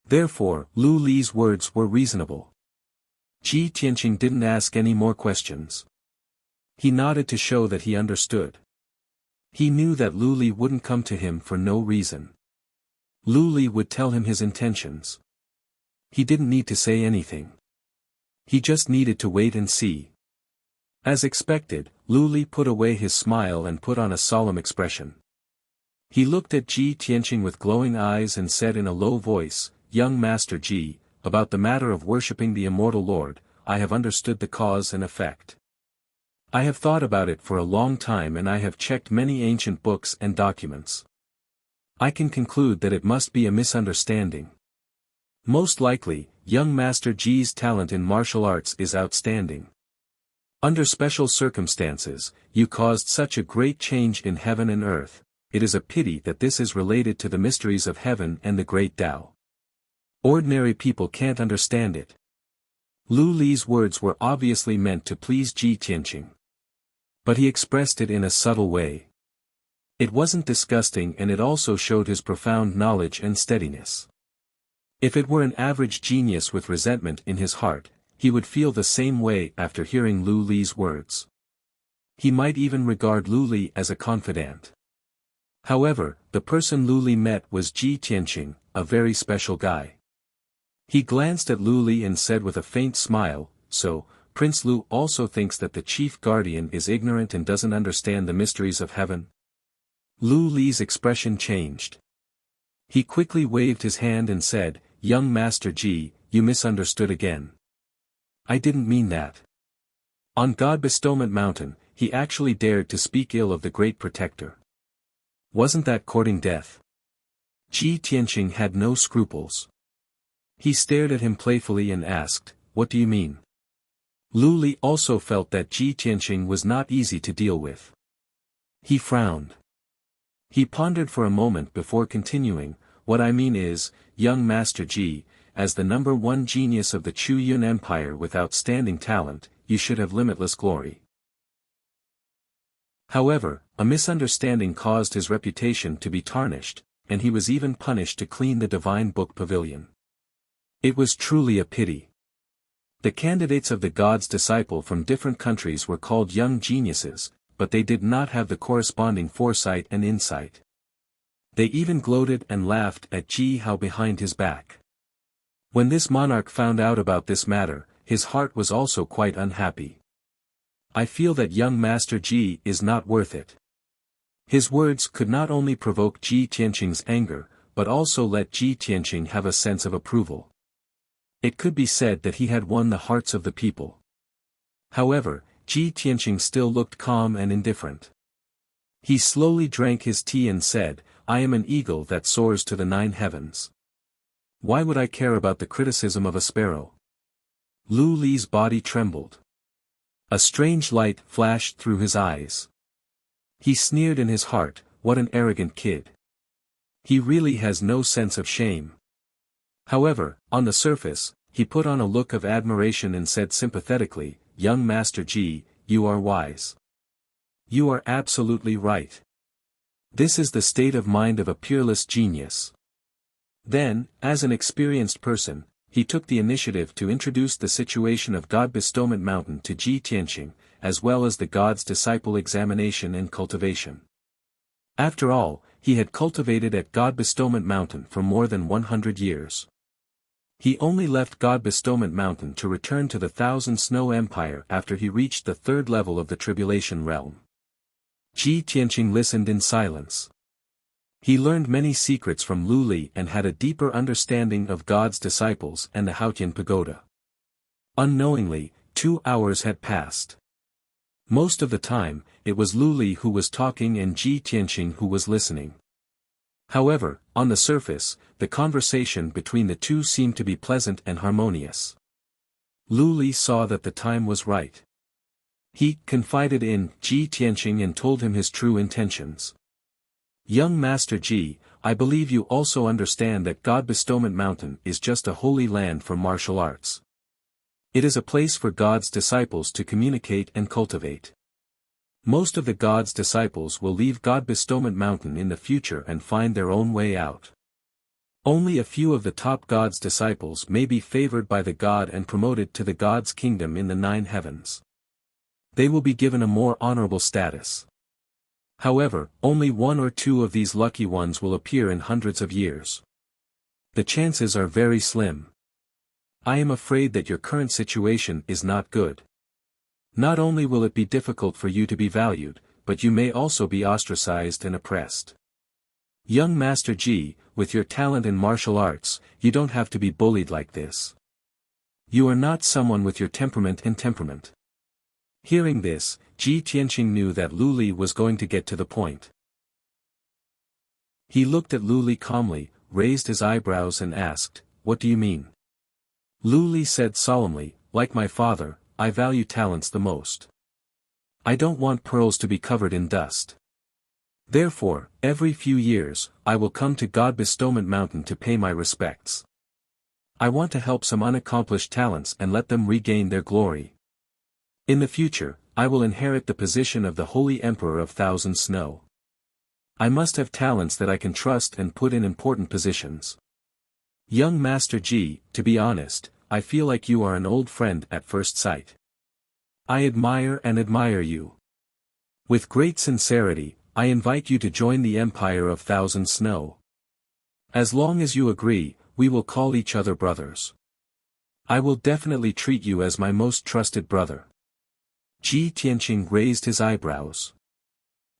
Therefore, Lu Li's words were reasonable. Ji Tianqing didn't ask any more questions. He nodded to show that he understood. He knew that Lu Li wouldn't come to him for no reason. Lu Li would tell him his intentions. He didn't need to say anything. He just needed to wait and see. As expected, Lu Li put away his smile and put on a solemn expression. He looked at Ji Tianqing with glowing eyes and said in a low voice, "Young Master Ji, about the matter of worshipping the immortal Lord, I have understood the cause and effect. I have thought about it for a long time and I have checked many ancient books and documents. I can conclude that it must be a misunderstanding. Most likely, young Master Ji's talent in martial arts is outstanding. Under special circumstances, you caused such a great change in heaven and earth. It is a pity that this is related to the mysteries of heaven and the great Tao. Ordinary people can't understand it." Lu Li's words were obviously meant to please Ji Tianqing. But he expressed it in a subtle way. It wasn't disgusting and it also showed his profound knowledge and steadiness. If it were an average genius with resentment in his heart, he would feel the same way after hearing Lu Li's words. He might even regard Lu Li as a confidant. However, the person Lu Li met was Ji Tianqing, a very special guy. He glanced at Lu Li and said with a faint smile, "So, Prince Lu also thinks that the chief guardian is ignorant and doesn't understand the mysteries of heaven?" Lu Li's expression changed. He quickly waved his hand and said, "Young Master Ji, you misunderstood again. I didn't mean that. On God Bestowment Mountain, he actually dared to speak ill of the great protector. Wasn't that courting death?" Ji Tianqing had no scruples. He stared at him playfully and asked, "What do you mean?" Lu Li also felt that Ji Tianqing was not easy to deal with. He frowned. He pondered for a moment before continuing, "What I mean is, young Master Ji, as the number one genius of the Chu Yun Empire with outstanding talent, you should have limitless glory. However, a misunderstanding caused his reputation to be tarnished, and he was even punished to clean the Divine Book Pavilion. It was truly a pity. The candidates of the God's disciple from different countries were called young geniuses, but they did not have the corresponding foresight and insight. They even gloated and laughed at Ji Hao behind his back. When this monarch found out about this matter, his heart was also quite unhappy. "I feel that young Master Ji is not worth it." His words could not only provoke Ji Tianqing's anger, but also let Ji Tianqing have a sense of approval. It could be said that he had won the hearts of the people. However, Ji Tianqing still looked calm and indifferent. He slowly drank his tea and said, "I am an eagle that soars to the 9 heavens. Why would I care about the criticism of a sparrow?" Lu Li's body trembled. A strange light flashed through his eyes. He sneered in his heart, "What an arrogant kid. He really has no sense of shame." However, on the surface, he put on a look of admiration and said sympathetically, "Young Master Ji, you are wise. You are absolutely right. This is the state of mind of a peerless genius." Then, as an experienced person, he took the initiative to introduce the situation of God Bestowment Mountain to Ji Tianqing, as well as the God's disciple examination and cultivation. After all, he had cultivated at God Bestowment Mountain for more than 100 years. He only left God Bestowment Mountain to return to the Thousand Snow Empire after he reached the third level of the Tribulation Realm. Ji Tianqing listened in silence. He learned many secrets from Lu Li and had a deeper understanding of God's disciples and the Haotian Pagoda. Unknowingly, 2 hours had passed. Most of the time, it was Lu Li who was talking and Ji Tianqing who was listening. However, on the surface, the conversation between the two seemed to be pleasant and harmonious. Lu Li saw that the time was right. He confided in Ji Tianqing and told him his true intentions. Young Master Ji, I believe you also understand that God Bestowment Mountain is just a holy land for martial arts. It is a place for God's disciples to communicate and cultivate. Most of the God's disciples will leave God Bestowment Mountain in the future and find their own way out. Only a few of the top God's disciples may be favored by the God and promoted to the God's kingdom in the 9 heavens. They will be given a more honorable status. However, only 1 or 2 of these lucky ones will appear in hundreds of years. The chances are very slim. I am afraid that your current situation is not good. Not only will it be difficult for you to be valued, but you may also be ostracized and oppressed. Young Master Ji, with your talent in martial arts, you don't have to be bullied like this. You are not someone with your temperament and temperament. Hearing this, Ji Tianqing knew that Lu Li was going to get to the point. He looked at Lu Li calmly, raised his eyebrows and asked, "What do you mean?" Lu Li said solemnly, "Like my father, I value talents the most. I don't want pearls to be covered in dust. Therefore, every few years, I will come to God Bestowment Mountain to pay my respects. I want to help some unaccomplished talents and let them regain their glory. In the future, I will inherit the position of the Holy Emperor of Thousand Snow. I must have talents that I can trust and put in important positions. Young Master Ji, to be honest, I feel like you are an old friend at first sight. I admire you. With great sincerity, I invite you to join the Empire of Thousand Snow. As long as you agree, we will call each other brothers. I will definitely treat you as my most trusted brother." Ji Tianqing raised his eyebrows.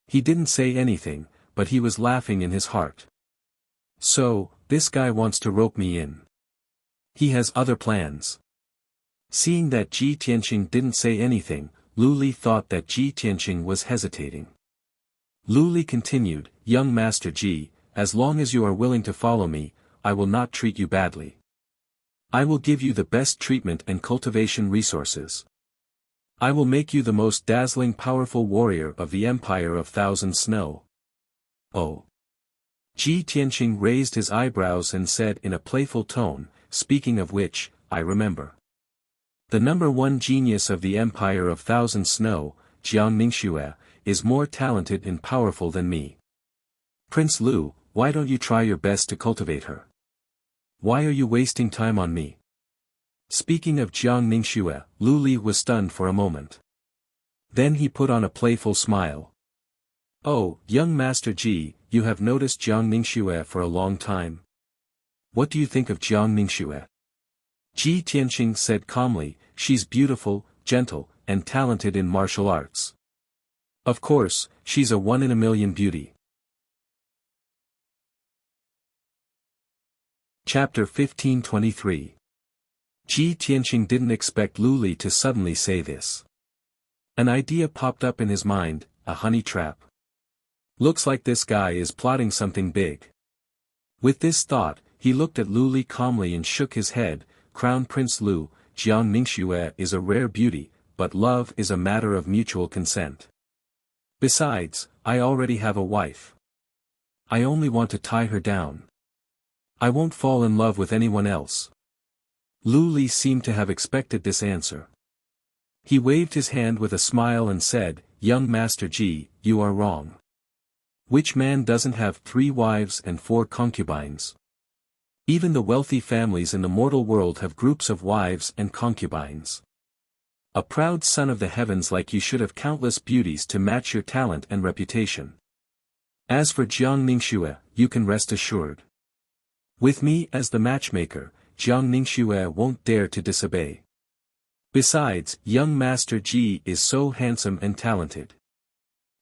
He didn't say anything, but he was laughing in his heart. So, this guy wants to rope me in. He has other plans. Seeing that Ji Tianqing didn't say anything, Lu Li thought that Ji Tianqing was hesitating. Lu Li continued, "Young Master Ji, as long as you are willing to follow me, I will not treat you badly. I will give you the best treatment and cultivation resources. I will make you the most dazzling powerful warrior of the Empire of Thousand Snow." "Oh." Ji Tianqing raised his eyebrows and said in a playful tone, "Speaking of which, I remember. The #1 genius of the Empire of Thousand Snow, Jiang Ningxue, is more talented and powerful than me. Prince Lu, why don't you try your best to cultivate her? Why are you wasting time on me?" Speaking of Jiang Ningxue, Lu Li was stunned for a moment. Then he put on a playful smile. "Oh, young Master Ji, you have noticed Jiang Ningxue for a long time. What do you think of Jiang Ningxue?" Ji Tianqing said calmly, "She's beautiful, gentle, and talented in martial arts. Of course, she's a 1 in a million beauty." Chapter 1523. Ji Tianqing didn't expect Lu Li to suddenly say this. An idea popped up in his mind, a honey trap. Looks like this guy is plotting something big. With this thought, he looked at Lu Li calmly and shook his head. "Crown Prince Lu, Jiang Ningxue is a rare beauty, but love is a matter of mutual consent. Besides, I already have a wife. I only want to tie her down. I won't fall in love with anyone else." Lu Li seemed to have expected this answer. He waved his hand with a smile and said, "Young Master Ji, you are wrong. Which man doesn't have 3 wives and 4 concubines? Even the wealthy families in the mortal world have groups of wives and concubines. A proud son of the heavens like you should have countless beauties to match your talent and reputation. As for Jiang Ningxue, you can rest assured. With me as the matchmaker, Jiang Ningxue won't dare to disobey. Besides, young Master Ji is so handsome and talented.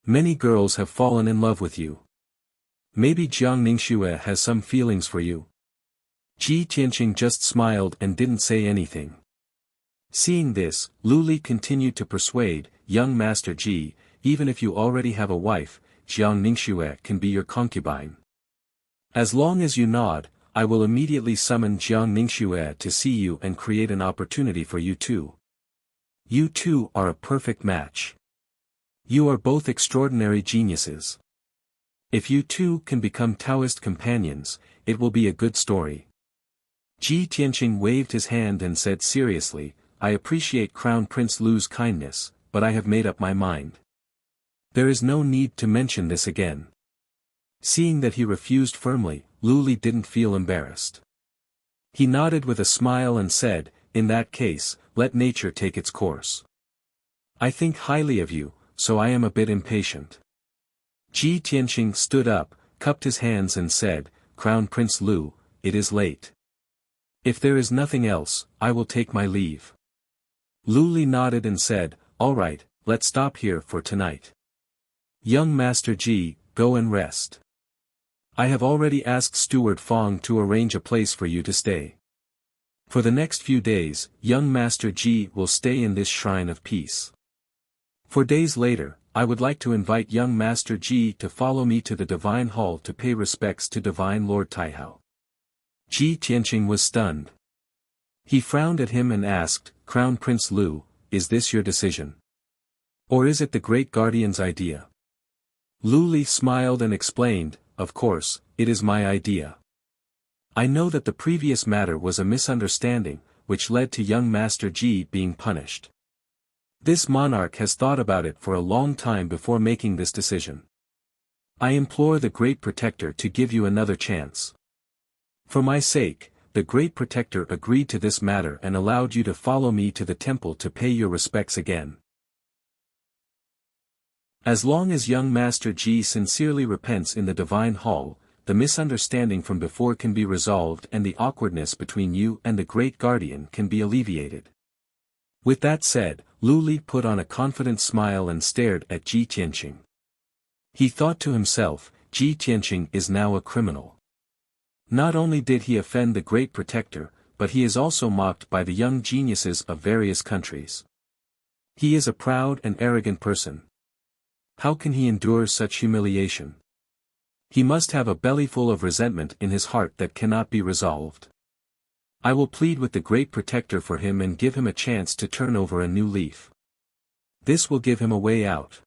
Many girls have fallen in love with you. Maybe Jiang Ningxue has some feelings for you. Ji Tianqing just smiled and didn't say anything. Seeing this, Lu Li continued to persuade, young Master Ji, even if you already have a wife, Jiang Ningxue can be your concubine. As long as you nod, I will immediately summon Jiang Ningxue to see you and create an opportunity for you two. You two are a perfect match. You are both extraordinary geniuses. If you two can become Taoist companions, it will be a good story. Ji Tianqing waved his hand and said seriously, I appreciate Crown Prince Lu's kindness, but I have made up my mind. There is no need to mention this again. Seeing that he refused firmly, Lu Li didn't feel embarrassed. He nodded with a smile and said, in that case, let nature take its course. I think highly of you, so I am a bit impatient. Ji Tianqing stood up, cupped his hands and said, Crown Prince Lu, it is late. If there is nothing else, I will take my leave. Lu Li nodded and said, all right, let's stop here for tonight. Young Master Ji, go and rest. I have already asked Steward Fong to arrange a place for you to stay. For the next few days, young Master Ji will stay in this shrine of peace. 4 days later, I would like to invite young Master Ji to follow me to the Divine Hall to pay respects to Divine Lord Taihao. Ji Tianqing was stunned. He frowned at him and asked, Crown Prince Lu, is this your decision? Or is it the Great Guardian's idea? Lu Li smiled and explained, of course, it is my idea. I know that the previous matter was a misunderstanding, which led to young Master Ji being punished. This monarch has thought about it for a long time before making this decision. I implore the Great Protector to give you another chance. For my sake, the Great Protector agreed to this matter and allowed you to follow me to the temple to pay your respects again. As long as young Master Ji sincerely repents in the Divine Hall, the misunderstanding from before can be resolved and the awkwardness between you and the Great Guardian can be alleviated. With that said, Lu Li put on a confident smile and stared at Ji Tianqing. He thought to himself, Ji Tianqing is now a criminal. Not only did he offend the Great Protector, but he is also mocked by the young geniuses of various countries. He is a proud and arrogant person. How can he endure such humiliation? He must have a bellyful of resentment in his heart that cannot be resolved. I will plead with the Great Protector for him and give him a chance to turn over a new leaf. This will give him a way out.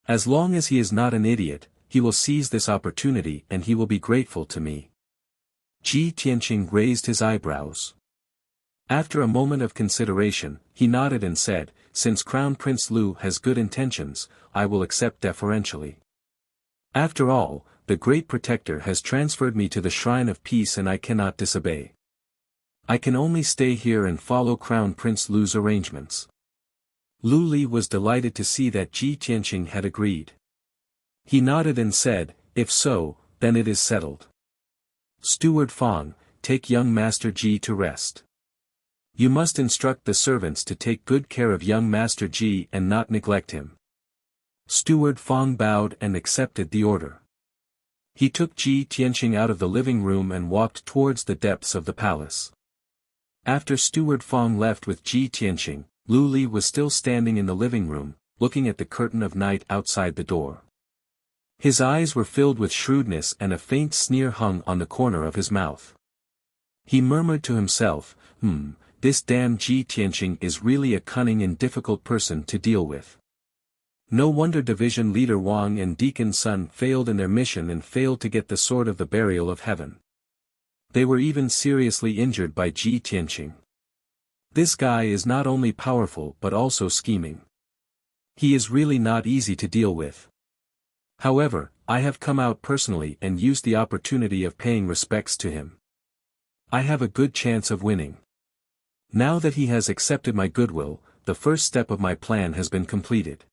As long as he is not an idiot, he will seize this opportunity and he will be grateful to me. Ji Tianqing raised his eyebrows. After a moment of consideration, he nodded and said, since Crown Prince Lu has good intentions, I will accept deferentially. After all, the Great Protector has transferred me to the Shrine of Peace and I cannot disobey. I can only stay here and follow Crown Prince Lu's arrangements. Lu Li was delighted to see that Ji Tianqing had agreed. He nodded and said, if so, then it is settled. Steward Fong, take young Master Ji to rest. You must instruct the servants to take good care of young Master Ji and not neglect him. Steward Fong bowed and accepted the order. He took Ji Tianqing out of the living room and walked towards the depths of the palace. After Steward Fong left with Ji Tianqing, Lu Li was still standing in the living room, looking at the curtain of night outside the door. His eyes were filled with shrewdness and a faint sneer hung on the corner of his mouth. He murmured to himself, this damn Ji Tianqing is really a cunning and difficult person to deal with. No wonder Division Leader Wang and Deacon Sun failed in their mission and failed to get the Sword of the Burial of Heaven. They were even seriously injured by Ji Tianqing. This guy is not only powerful but also scheming. He is really not easy to deal with. However, I have come out personally and used the opportunity of paying respects to him. I have a good chance of winning. Now that he has accepted my goodwill, the first step of my plan has been completed.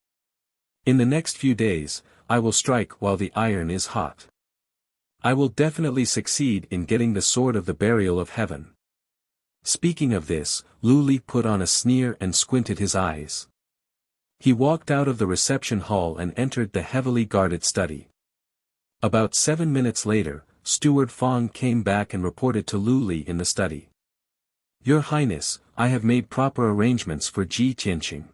In the next few days, I will strike while the iron is hot. I will definitely succeed in getting the Sword of the Burial of Heaven. Speaking of this, Lu Li put on a sneer and squinted his eyes. He walked out of the reception hall and entered the heavily guarded study. About 7 minutes later, Steward Fong came back and reported to Lu Li in the study. "Your Highness, I have made proper arrangements for Ji Tianqing.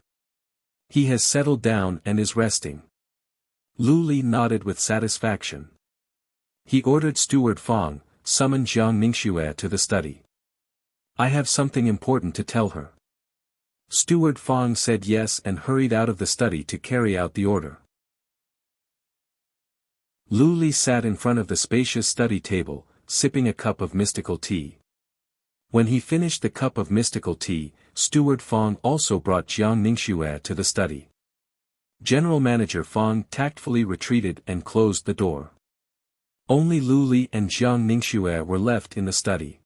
He has settled down and is resting." Lu Li nodded with satisfaction. He ordered Steward Fong, "Summon Jiang Ningxue to the study. I have something important to tell her." Steward Fong said yes and hurried out of the study to carry out the order. Lu Li sat in front of the spacious study table, sipping a cup of mystical tea. When he finished the cup of mystical tea, Steward Fong also brought Jiang Ningxue to the study. General Manager Fong tactfully retreated and closed the door. Only Lu Li and Jiang Ningxue were left in the study.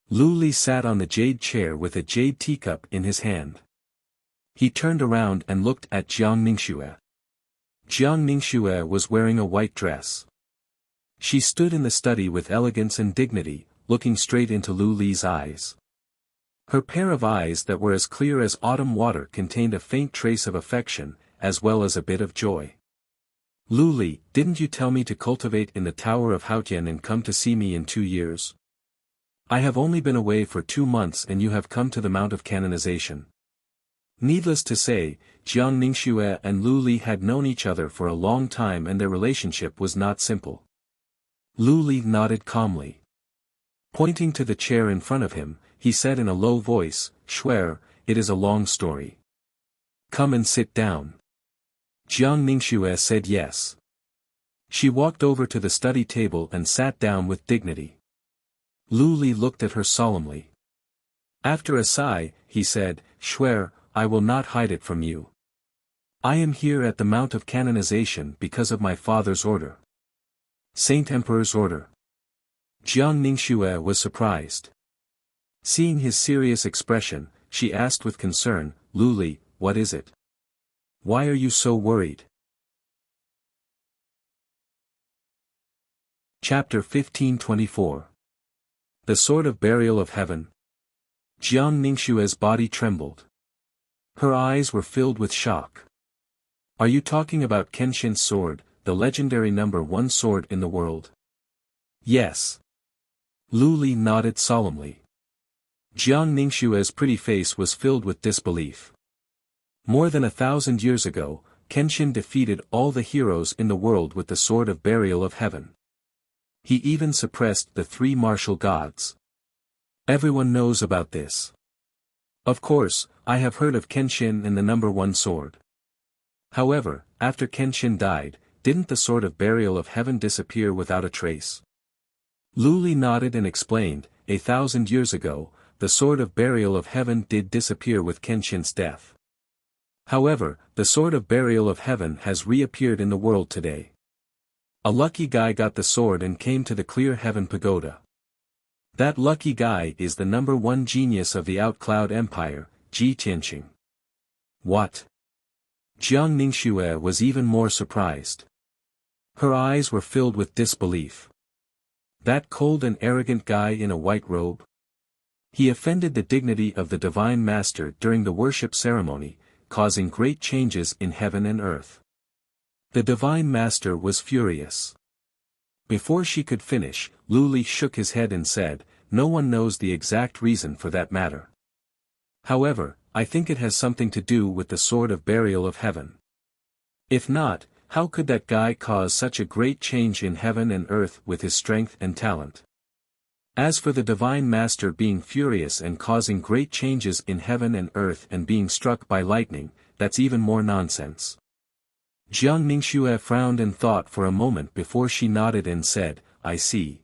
Lu Li sat on the jade chair with a jade teacup in his hand. He turned around and looked at Jiang Ningxue. Jiang Ningxue was wearing a white dress. She stood in the study with elegance and dignity, looking straight into Lu Li's eyes. Her pair of eyes that were as clear as autumn water contained a faint trace of affection, as well as a bit of joy. "Lu Li, didn't you tell me to cultivate in the Tower of Haotian and come to see me in 2 years? I have only been away for 2 months and you have come to the Mount of Canonization." Needless to say, Jiang Ningxue and Lu Li had known each other for a long time and their relationship was not simple. Lu Li nodded calmly. Pointing to the chair in front of him, he said in a low voice, "Shuer, it is a long story. Come and sit down." Jiang Ningxue said yes. She walked over to the study table and sat down with dignity. Lu Li looked at her solemnly. After a sigh, he said, "Shuer, I will not hide it from you. I am here at the Mount of Canonization because of my father's order." "Saint Emperor's order?" Jiang Ningxue was surprised. Seeing his serious expression, she asked with concern, "Lu Li, what is it? Why are you so worried?" Chapter 1524. The Sword of Burial of Heaven. Jiang Ningxue's body trembled. Her eyes were filled with shock. "Are you talking about Kenshin's sword, the legendary #1 sword in the world?" "Yes." Lu Li nodded solemnly. Jiang Ningxue's pretty face was filled with disbelief. More than 1,000 years ago, Kenshin defeated all the heroes in the world with the Sword of Burial of Heaven. He even suppressed the 3 martial gods. Everyone knows about this. Of course, I have heard of Kenshin and the #1 sword. However, after Kenshin died, didn't the Sword of Burial of Heaven disappear without a trace? Lu Li nodded and explained, 1,000 years ago, the Sword of Burial of Heaven did disappear with Kenshin's death. However, the Sword of Burial of Heaven has reappeared in the world today. A lucky guy got the sword and came to the Clear Heaven Pagoda. That lucky guy is the #1 genius of the Outcloud Empire, Ji Tianqing. What? Jiang Ningxue was even more surprised. Her eyes were filled with disbelief. That cold and arrogant guy in a white robe? He offended the dignity of the Divine Master during the worship ceremony, causing great changes in heaven and earth. The Divine Master was furious. Before she could finish, Lu Li shook his head and said, "No one knows the exact reason for that matter. However, I think it has something to do with the Sword of Burial of Heaven. If not, how could that guy cause such a great change in heaven and earth with his strength and talent? As for the Divine Master being furious and causing great changes in heaven and earth and being struck by lightning, that's even more nonsense." Jiang Ningxue frowned and thought for a moment before she nodded and said, "I see.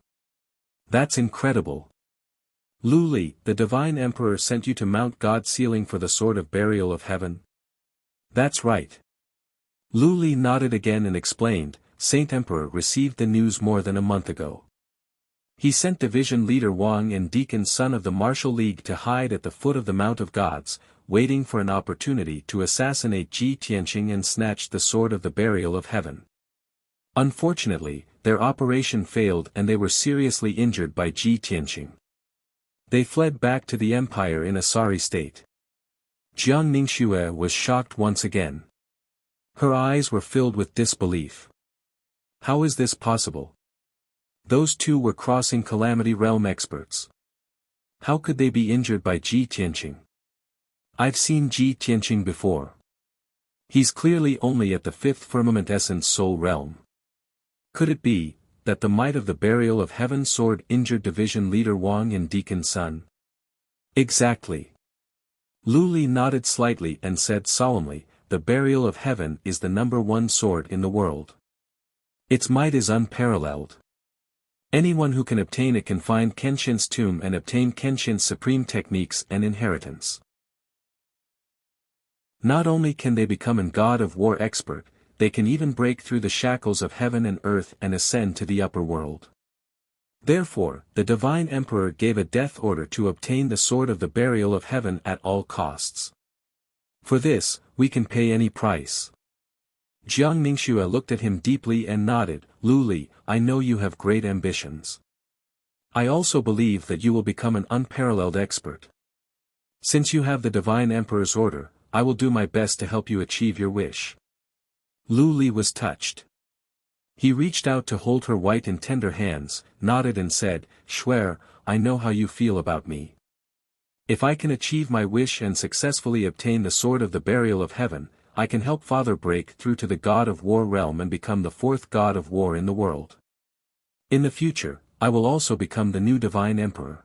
That's incredible. Lu Li, the Divine Emperor sent you to Mount God Sealing for the Sword of Burial of Heaven?" "That's right." Lu Li nodded again and explained, "Saint Emperor received the news more than a month ago. He sent Division Leader Wang and Deacon Son of the Martial League to hide at the foot of the Mount of Gods, waiting for an opportunity to assassinate Ji Tianqing and snatch the Sword of the Burial of Heaven. Unfortunately, their operation failed and they were seriously injured by Ji Tianqing. They fled back to the empire in a sorry state. Jiang Ningxue was shocked once again. Her eyes were filled with disbelief. How is this possible? Those two were crossing Calamity Realm experts. How could they be injured by Ji Tianqing? I've seen Ji Tianqing before. He's clearly only at the fifth firmament essence soul realm. Could it be that the might of the burial of heaven sword injured division leader Wang and Deacon Sun? Exactly. Lu Li nodded slightly and said solemnly, the burial of heaven is the #1 sword in the world. Its might is unparalleled. Anyone who can obtain it can find Kenshin's tomb and obtain Kenshin's supreme techniques and inheritance. Not only can they become an god of war expert, they can even break through the shackles of heaven and earth and ascend to the upper world. Therefore, the Divine Emperor gave a death order to obtain the sword of the burial of heaven at all costs. For this, we can pay any price. Jiang Ningxue looked at him deeply and nodded, Lu Li, I know you have great ambitions. I also believe that you will become an unparalleled expert. Since you have the Divine Emperor's order, I will do my best to help you achieve your wish. Lu Li was touched. He reached out to hold her white and tender hands, nodded and said, Shuer, I know how you feel about me. If I can achieve my wish and successfully obtain the sword of the burial of heaven, I can help Father break through to the God of War realm and become the 4th God of War in the world. In the future, I will also become the new Divine Emperor.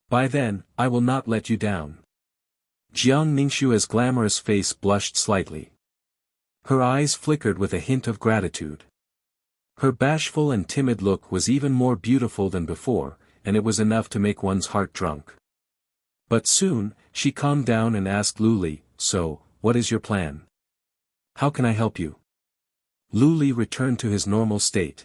By then, I will not let you down. Jiang Ningxue's glamorous face blushed slightly. Her eyes flickered with a hint of gratitude. Her bashful and timid look was even more beautiful than before, and it was enough to make one's heart drunk. But soon, she calmed down and asked Lu Li, so, what is your plan? How can I help you? Lu Li returned to his normal state.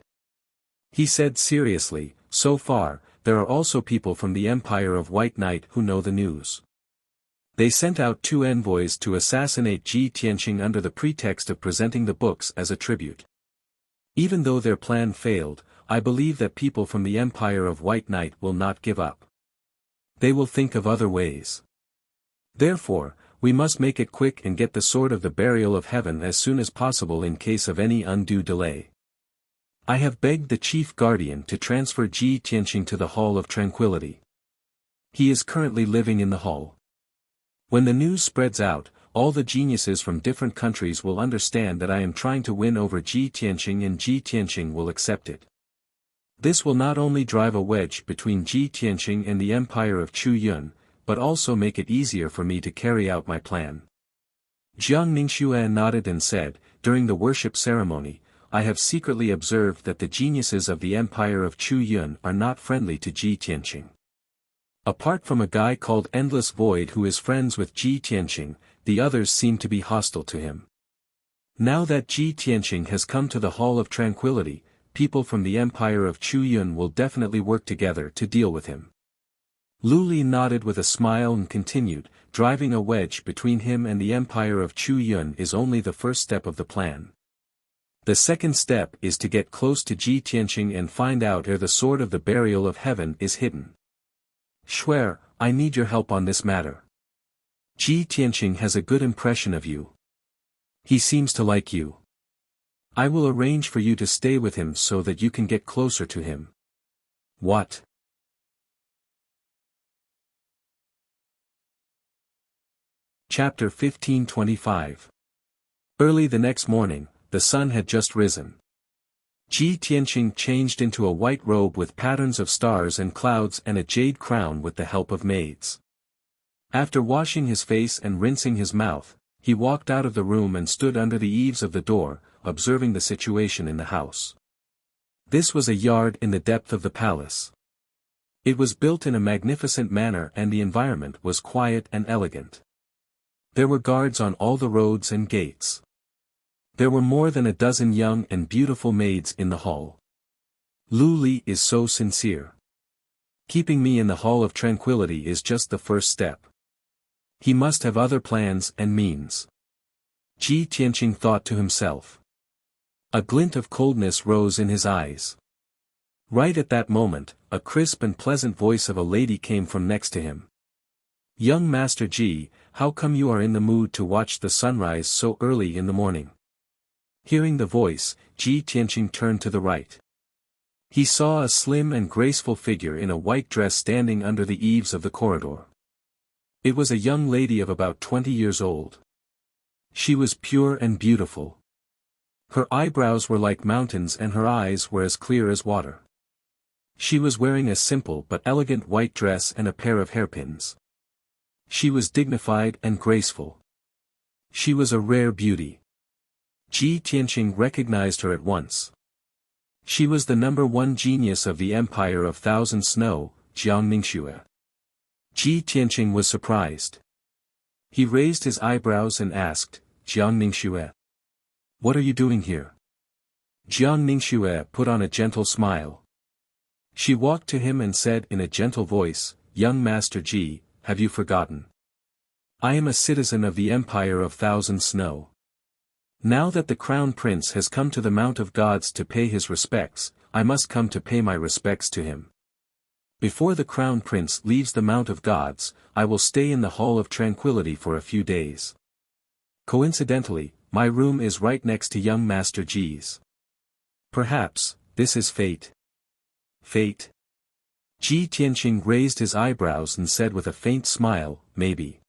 He said seriously, so far, there are also people from the Empire of White Knight who know the news. They sent out 2 envoys to assassinate Ji Tianqing under the pretext of presenting the books as a tribute. Even though their plan failed, I believe that people from the Empire of White Knight will not give up. They will think of other ways. Therefore, we must make it quick and get the sword of the burial of heaven as soon as possible in case of any undue delay. I have begged the chief guardian to transfer Ji Tianqing to the Hall of Tranquility. He is currently living in the hall. When the news spreads out, all the geniuses from different countries will understand that I am trying to win over Ji Tianqing and Ji Tianqing will accept it. This will not only drive a wedge between Ji Tianqing and the Empire of Chu Yun, but also make it easier for me to carry out my plan. Jiang Ningxue nodded and said, during the worship ceremony, I have secretly observed that the geniuses of the Empire of Chu Yun are not friendly to Ji Tianqing. Apart from a guy called Endless Void who is friends with Ji Tianqing, the others seem to be hostile to him. Now that Ji Tianqing has come to the Hall of Tranquility, people from the Empire of Chu Yun will definitely work together to deal with him. Lu Li nodded with a smile and continued, driving a wedge between him and the Empire of Chu Yun is only the first step of the plan. The second step is to get close to Ji Tianqing and find out where the sword of the burial of heaven is hidden. Shuer, I need your help on this matter. Ji Tianqing has a good impression of you. He seems to like you. I will arrange for you to stay with him so that you can get closer to him. What? Chapter 1525. Early the next morning, the sun had just risen. Ji Tianqing changed into a white robe with patterns of stars and clouds and a jade crown with the help of maids. After washing his face and rinsing his mouth, he walked out of the room and stood under the eaves of the door, observing the situation in the house. This was a yard in the depth of the palace. It was built in a magnificent manner and the environment was quiet and elegant. There were guards on all the roads and gates. There were more than a dozen young and beautiful maids in the hall. Lu Li is so sincere. Keeping me in the Hall of Tranquility is just the first step. He must have other plans and means. Ji Tianqing thought to himself. A glint of coldness rose in his eyes. Right at that moment, a crisp and pleasant voice of a lady came from next to him. "Young Master Ji, how come you are in the mood to watch the sunrise so early in the morning?" Hearing the voice, Ji Tianqing turned to the right. He saw a slim and graceful figure in a white dress standing under the eaves of the corridor. It was a young lady of about 20 years old. She was pure and beautiful. Her eyebrows were like mountains and her eyes were as clear as water. She was wearing a simple but elegant white dress and a pair of hairpins. She was dignified and graceful. She was a rare beauty. Ji Tianqing recognized her at once. She was the #1 genius of the Empire of Thousand Snow, Jiang Ningxue. Ji Tianqing was surprised. He raised his eyebrows and asked, "Jiang Ningxue, what are you doing here?" Jiang Ningxue put on a gentle smile. She walked to him and said in a gentle voice, "Young Master Ji, have you forgotten? I am a citizen of the Empire of Thousand Snow. Now that the Crown Prince has come to the Mount of Gods to pay his respects, I must come to pay my respects to him. Before the Crown Prince leaves the Mount of Gods, I will stay in the Hall of Tranquility for a few days. Coincidentally, my room is right next to young Master Ji's. Perhaps, this is fate." "Fate?" Ji Tianqing raised his eyebrows and said with a faint smile, "Maybe."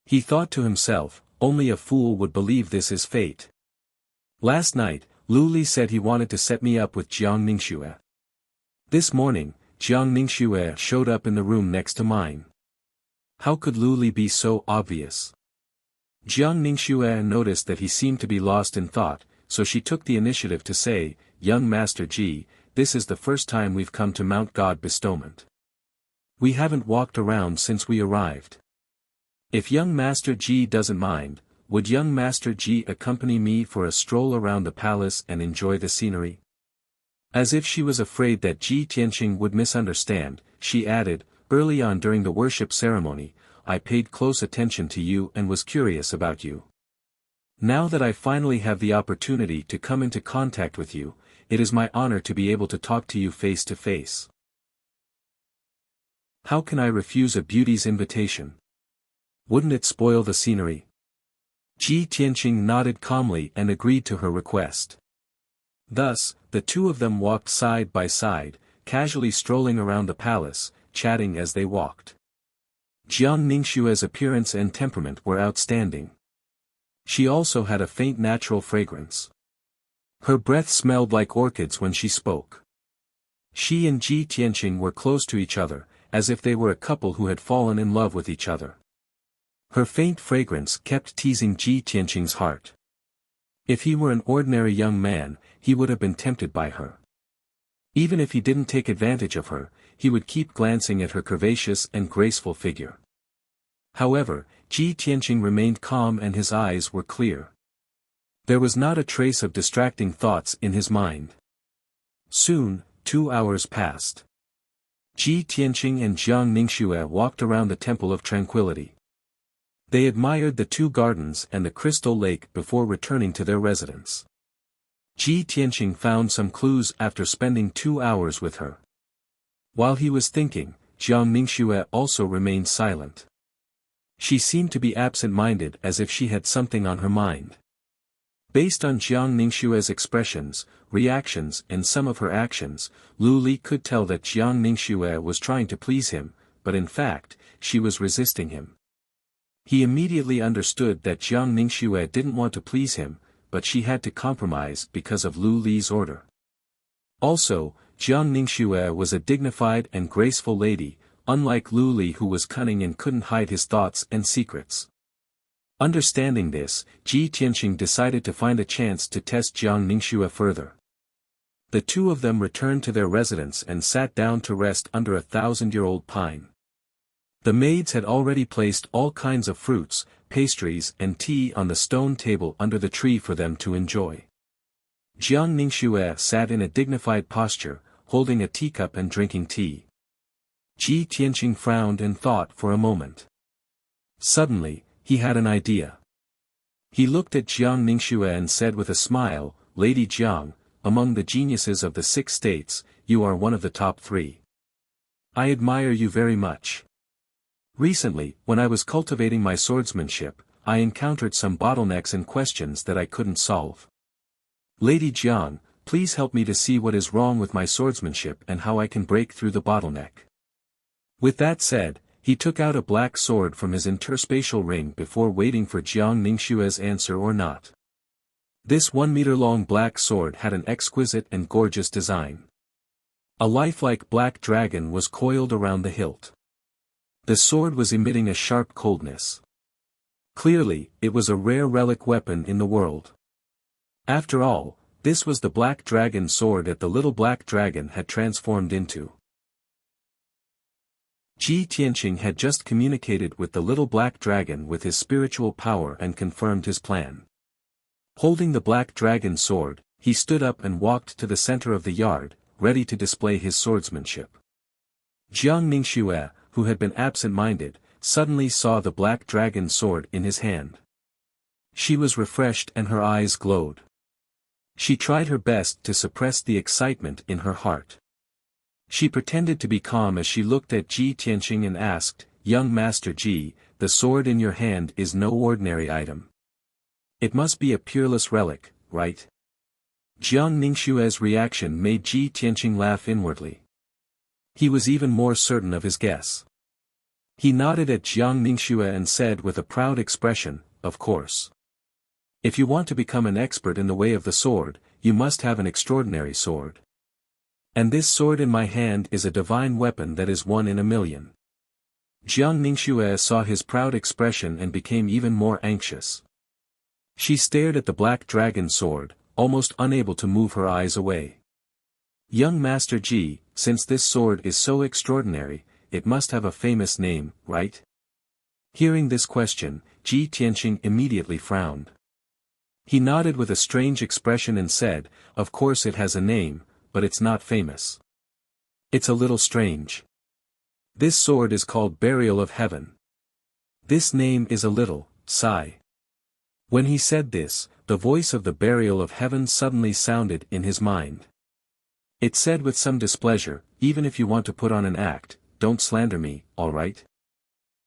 He thought to himself, only a fool would believe this is fate. Last night, Lu Li said he wanted to set me up with Jiang Ningxue. This morning, Jiang Ningxue showed up in the room next to mine. How could Lu Li be so obvious? Jiang Ningxue noticed that he seemed to be lost in thought, so she took the initiative to say, "Young Master Ji, this is the first time we've come to Mount God Bestowment. We haven't walked around since we arrived. If young Master Ji doesn't mind, would young Master Ji accompany me for a stroll around the palace and enjoy the scenery?" As if she was afraid that Ji Tianqing would misunderstand, she added, "Early on during the worship ceremony, I paid close attention to you and was curious about you. Now that I finally have the opportunity to come into contact with you, it is my honor to be able to talk to you face to face. How can I refuse a beauty's invitation? Wouldn't it spoil the scenery?" Ji Tianqing nodded calmly and agreed to her request. Thus, the two of them walked side by side, casually strolling around the palace, chatting as they walked. Jiang Ningxue's appearance and temperament were outstanding. She also had a faint natural fragrance. Her breath smelled like orchids when she spoke. She and Ji Tianqing were close to each other, as if they were a couple who had fallen in love with each other. Her faint fragrance kept teasing Ji Tianqing's heart. If he were an ordinary young man, he would have been tempted by her. Even if he didn't take advantage of her, he would keep glancing at her curvaceous and graceful figure. However, Ji Tianqing remained calm and his eyes were clear. There was not a trace of distracting thoughts in his mind. Soon, 2 hours passed. Ji Tianqing and Jiang Ningxue walked around the Temple of Tranquility. They admired the 2 gardens and the crystal lake before returning to their residence. Ji Tianqing found some clues after spending 2 hours with her. While he was thinking, Jiang Ningxue also remained silent. She seemed to be absent-minded as if she had something on her mind. Based on Jiang Ningxue's expressions, reactions and some of her actions, Lu Li could tell that Jiang Ningxue was trying to please him, but in fact, she was resisting him. He immediately understood that Jiang Ningxue didn't want to please him, but she had to compromise because of Lu Li's order. Also, Jiang Ningxue was a dignified and graceful lady, unlike Lu Li who was cunning and couldn't hide his thoughts and secrets. Understanding this, Ji Tianqing decided to find a chance to test Jiang Ningxue further. The two of them returned to their residence and sat down to rest under a 1,000-year-old pine. The maids had already placed all kinds of fruits, pastries and tea on the stone table under the tree for them to enjoy. Jiang Ningxue sat in a dignified posture, holding a teacup and drinking tea. Ji Tianqing frowned and thought for a moment. Suddenly, he had an idea. He looked at Jiang Ningxue and said with a smile, "Lady Jiang, among the geniuses of the 6 states, you are one of the top 3. I admire you very much. Recently, when I was cultivating my swordsmanship, I encountered some bottlenecks and questions that I couldn't solve. Lady Jiang, please help me to see what is wrong with my swordsmanship and how I can break through the bottleneck." With that said, he took out a black sword from his interspatial ring before waiting for Jiang Ningxue's answer or not. This 1-meter-long black sword had an exquisite and gorgeous design. A lifelike black dragon was coiled around the hilt. The sword was emitting a sharp coldness. Clearly, it was a rare relic weapon in the world. After all, this was the black dragon sword that the little black dragon had transformed into. Ji Tianqing had just communicated with the little black dragon with his spiritual power and confirmed his plan. Holding the black dragon sword, he stood up and walked to the center of the yard, ready to display his swordsmanship. Jiang Ningxue, who had been absent-minded, suddenly saw the black dragon sword in his hand. She was refreshed and her eyes glowed. She tried her best to suppress the excitement in her heart. She pretended to be calm as she looked at Ji Tianqing and asked, "Young Master Ji, the sword in your hand is no ordinary item. It must be a peerless relic, right?" Jiang Ningxue's reaction made Ji Tianqing laugh inwardly. He was even more certain of his guess. He nodded at Jiang Ningxue and said with a proud expression, "Of course. If you want to become an expert in the way of the sword, you must have an extraordinary sword. And this sword in my hand is a divine weapon that is 1 in a million." Jiang Ningxue saw his proud expression and became even more anxious. She stared at the black dragon sword, almost unable to move her eyes away. "Young Master Ji, since this sword is so extraordinary, it must have a famous name, right?" Hearing this question, Ji Tianqing immediately frowned. He nodded with a strange expression and said, "Of course it has a name, but it's not famous. It's a little strange. This sword is called Burial of Heaven. This name is a little, sigh." When he said this, the voice of the Burial of Heaven suddenly sounded in his mind. It said with some displeasure, "Even if you want to put on an act, don't slander me, alright?"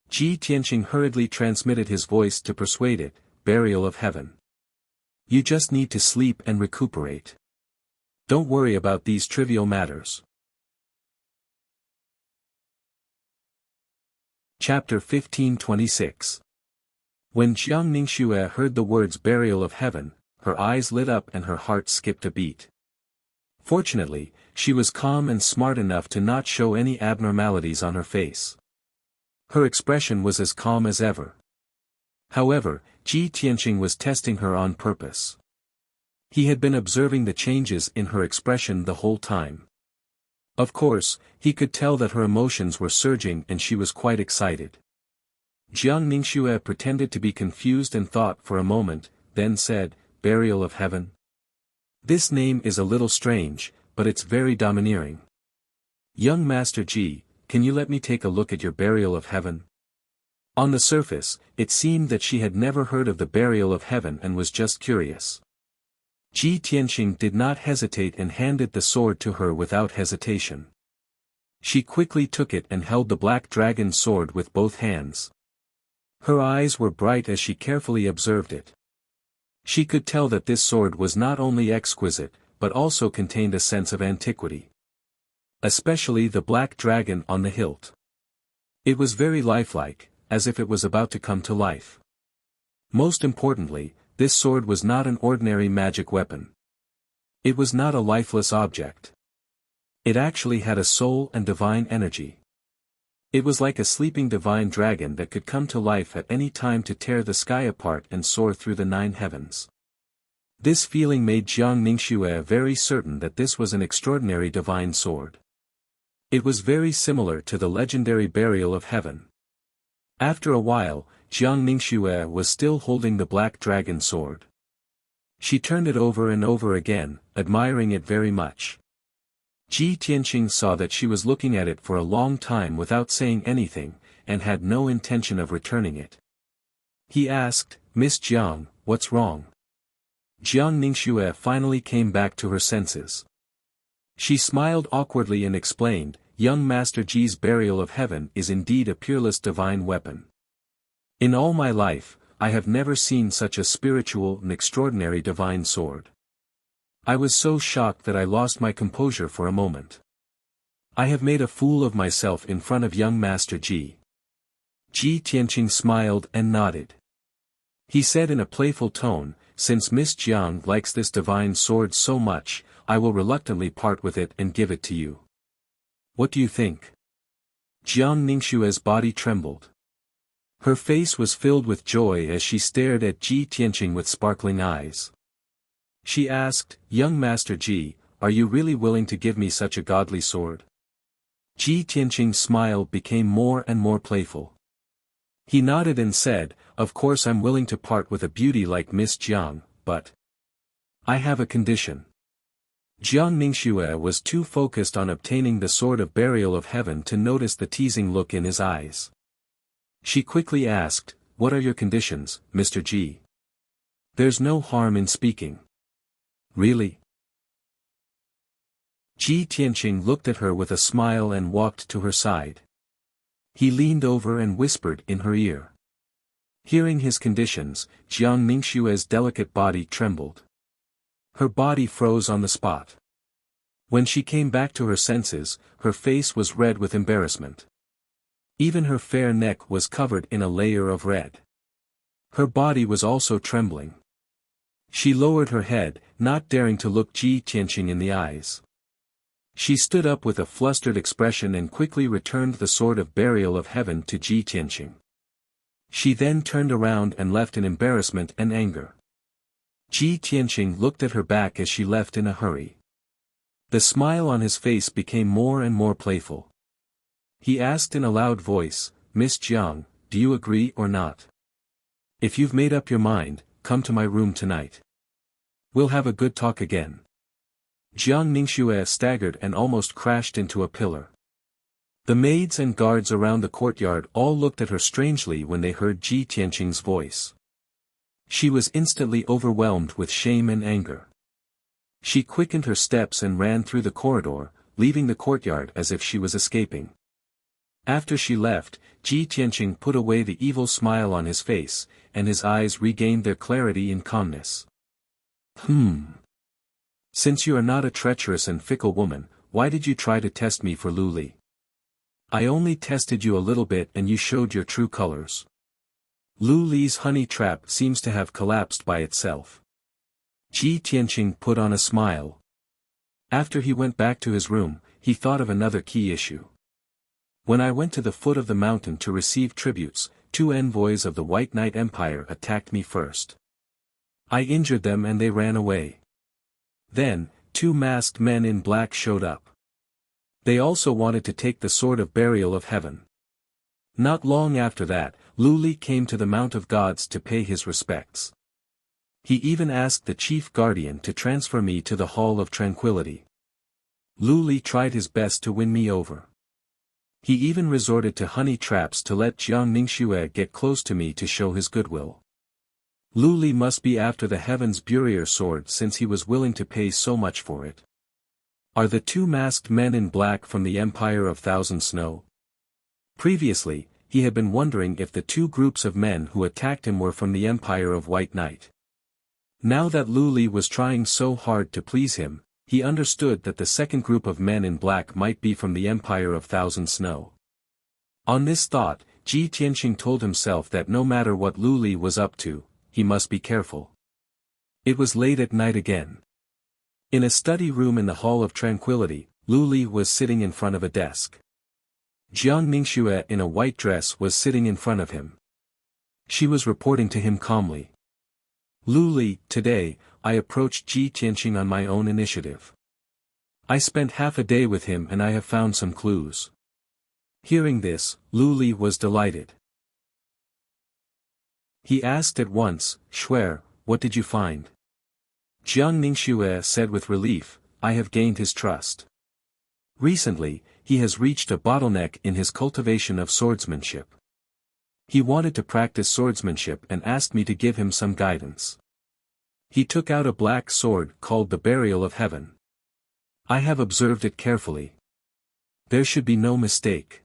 Ji Tianqing hurriedly transmitted his voice to persuade it, "Burial of Heaven. You just need to sleep and recuperate. Don't worry about these trivial matters." Chapter 1526. When Jiang Ningxue heard the words Burial of Heaven, her eyes lit up and her heart skipped a beat. Fortunately, she was calm and smart enough to not show any abnormalities on her face. Her expression was as calm as ever. However, Ji Tianqing was testing her on purpose. He had been observing the changes in her expression the whole time. Of course, he could tell that her emotions were surging and she was quite excited. Jiang Ningxue pretended to be confused and thought for a moment, then said, "Burial of Heaven? This name is a little strange, but it's very domineering. Young Master Ji, can you let me take a look at your Burial of Heaven?" On the surface, it seemed that she had never heard of the Burial of Heaven and was just curious. Ji Tianqing did not hesitate and handed the sword to her without hesitation. She quickly took it and held the black dragon sword with both hands. Her eyes were bright as she carefully observed it. She could tell that this sword was not only exquisite, but also contained a sense of antiquity. Especially the black dragon on the hilt. It was very lifelike, as if it was about to come to life. Most importantly, this sword was not an ordinary magic weapon. It was not a lifeless object. It actually had a soul and divine energy. It was like a sleeping divine dragon that could come to life at any time to tear the sky apart and soar through the 9 heavens. This feeling made Jiang Ningxue very certain that this was an extraordinary divine sword. It was very similar to the legendary Burial of Heaven. After a while, Jiang Ningxue was still holding the black dragon sword. She turned it over and over again, admiring it very much. Ji Tianqing saw that she was looking at it for a long time without saying anything, and had no intention of returning it. He asked, "Miss Jiang, what's wrong?" Jiang Ningxue finally came back to her senses. She smiled awkwardly and explained, young Master Ji's burial of heaven is indeed a peerless divine weapon. In all my life, I have never seen such a spiritual and extraordinary divine sword. I was so shocked that I lost my composure for a moment. I have made a fool of myself in front of young Master Ji. Ji Tianqing smiled and nodded. He said in a playful tone, since Miss Jiang likes this divine sword so much, I will reluctantly part with it and give it to you. What do you think? Jiang Ningxue's body trembled. Her face was filled with joy as she stared at Ji Tianqing with sparkling eyes. She asked, young Master Ji, are you really willing to give me such a godly sword? Ji Tianqing's smile became more and more playful. He nodded and said, of course I'm willing to part with a beauty like Miss Jiang, but I have a condition. Jiang Ningxue was too focused on obtaining the sword of burial of heaven to notice the teasing look in his eyes. She quickly asked, what are your conditions, Mr. Ji? There's no harm in speaking. Really? Ji Tianqing looked at her with a smile and walked to her side. He leaned over and whispered in her ear. Hearing his conditions, Jiang Ningxue's delicate body trembled. Her body froze on the spot. When she came back to her senses, her face was red with embarrassment. Even her fair neck was covered in a layer of red. Her body was also trembling. She lowered her head, not daring to look Ji Tianqing in the eyes. She stood up with a flustered expression and quickly returned the sword of burial of heaven to Ji Tianqing. She then turned around and left in embarrassment and anger. Ji Tianqing looked at her back as she left in a hurry. The smile on his face became more and more playful. He asked in a loud voice, Miss Jiang, do you agree or not? If you've made up your mind, come to my room tonight. We'll have a good talk again. Jiang Ningxue staggered and almost crashed into a pillar. The maids and guards around the courtyard all looked at her strangely when they heard Ji Tianqing's voice. She was instantly overwhelmed with shame and anger. She quickened her steps and ran through the corridor, leaving the courtyard as if she was escaping. After she left, Ji Tianqing put away the evil smile on his face, and his eyes regained their clarity and calmness. Since you are not a treacherous and fickle woman, why did you try to test me for Lu Li? I only tested you a little bit and you showed your true colors. Lu Li's honey trap seems to have collapsed by itself. Ji Tianqing put on a smile. After he went back to his room, he thought of another key issue. When I went to the foot of the mountain to receive tributes, 2 envoys of the White Knight Empire attacked me first. I injured them and they ran away. Then, 2 masked men in black showed up. They also wanted to take the sword of burial of heaven. Not long after that, Lu Li came to the Mount of Gods to pay his respects. He even asked the chief guardian to transfer me to the Hall of Tranquility. Lu Li tried his best to win me over. He even resorted to honey traps to let Jiang Ningxue get close to me to show his goodwill. Lu Li must be after the Heaven's Burier sword since he was willing to pay so much for it. Are the 2 masked men in black from the Empire of Thousand Snow? Previously, he had been wondering if the 2 groups of men who attacked him were from the Empire of White Knight. Now that Lu Li was trying so hard to please him, he understood that the second group of men in black might be from the Empire of Thousand Snow. On this thought, Ji Tianqing told himself that no matter what Lu Li was up to, he must be careful. It was late at night again. In a study room in the Hall of Tranquility, Lu Li was sitting in front of a desk. Jiang Ningxue in a white dress was sitting in front of him. She was reporting to him calmly. Lu Li, today, I approached Ji Tianqing on my own initiative. I spent half a day with him and I have found some clues. Hearing this, Lu Li was delighted. He asked at once, Shuer, what did you find? Jiang Ningxue said with relief, I have gained his trust. Recently, he has reached a bottleneck in his cultivation of swordsmanship. He wanted to practice swordsmanship and asked me to give him some guidance. He took out a black sword called the Burial of Heaven. I have observed it carefully. There should be no mistake.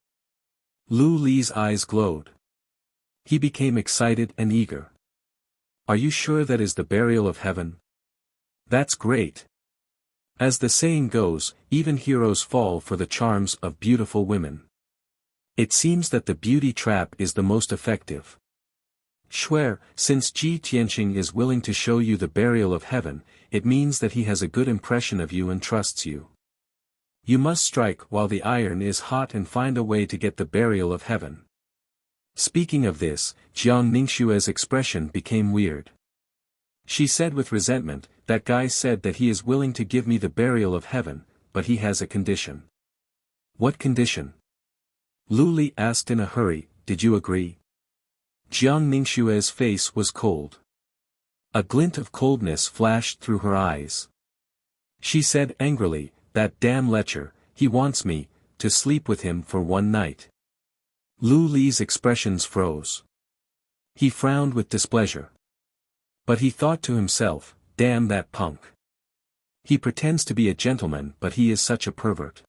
Lu Li's eyes glowed. He became excited and eager. Are you sure that is the burial of heaven? That's great. As the saying goes, even heroes fall for the charms of beautiful women. It seems that the beauty trap is the most effective. Shuer, since Ji Tianqing is willing to show you the burial of heaven, it means that he has a good impression of you and trusts you. You must strike while the iron is hot and find a way to get the burial of heaven. Speaking of this, Jiang Ningxue's expression became weird. She said with resentment, that guy said that he is willing to give me the burial of heaven, but he has a condition. What condition? Lu Li asked in a hurry, did you agree? Jiang Ningxue's face was cold. A glint of coldness flashed through her eyes. She said angrily, that damn lecher, he wants me, to sleep with him for one night. Lu Li's expressions froze. He frowned with displeasure. But he thought to himself, damn that punk. He pretends to be a gentleman but he is such a pervert.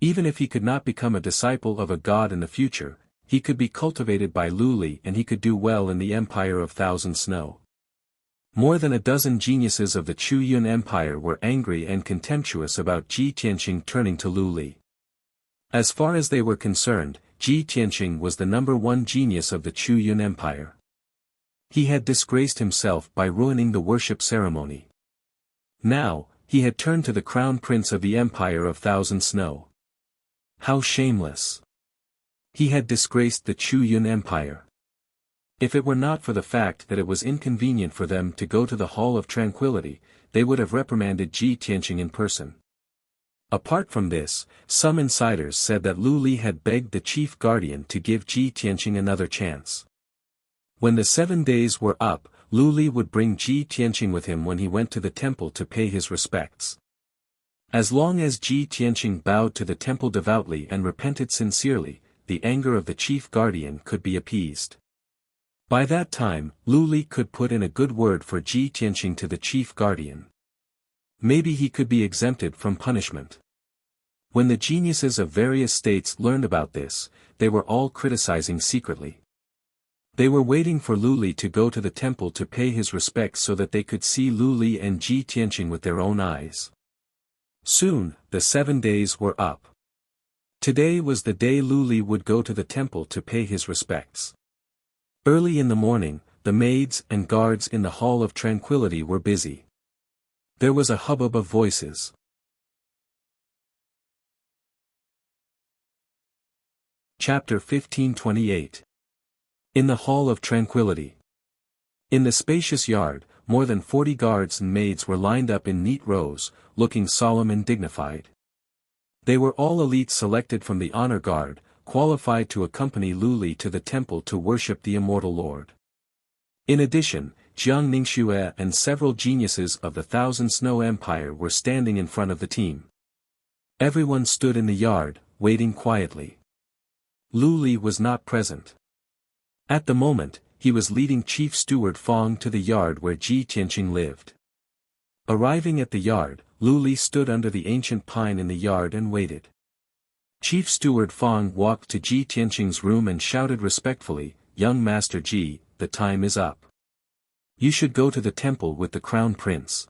Even if he could not become a disciple of a god in the future, he could be cultivated by Lu Li and he could do well in the Empire of Thousand Snow. More than a dozen geniuses of the Chu Yun Empire were angry and contemptuous about Ji Tianqing turning to Lu Li. As far as they were concerned, Ji Tianqing was the #1 genius of the Chu Yun Empire. He had disgraced himself by ruining the worship ceremony. Now, he had turned to the crown prince of the Empire of Thousand Snow. How shameless! He had disgraced the Chu Yun Empire. If it were not for the fact that it was inconvenient for them to go to the Hall of Tranquility, they would have reprimanded Ji Tianqing in person. Apart from this, some insiders said that Lu Li had begged the chief guardian to give Ji Tianqing another chance. When the 7 days were up, Lu Li would bring Ji Tianqing with him when he went to the temple to pay his respects. As long as Ji Tianqing bowed to the temple devoutly and repented sincerely, the anger of the chief guardian could be appeased. By that time, Lu Li could put in a good word for Ji Tianqing to the chief guardian. Maybe he could be exempted from punishment. When the geniuses of various states learned about this, they were all criticizing secretly. They were waiting for Lu Li to go to the temple to pay his respects so that they could see Lu Li and Ji Tianqing with their own eyes. Soon, the 7 days were up. Today was the day Lu Li would go to the temple to pay his respects. Early in the morning, the maids and guards in the Hall of Tranquility were busy. There was a hubbub of voices. Chapter 1528. In the Hall of Tranquility. In the spacious yard, more than 40 guards and maids were lined up in neat rows, looking solemn and dignified. They were all elites selected from the honor guard, qualified to accompany Lu Li to the temple to worship the immortal Lord. In addition, Jiang Ningxue and several geniuses of the Thousand Snow Empire were standing in front of the team. Everyone stood in the yard, waiting quietly. Lu Li was not present. At the moment, he was leading Chief Steward Fong to the yard where Ji Tianqing lived. Arriving at the yard, Lu Li stood under the ancient pine in the yard and waited. Chief Steward Fong walked to Ji Tianqing's room and shouted respectfully, "Young Master Ji, the time is up. You should go to the temple with the Crown Prince."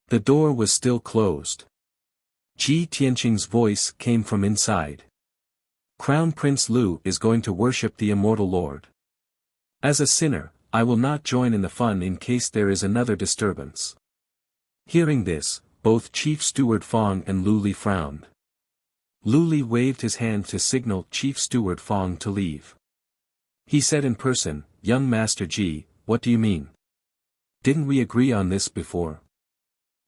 The door was still closed. Ji Tianqing's voice came from inside. "Crown Prince Lu is going to worship the immortal Lord. As a sinner, I will not join in the fun in case there is another disturbance." Hearing this, both Chief Steward Fong and Lu Li frowned. Lu Li waved his hand to signal Chief Steward Fong to leave. He said in person, "Young Master Ji, what do you mean? Didn't we agree on this before?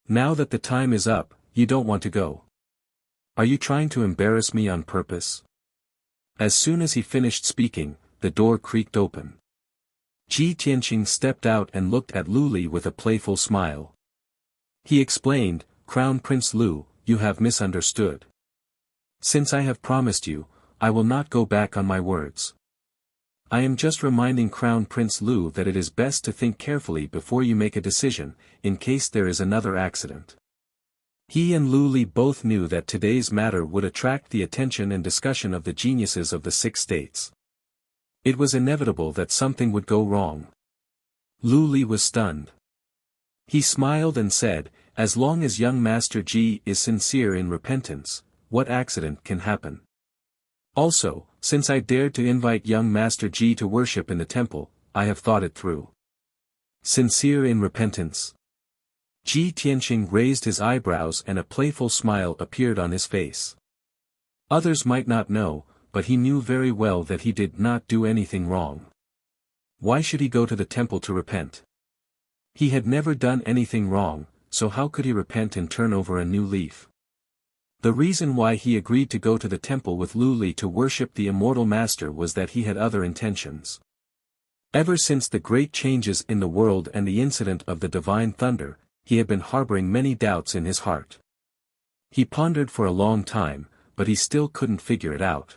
Now that the time is up, you don't want to go. Are you trying to embarrass me on purpose?" As soon as he finished speaking, the door creaked open. Ji Tianqing stepped out and looked at Lu Li with a playful smile. He explained, "Crown Prince Lu, you have misunderstood. Since I have promised you, I will not go back on my words. I am just reminding Crown Prince Lu that it is best to think carefully before you make a decision, in case there is another accident. He and Lu Li both knew that today's matter would attract the attention and discussion of the geniuses of the 6 states. It was inevitable that something would go wrong. Lu Li was stunned. He smiled and said, "As long as young Master Ji is sincere in repentance, what accident can happen? Also, since I dared to invite young Master Ji to worship in the temple, I have thought it through." Sincere in repentance? Ji Tianqing raised his eyebrows and a playful smile appeared on his face. Others might not know, but he knew very well that he did not do anything wrong. Why should he go to the temple to repent? He had never done anything wrong, so how could he repent and turn over a new leaf? The reason why he agreed to go to the temple with Lu Li to worship the immortal master was that he had other intentions. Ever since the great changes in the world and the incident of the divine thunder, he had been harboring many doubts in his heart. He pondered for a long time, but he still couldn't figure it out.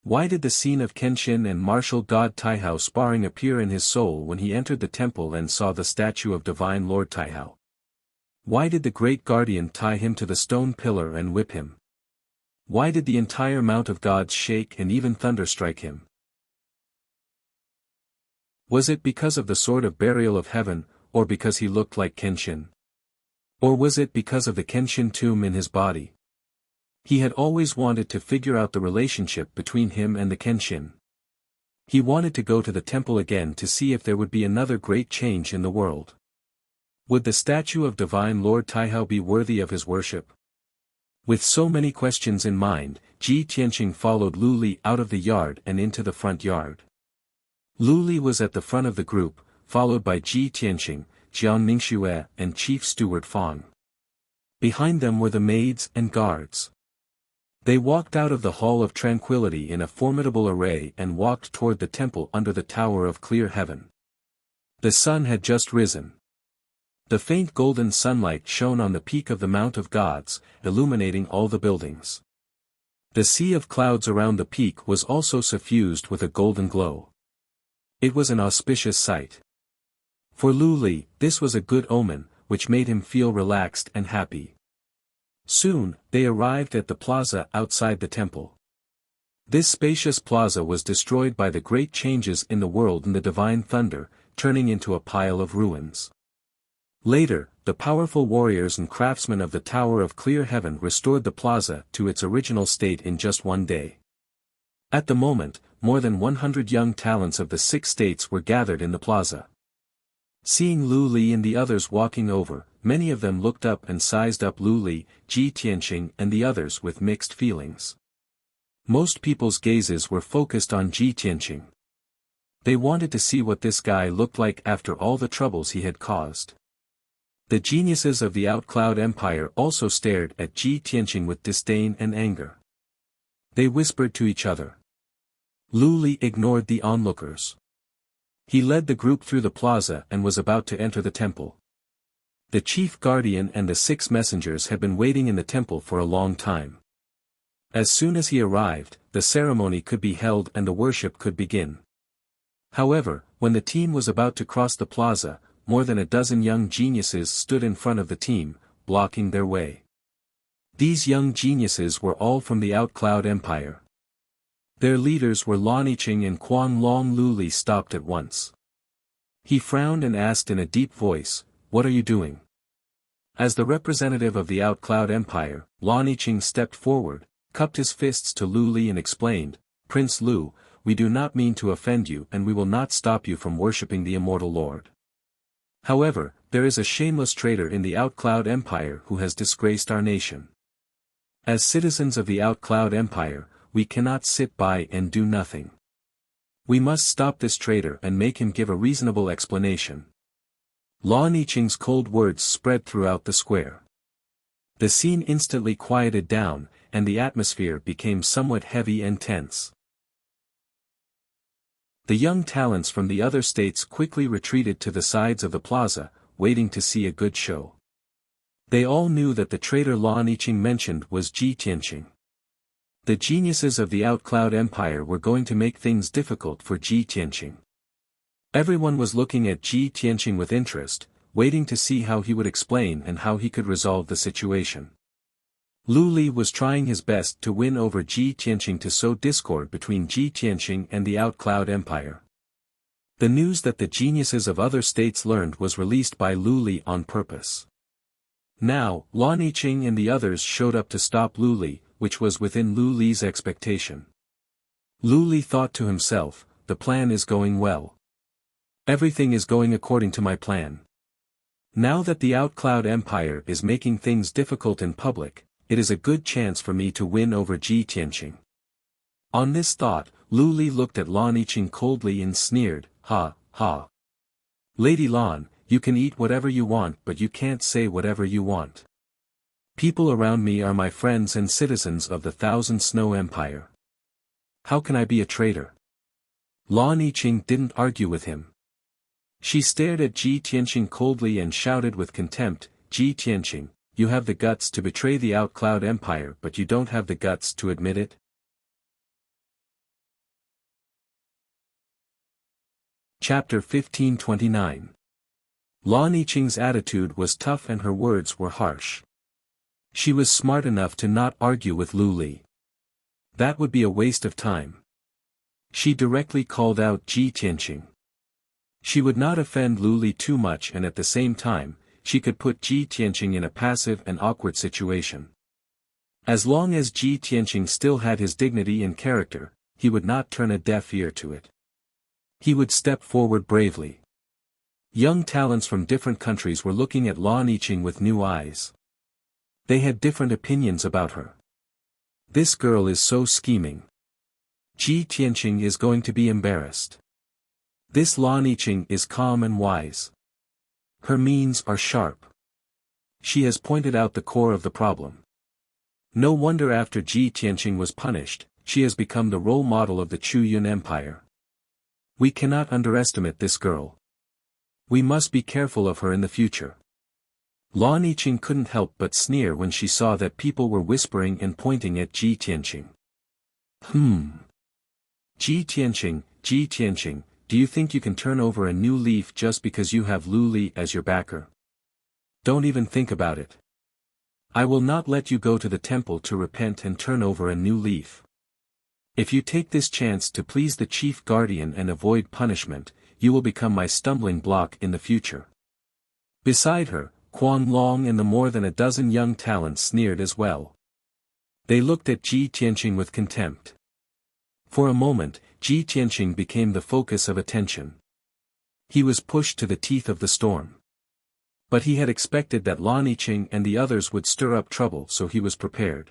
Why did the scene of Kenshin and martial god Taihao sparring appear in his soul when he entered the temple and saw the statue of divine Lord Taihao? Why did the great guardian tie him to the stone pillar and whip him? Why did the entire Mount of Gods shake and even thunder strike him? Was it because of the sword of burial of heaven, or because he looked like Kenshin? Or was it because of the Kenshin tomb in his body? He had always wanted to figure out the relationship between him and the Kenshin. He wanted to go to the temple again to see if there would be another great change in the world. Would the statue of divine Lord Taihao be worthy of his worship? With so many questions in mind, Ji Tianqing followed Lu Li out of the yard and into the front yard. Lu Li was at the front of the group, followed by Ji Tianqing, Jiang Mingxue and Chief Steward Fang. Behind them were the maids and guards. They walked out of the Hall of Tranquility in a formidable array and walked toward the temple under the Tower of Clear Heaven. The sun had just risen. The faint golden sunlight shone on the peak of the Mount of Gods, illuminating all the buildings. The sea of clouds around the peak was also suffused with a golden glow. It was an auspicious sight. For Lu Li, this was a good omen, which made him feel relaxed and happy. Soon, they arrived at the plaza outside the temple. This spacious plaza was destroyed by the great changes in the world and the divine thunder, turning into a pile of ruins. Later, the powerful warriors and craftsmen of the Tower of Clear Heaven restored the plaza to its original state in just one day. At the moment, more than 100 young talents of the 6 states were gathered in the plaza. Seeing Lu Li and the others walking over, many of them looked up and sized up Lu Li, Ji Tianqing and the others with mixed feelings. Most people's gazes were focused on Ji Tianqing. They wanted to see what this guy looked like after all the troubles he had caused. The geniuses of the Outcloud Empire also stared at Ji Tianqing with disdain and anger. They whispered to each other. Lu Li ignored the onlookers. He led the group through the plaza and was about to enter the temple. The chief guardian and the 6 messengers had been waiting in the temple for a long time. As soon as he arrived, the ceremony could be held and the worship could begin. However, when the team was about to cross the plaza, more than a dozen young geniuses stood in front of the team, blocking their way. These young geniuses were all from the Outcloud Empire. Their leaders were Lan Yiqing and Kuang Long. Lu Li stopped at once. He frowned and asked in a deep voice, "What are you doing?" As the representative of the Outcloud Empire, Lan Yiqing stepped forward, cupped his fists to Lu Li and explained, "Prince Lu, we do not mean to offend you and we will not stop you from worshipping the immortal Lord. However, there is a shameless traitor in the Outcloud Empire who has disgraced our nation. As citizens of the Outcloud Empire, we cannot sit by and do nothing. We must stop this traitor and make him give a reasonable explanation." Lan Yiqing's cold words spread throughout the square. The scene instantly quieted down, and the atmosphere became somewhat heavy and tense. The young talents from the other states quickly retreated to the sides of the plaza, waiting to see a good show. They all knew that the traitor Lan Yiqing mentioned was Ji Tianqing. The geniuses of the Outcloud Empire were going to make things difficult for Ji Tianqing. Everyone was looking at Ji Tianqing with interest, waiting to see how he would explain and how he could resolve the situation. Lu Li was trying his best to win over Ji Tianqing to sow discord between Ji Tianqing and the Outcloud Empire. The news that the geniuses of other states learned was released by Lu Li on purpose. Now, Lan Yiqing and the others showed up to stop Lu Li, which was within Lu Li's expectation. Lu Li thought to himself, the plan is going well. Everything is going according to my plan. Now that the Outcloud Empire is making things difficult in public, it is a good chance for me to win over Ji Tianqing. On this thought, Lu Li looked at Lan Yiqing coldly and sneered, "Ha, ha. Lady Lan, you can eat whatever you want but you can't say whatever you want. People around me are my friends and citizens of the Thousand Snow Empire. How can I be a traitor?" Lan Yiqing didn't argue with him. She stared at Ji Tianqing coldly and shouted with contempt, "Ji Tianqing, you have the guts to betray the Outcloud Empire but you don't have the guts to admit it?" Chapter 1529. Lan Yiqing's attitude was tough and her words were harsh. She was smart enough to not argue with Lu Li. That would be a waste of time. She directly called out Ji Tianqing. She would not offend Lu Li too much and at the same time, she could put Ji Tianqing in a passive and awkward situation. As long as Ji Tianqing still had his dignity and character, he would not turn a deaf ear to it. He would step forward bravely. Young talents from different countries were looking at Lan Yiqing with new eyes. They had different opinions about her. This girl is so scheming. Ji Tianqing is going to be embarrassed. This Lan Yiqing is calm and wise. Her means are sharp. She has pointed out the core of the problem. No wonder after Ji Tianqing was punished, she has become the role model of the Chu Yun Empire. We cannot underestimate this girl. We must be careful of her in the future. Lan Yiqing couldn't help but sneer when she saw that people were whispering and pointing at Ji Tianqing. Ji Tianqing, do you think you can turn over a new leaf just because you have Lu Li as your backer? Don't even think about it. I will not let you go to the temple to repent and turn over a new leaf. If you take this chance to please the chief guardian and avoid punishment, you will become my stumbling block in the future. Beside her, Quan Long and the more than a dozen young talents sneered as well. They looked at Ji Tianqing with contempt. For a moment, Ji Tianqing became the focus of attention. He was pushed to the teeth of the storm. But he had expected that Lan Yiqing and the others would stir up trouble, so he was prepared.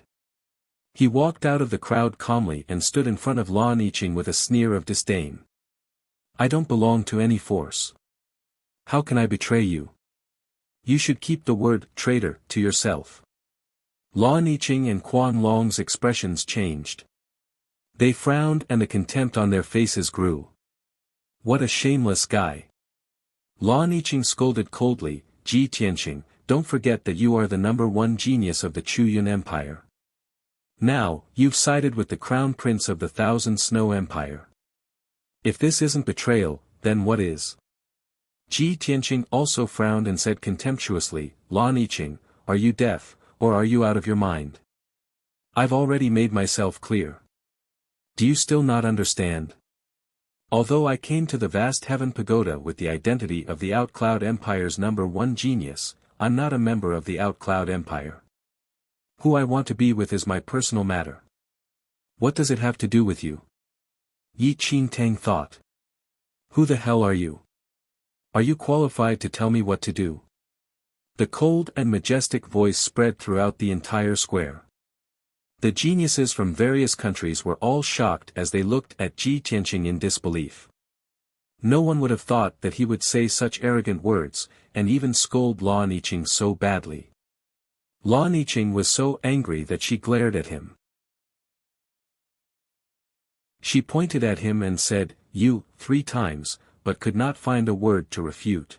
He walked out of the crowd calmly and stood in front of Lan Yiqing with a sneer of disdain. I don't belong to any force. How can I betray you? You should keep the word traitor to yourself. Lan Yiqing and Quan Long's expressions changed. They frowned and the contempt on their faces grew. What a shameless guy. Lan Yiqing scolded coldly, Ji Tianqing, don't forget that you are the #1 genius of the Chu Yun Empire. Now, you've sided with the crown prince of the Thousand Snow Empire. If this isn't betrayal, then what is? Ji Tianqing also frowned and said contemptuously, Lan Yiqing, are you deaf, or are you out of your mind? I've already made myself clear. Do you still not understand? Although I came to the vast heaven pagoda with the identity of the Outcloud Empire's #1 genius, I'm not a member of the Outcloud Empire. Who I want to be with is my personal matter. What does it have to do with you? Yi Qingtang thought. Who the hell are you? Are you qualified to tell me what to do? The cold and majestic voice spread throughout the entire square. The geniuses from various countries were all shocked as they looked at Ji Tianqing in disbelief. No one would have thought that he would say such arrogant words, and even scold Lan Yiqing so badly. Lan Yiqing was so angry that she glared at him. She pointed at him and said, "You," 3 times, but could not find a word to refute.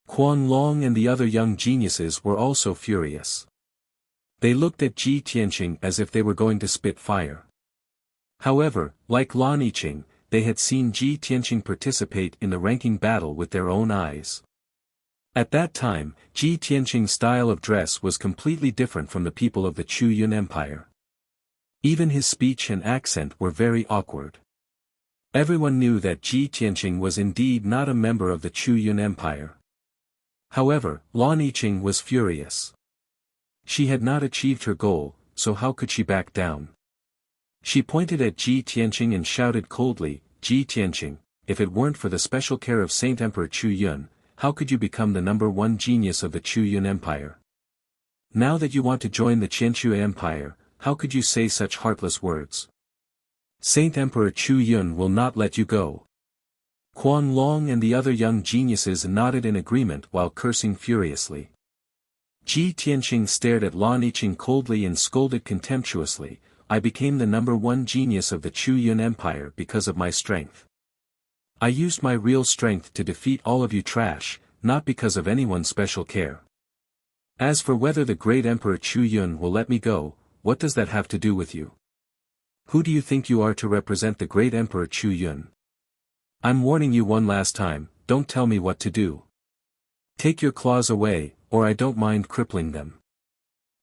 Quan Long and the other young geniuses were also furious. They looked at Ji Tianqing as if they were going to spit fire. However, like Lan Yiqing, they had seen Ji Tianqing participate in the ranking battle with their own eyes. At that time, Ji Tianqing's style of dress was completely different from the people of the Chu Yun Empire. Even his speech and accent were very awkward. Everyone knew that Ji Tianqing was indeed not a member of the Chu Yun Empire. However, Lan Yiqing was furious. She had not achieved her goal, so how could she back down? She pointed at Ji Tianqing and shouted coldly, "Ji Tianqing, if it weren't for the special care of Saint Emperor Chu Yun, how could you become the #1 genius of the Chu Yun Empire? Now that you want to join the Qianchu Empire, how could you say such heartless words? Saint Emperor Chu Yun will not let you go." Quan Long and the other young geniuses nodded in agreement while cursing furiously. Ji Tianqing stared at Lan Yiqing coldly and scolded contemptuously, "I became the #1 genius of the Chu Yun Empire because of my strength. I used my real strength to defeat all of you trash, not because of anyone's special care. As for whether the great Emperor Chu Yun will let me go, what does that have to do with you? Who do you think you are to represent the great Emperor Chu Yun? I'm warning you one last time, don't tell me what to do. Take your claws away, or I don't mind crippling them."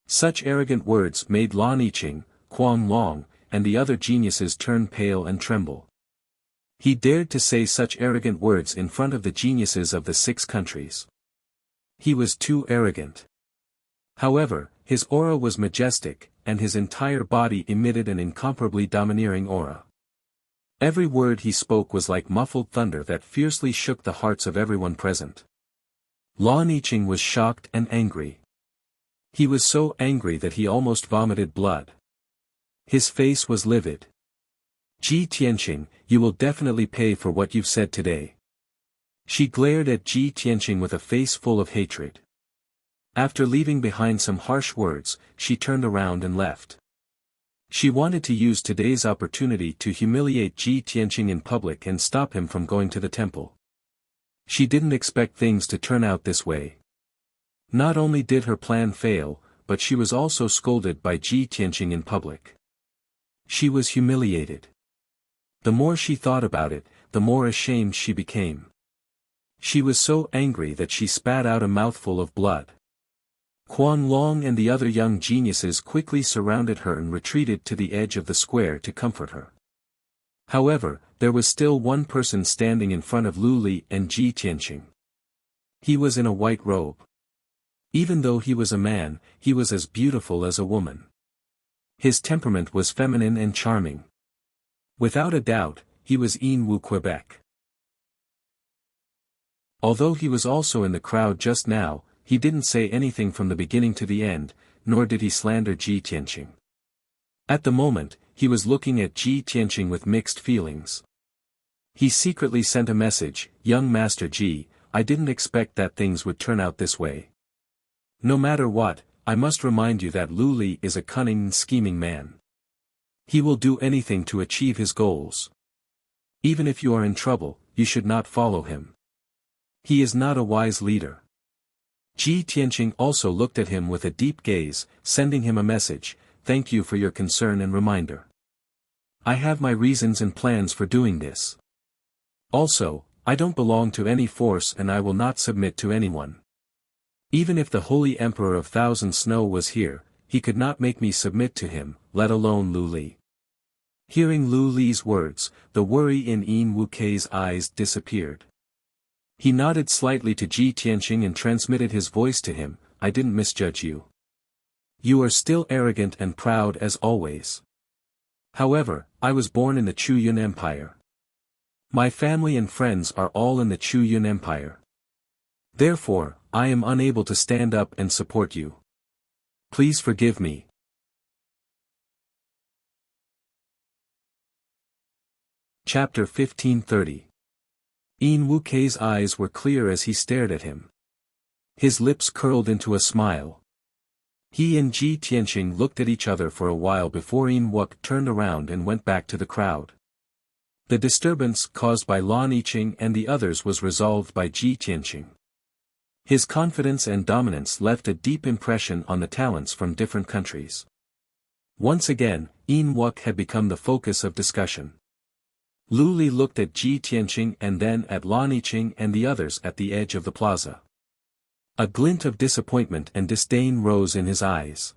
Such arrogant words made Lan Yiqing, Quan Long, and the other geniuses turn pale and tremble. He dared to say such arrogant words in front of the geniuses of the 6 countries. He was too arrogant. However, his aura was majestic, and his entire body emitted an incomparably domineering aura. Every word he spoke was like muffled thunder that fiercely shook the hearts of everyone present. Lan Yiqing was shocked and angry. He was so angry that he almost vomited blood. His face was livid. "Ji Tianqing, you will definitely pay for what you've said today." She glared at Ji Tianqing with a face full of hatred. After leaving behind some harsh words, she turned around and left. She wanted to use today's opportunity to humiliate Ji Tianqing in public and stop him from going to the temple. She didn't expect things to turn out this way. Not only did her plan fail, but she was also scolded by Ji Tianqing in public. She was humiliated. The more she thought about it, the more ashamed she became. She was so angry that she spat out a mouthful of blood. Quan Long and the other young geniuses quickly surrounded her and retreated to the edge of the square to comfort her. However, there was still one person standing in front of Lu Li and Ji Tianqing. He was in a white robe. Even though he was a man, he was as beautiful as a woman. His temperament was feminine and charming. Without a doubt, he was Yin Wu Quebec. Although he was also in the crowd just now, he didn't say anything from the beginning to the end, nor did he slander Ji Tianqing. At the moment, he was looking at Ji Tianqing with mixed feelings. He secretly sent a message, "Young Master Ji, I didn't expect that things would turn out this way. No matter what, I must remind you that Lu Li is a cunning and scheming man. He will do anything to achieve his goals. Even if you are in trouble, you should not follow him. He is not a wise leader." Ji Tianqing also looked at him with a deep gaze, sending him a message, "Thank you for your concern and reminder. I have my reasons and plans for doing this. Also, I don't belong to any force and I will not submit to anyone. Even if the Holy Emperor of Thousand Snow was here, he could not make me submit to him, let alone Lu Li." Hearing Lu Li's words, the worry in Yin Wu Kei's eyes disappeared. He nodded slightly to Ji Tianqing and transmitted his voice to him, "I didn't misjudge you. You are still arrogant and proud as always. However, I was born in the Chu Yun Empire. My family and friends are all in the Chu Yun Empire. Therefore, I am unable to stand up and support you. Please forgive me." Chapter 1530. Yin Wu Kei's eyes were clear as he stared at him. His lips curled into a smile. He and Ji Tianqing looked at each other for a while before Yin Wu turned around and went back to the crowd. The disturbance caused by Lan Yiqing and the others was resolved by Ji Tianqing. His confidence and dominance left a deep impression on the talents from different countries. Once again, Wuk had become the focus of discussion. Lu Li looked at Ji Tianqing and then at Lan Yiqing and the others at the edge of the plaza. A glint of disappointment and disdain rose in his eyes.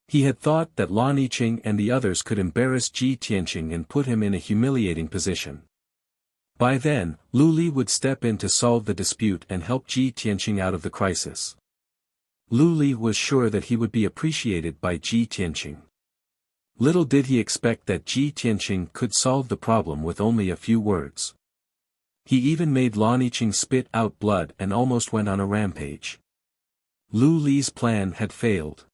He had thought that Lan Yiqing and the others could embarrass Ji Tianqing and put him in a humiliating position. By then, Lu Li would step in to solve the dispute and help Ji Tianqing out of the crisis. Lu Li was sure that he would be appreciated by Ji Tianqing. Little did he expect that Ji Tianqing could solve the problem with only a few words. He even made Lan Yiqing spit out blood and almost went on a rampage. Lu Li's plan had failed.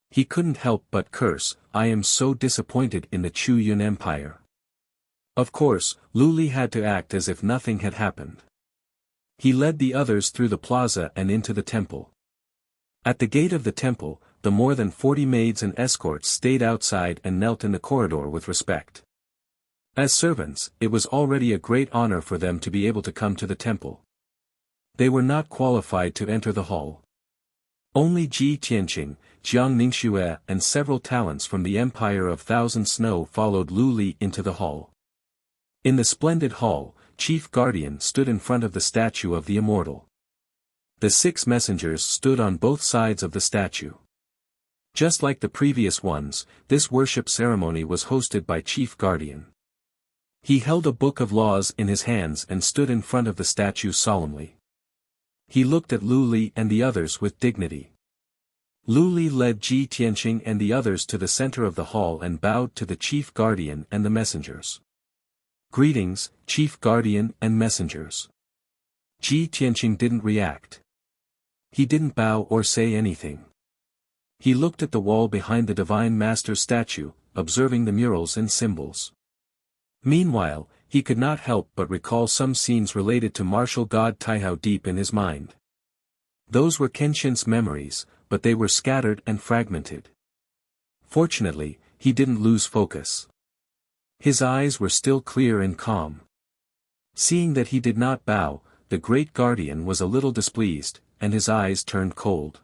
He couldn't help but curse, "I am so disappointed in the Chu Yun Empire." Of course, Lu Li had to act as if nothing had happened. He led the others through the plaza and into the temple. At the gate of the temple, the more than 40 maids and escorts stayed outside and knelt in the corridor with respect. As servants, it was already a great honor for them to be able to come to the temple. They were not qualified to enter the hall. Only Ji Tianqing, Jiang Ningxue and several talents from the Empire of Thousand Snow followed Lu Li into the hall. In the splendid hall, Chief Guardian stood in front of the statue of the immortal. The 6 messengers stood on both sides of the statue. Just like the previous ones, this worship ceremony was hosted by Chief Guardian. He held a book of laws in his hands and stood in front of the statue solemnly. He looked at Lu Li and the others with dignity. Lu Li led Ji Tianqing and the others to the center of the hall and bowed to the Chief Guardian and the messengers. "Greetings, Chief Guardian and messengers." Ji Tianqing didn't react. He didn't bow or say anything. He looked at the wall behind the Divine Master's statue, observing the murals and symbols. Meanwhile, he could not help but recall some scenes related to martial god Taihao deep in his mind. Those were Kenshin's memories, but they were scattered and fragmented. Fortunately, he didn't lose focus. His eyes were still clear and calm. Seeing that he did not bow, the great guardian was a little displeased, and his eyes turned cold.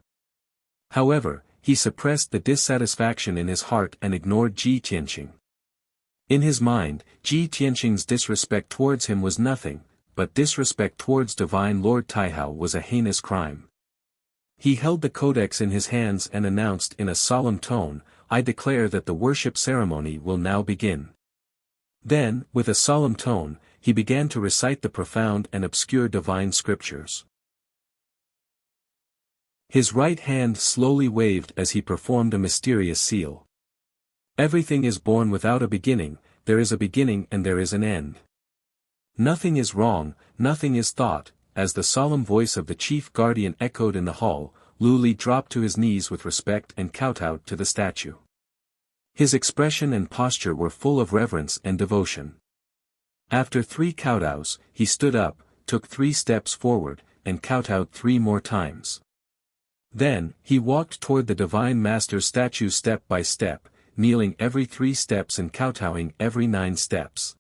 However, he suppressed the dissatisfaction in his heart and ignored Ji Tianqing. In his mind, Ji Tianqing's disrespect towards him was nothing, but disrespect towards Divine Lord Taihao was a heinous crime. He held the codex in his hands and announced in a solemn tone, "I declare that the worship ceremony will now begin." Then, with a solemn tone, he began to recite the profound and obscure divine scriptures. His right hand slowly waved as he performed a mysterious seal. Everything is born without a beginning, there is a beginning and there is an end. Nothing is wrong, nothing is thought. As the solemn voice of the chief guardian echoed in the hall, Lu Li dropped to his knees with respect and kowtowed to the statue. His expression and posture were full of reverence and devotion. After 3 kowtows, he stood up, took 3 steps forward, and kowtowed 3 more times. Then, he walked toward the Divine Master's statue step by step, kneeling every 3 steps and kowtowing every 9 steps.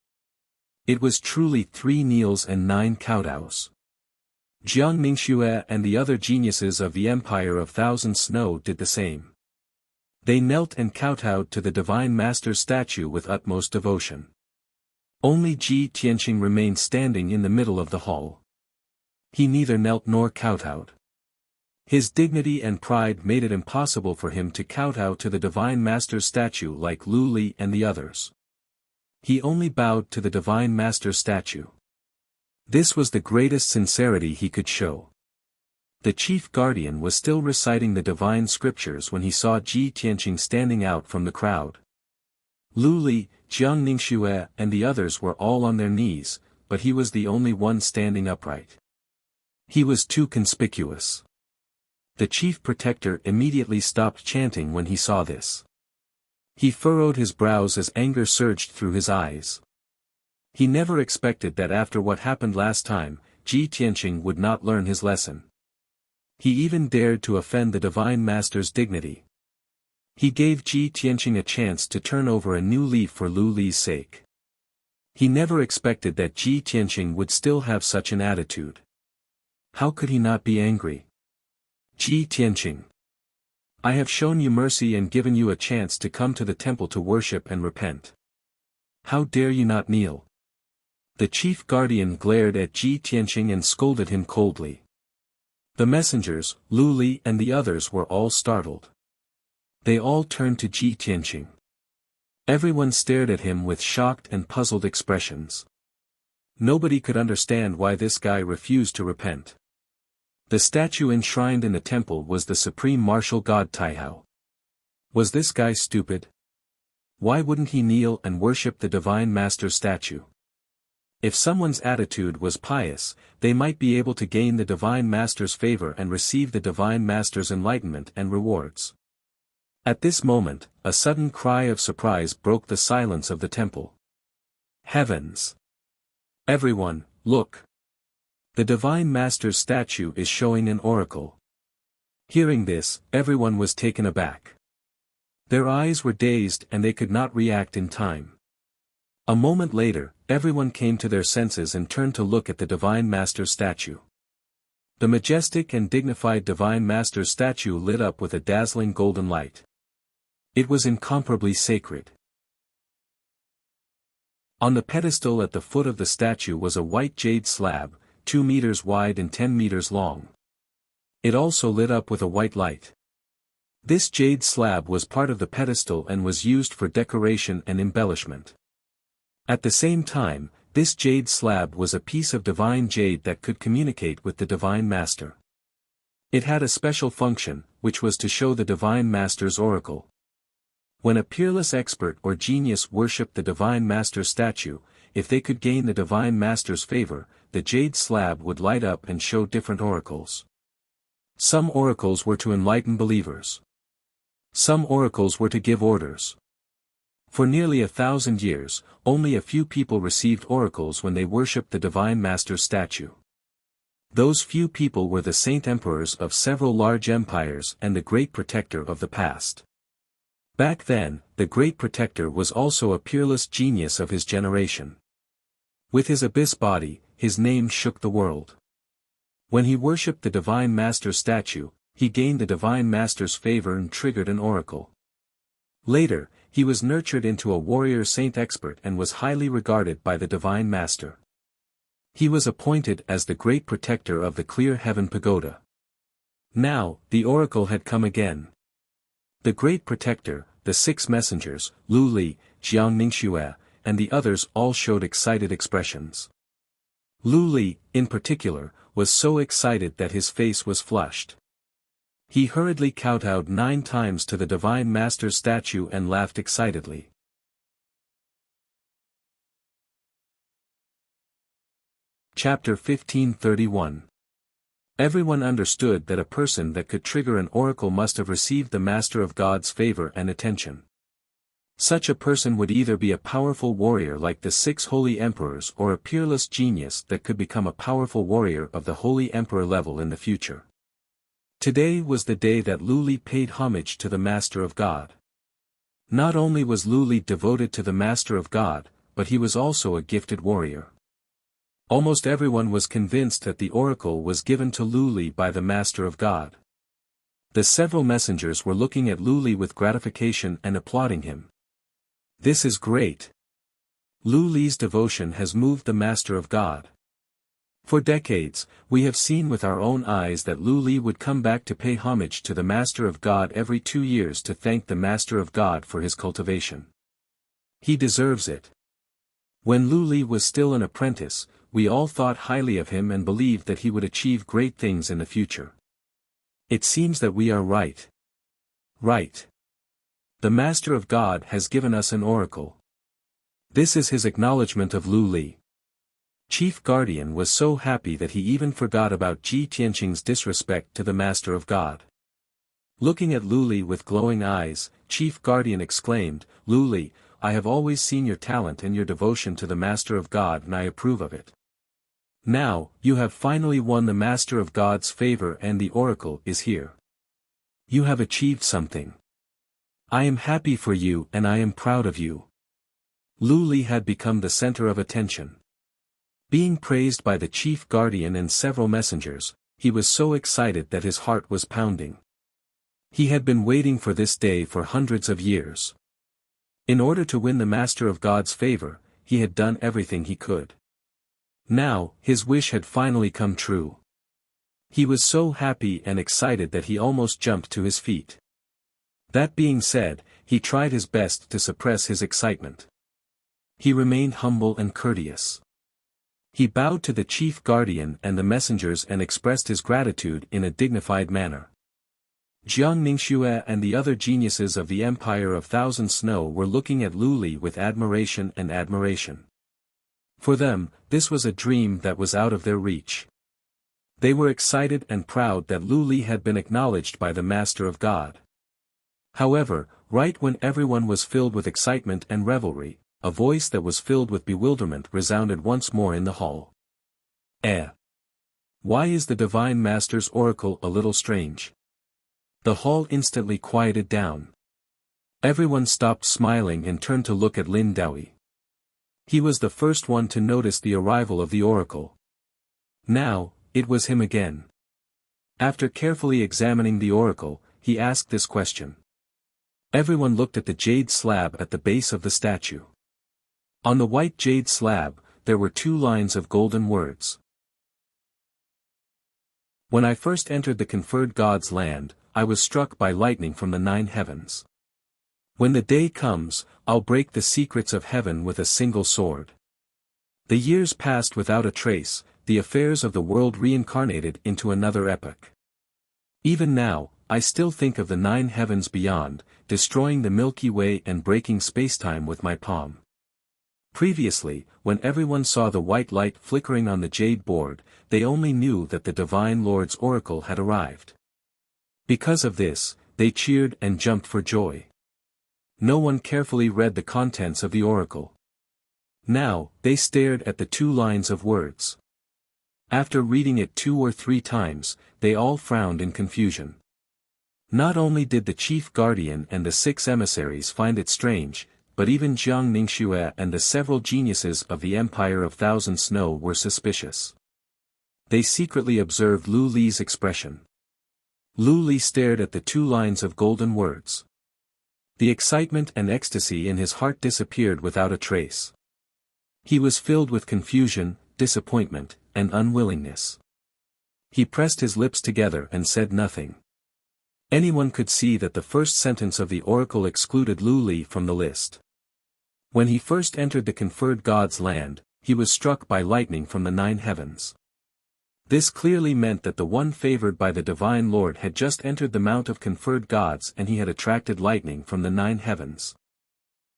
It was truly 3 kneels and 9 kowtows. Jiang Ningxue and the other geniuses of the Empire of Thousand Snow did the same. They knelt and kowtowed to the Divine Master's statue with utmost devotion. Only Ji Tianqing remained standing in the middle of the hall. He neither knelt nor kowtowed. His dignity and pride made it impossible for him to kowtow to the Divine Master's statue like Lu Li and the others. He only bowed to the Divine Master's statue. This was the greatest sincerity he could show. The chief guardian was still reciting the divine scriptures when he saw Ji Tianqing standing out from the crowd. Lu Li, Jiang Ningxue and the others were all on their knees, but he was the only one standing upright. He was too conspicuous. The chief protector immediately stopped chanting when he saw this. He furrowed his brows as anger surged through his eyes. He never expected that after what happened last time, Ji Tianqing would not learn his lesson. He even dared to offend the Divine Master's dignity. He gave Ji Tianqing a chance to turn over a new leaf for Lu Li's sake. He never expected that Ji Tianqing would still have such an attitude. How could he not be angry? Ji Tianqing. I have shown you mercy and given you a chance to come to the temple to worship and repent. How dare you not kneel? The chief guardian glared at Ji Tianqing and scolded him coldly. The messengers, Lu Li and the others were all startled. They all turned to Ji Tianqing. Everyone stared at him with shocked and puzzled expressions. Nobody could understand why this guy refused to repent. The statue enshrined in the temple was the supreme martial god Taihao. Was this guy stupid? Why wouldn't he kneel and worship the divine master's statue? If someone's attitude was pious, they might be able to gain the divine master's favor and receive the divine master's enlightenment and rewards. At this moment, a sudden cry of surprise broke the silence of the temple. Heavens! Everyone, look! The divine master's statue is showing an oracle. Hearing this, everyone was taken aback. Their eyes were dazed and they could not react in time. A moment later, everyone came to their senses and turned to look at the divine master's statue. The majestic and dignified divine master's statue lit up with a dazzling golden light. It was incomparably sacred. On the pedestal at the foot of the statue was a white jade slab, 2 meters wide and 10 meters long. It also lit up with a white light. This jade slab was part of the pedestal and was used for decoration and embellishment. At the same time, this jade slab was a piece of divine jade that could communicate with the divine master. It had a special function, which was to show the divine master's oracle. When a peerless expert or genius worshipped the divine master's statue, if they could gain the divine master's favor, the jade slab would light up and show different oracles. Some oracles were to enlighten believers. Some oracles were to give orders. For nearly 1,000 years, only a few people received oracles when they worshipped the divine master's statue. Those few people were the saint emperors of several large empires and the great protector of the past. Back then, the great protector was also a peerless genius of his generation. With his abyss body, his name shook the world. When he worshipped the divine master's statue, he gained the divine master's favor and triggered an oracle. Later, he was nurtured into a warrior saint expert and was highly regarded by the divine master. He was appointed as the great protector of the clear heaven pagoda. Now, the oracle had come again. The great protector, the 6 messengers, Lu Li, Jiang Ningxue, and the others all showed excited expressions. Lu Li, in particular, was so excited that his face was flushed. He hurriedly kowtowed 9 times to the divine master's statue and laughed excitedly. Chapter 1531. Everyone understood that a person that could trigger an oracle must have received the Master of God's favor and attention. Such a person would either be a powerful warrior like the 6 holy emperors or a peerless genius that could become a powerful warrior of the holy emperor level in the future. Today was the day that Lu Li paid homage to the Master of God. Not only was Lu Li devoted to the Master of God, but he was also a gifted warrior. Almost everyone was convinced that the oracle was given to Lu Li by the Master of God. The several messengers were looking at Lu Li with gratification and applauding him. This is great. Lu Li's devotion has moved the Master of God. For decades, we have seen with our own eyes that Lu Li would come back to pay homage to the Master of God every 2 years to thank the Master of God for his cultivation. He deserves it. When Lu Li was still an apprentice, we all thought highly of him and believed that he would achieve great things in the future. It seems that we are right. Right. The Master of God has given us an oracle. This is his acknowledgement of Lu Li. Chief Guardian was so happy that he even forgot about Ji Tianqing's disrespect to the Master of God. Looking at Lu Li with glowing eyes, Chief Guardian exclaimed, "Lu Li, I have always seen your talent and your devotion to the Master of God and I approve of it. Now, you have finally won the Master of God's favor and the oracle is here. You have achieved something. I am happy for you and I am proud of you." Lu Li had become the center of attention. Being praised by the chief guardian and several messengers, he was so excited that his heart was pounding. He had been waiting for this day for hundreds of years. In order to win the Master of God's favor, he had done everything he could. Now, his wish had finally come true. He was so happy and excited that he almost jumped to his feet. That being said, he tried his best to suppress his excitement. He remained humble and courteous. He bowed to the chief guardian and the messengers and expressed his gratitude in a dignified manner. Jiang Ningxue and the other geniuses of the Empire of Thousand Snow were looking at Lu Li with admiration and admiration. For them, this was a dream that was out of their reach. They were excited and proud that Lu Li had been acknowledged by the Master of God. However, right when everyone was filled with excitement and revelry, a voice that was filled with bewilderment resounded once more in the hall. Why is the Divine Master's oracle a little strange? The hall instantly quieted down. Everyone stopped smiling and turned to look at Lin Daoi. He was the first one to notice the arrival of the oracle. Now, it was him again. After carefully examining the oracle, he asked this question. Everyone looked at the jade slab at the base of the statue. On the white jade slab, there were 2 lines of golden words. When I first entered the conferred God's land, I was struck by lightning from the 9 heavens. When the day comes, I'll break the secrets of heaven with a single sword. The years passed without a trace, the affairs of the world reincarnated into another epoch. Even now, I still think of the 9 heavens beyond, destroying the Milky Way and breaking spacetime with my palm. Previously, when everyone saw the white light flickering on the jade board, they only knew that the Divine Lord's oracle had arrived. Because of this, they cheered and jumped for joy. No one carefully read the contents of the oracle. Now, they stared at the 2 lines of words. After reading it 2 or 3 times, they all frowned in confusion. Not only did the chief guardian and the 6 emissaries find it strange, but even Jiang Ningxue and the several geniuses of the Empire of Thousand Snow were suspicious. They secretly observed Lu Li's expression. Lu Li stared at the 2 lines of golden words. The excitement and ecstasy in his heart disappeared without a trace. He was filled with confusion, disappointment, and unwillingness. He pressed his lips together and said nothing. Anyone could see that the first sentence of the oracle excluded Lu Li from the list. When he first entered the conferred God's land, he was struck by lightning from the 9 heavens. This clearly meant that the one favored by the Divine Lord had just entered the Mount of Conferred Gods and he had attracted lightning from the 9 heavens.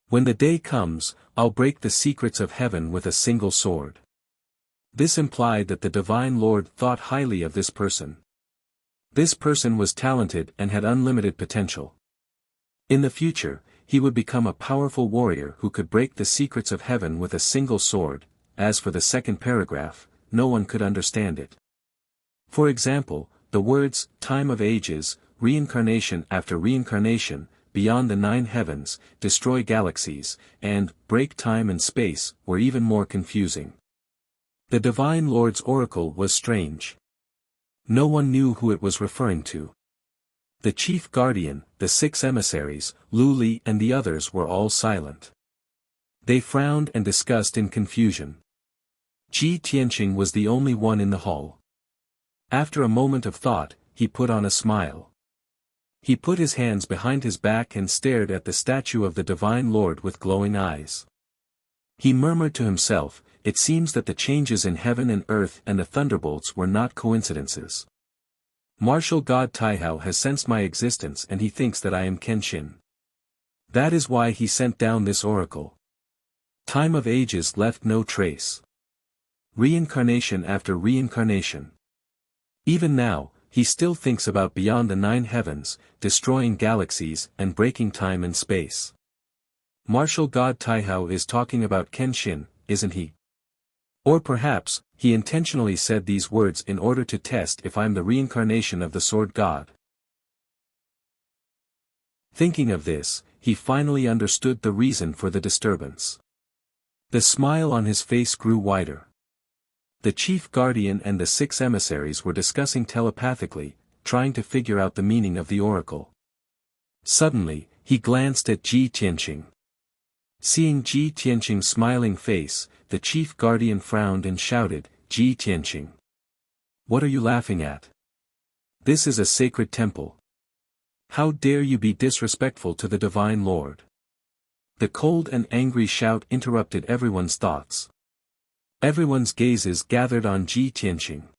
When the day comes, I'll break the secrets of heaven with a single sword. This implied that the Divine Lord thought highly of this person. This person was talented and had unlimited potential. In the future, he would become a powerful warrior who could break the secrets of heaven with a single sword. As for the second paragraph, no one could understand it. For example, the words, time of ages, reincarnation after reincarnation, beyond the 9 heavens, destroy galaxies, and break time and space, were even more confusing. The Divine Lord's oracle was strange. No one knew who it was referring to. The chief guardian, the 6 emissaries, Lu Li and the others were all silent. They frowned and discussed in confusion. Ji Tianqing was the only one in the hall. After a moment of thought, he put on a smile. He put his hands behind his back and stared at the statue of the Divine Lord with glowing eyes. He murmured to himself, it seems that the changes in heaven and earth and the thunderbolts were not coincidences. Martial God Taihao has sensed my existence and he thinks that I am Kenshin. That is why he sent down this oracle. Time of ages left no trace. Reincarnation after reincarnation. Even now, he still thinks about beyond the 9 heavens, destroying galaxies and breaking time and space. Martial God Taihao is talking about Kenshin, isn't he? Or perhaps, he intentionally said these words in order to test if I'm the reincarnation of the Sword God. Thinking of this, he finally understood the reason for the disturbance. The smile on his face grew wider. The chief guardian and the 6 emissaries were discussing telepathically, trying to figure out the meaning of the oracle. Suddenly, he glanced at Ji Tianqing. Seeing Ji Tianqing's smiling face, the chief guardian frowned and shouted, "Ji Tianqing! What are you laughing at? This is a sacred temple. How dare you be disrespectful to the Divine Lord?" The cold and angry shout interrupted everyone's thoughts. Everyone's gazes gathered on Ji Tianqing.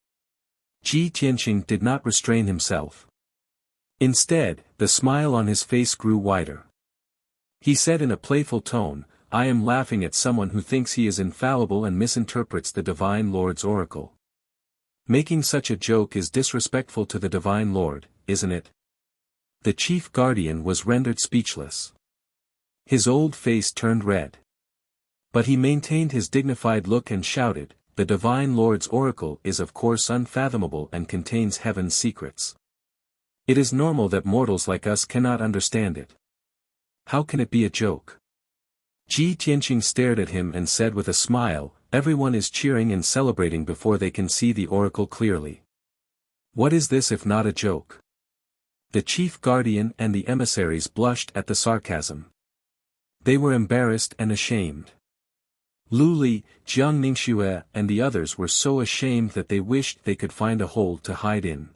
Ji Tianqing did not restrain himself. Instead, the smile on his face grew wider. He said in a playful tone, "I am laughing at someone who thinks he is infallible and misinterprets the Divine Lord's oracle. Making such a joke is disrespectful to the Divine Lord, isn't it?" The chief guardian was rendered speechless. His old face turned red. But he maintained his dignified look and shouted, "The Divine Lord's oracle is of course unfathomable and contains heaven's secrets. It is normal that mortals like us cannot understand it. How can it be a joke?" Ji Tianqing stared at him and said with a smile, "Everyone is cheering and celebrating before they can see the oracle clearly. What is this if not a joke?" The chief guardian and the emissaries blushed at the sarcasm. They were embarrassed and ashamed. Lu Li, Jiang Ningxue and the others were so ashamed that they wished they could find a hole to hide in.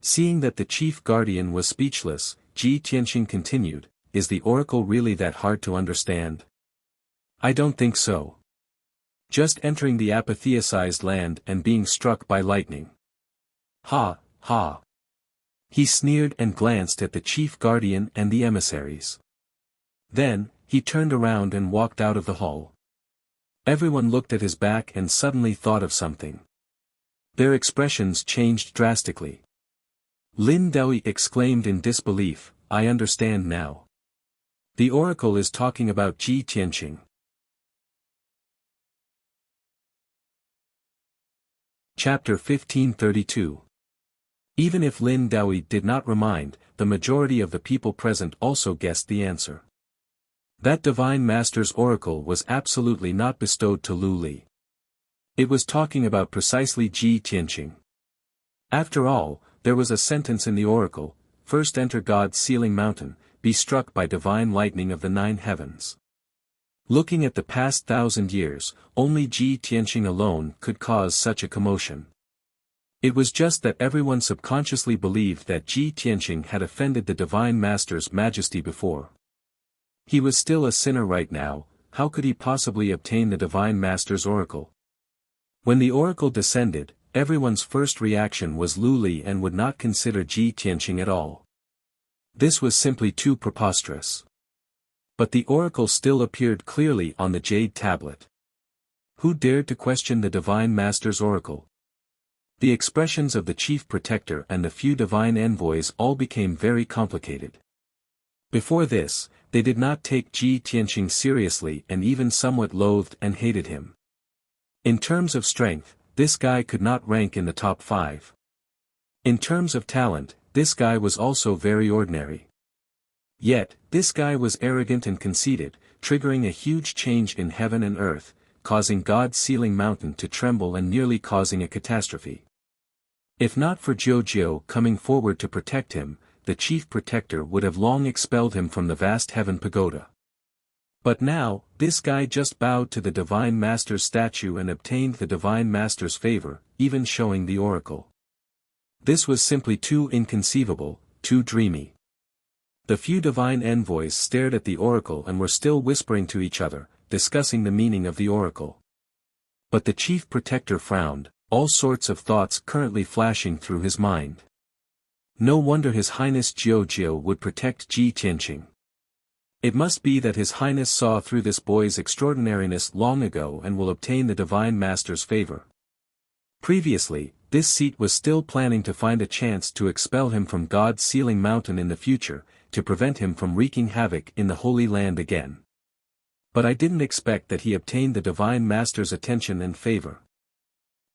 Seeing that the chief guardian was speechless, Ji Tianqing continued, "Is the oracle really that hard to understand? I don't think so. Just entering the apotheosized land and being struck by lightning." "Ha, ha." He sneered and glanced at the chief guardian and the emissaries. Then, he turned around and walked out of the hall. Everyone looked at his back and suddenly thought of something. Their expressions changed drastically. Lin Dui exclaimed in disbelief, "I understand now. The oracle is talking about Ji Tianqing." Chapter 1532. Even if Lin Dui did not remind, the majority of the people present also guessed the answer. That Divine Master's oracle was absolutely not bestowed to Lu Li. It was talking about precisely Ji Tianqing. After all, there was a sentence in the oracle, "First enter God's sealing mountain, be struck by divine lightning of the 9 heavens." Looking at the past 1,000 years, only Ji Tianqing alone could cause such a commotion. It was just that everyone subconsciously believed that Ji Tianqing had offended the Divine Master's majesty before. He was still a sinner right now, how could he possibly obtain the Divine Master's oracle? When the oracle descended, everyone's first reaction was Lu Li and would not consider Ji Tianqing at all. This was simply too preposterous. But the oracle still appeared clearly on the jade tablet. Who dared to question the Divine Master's oracle? The expressions of the chief protector and the few divine envoys all became very complicated. Before this, they did not take Ji Tianqing seriously and even somewhat loathed and hated him. In terms of strength, this guy could not rank in the top 5. In terms of talent, this guy was also very ordinary. Yet, this guy was arrogant and conceited, triggering a huge change in heaven and earth, causing God's sealing mountain to tremble and nearly causing a catastrophe. If not for Jiu coming forward to protect him, the chief protector would have long expelled him from the vast heaven pagoda. But now, this guy just bowed to the Divine Master's statue and obtained the Divine Master's favor, even showing the oracle. This was simply too inconceivable, too dreamy. The few divine envoys stared at the oracle and were still whispering to each other, discussing the meaning of the oracle. But the chief protector frowned, all sorts of thoughts currently flashing through his mind. No wonder His Highness Jiu would protect Ji Tianqing. It must be that His Highness saw through this boy's extraordinariness long ago and will obtain the Divine Master's favor. Previously, this seat was still planning to find a chance to expel him from God's sealing mountain in the future, to prevent him from wreaking havoc in the Holy Land again. But I didn't expect that he obtained the Divine Master's attention and favor.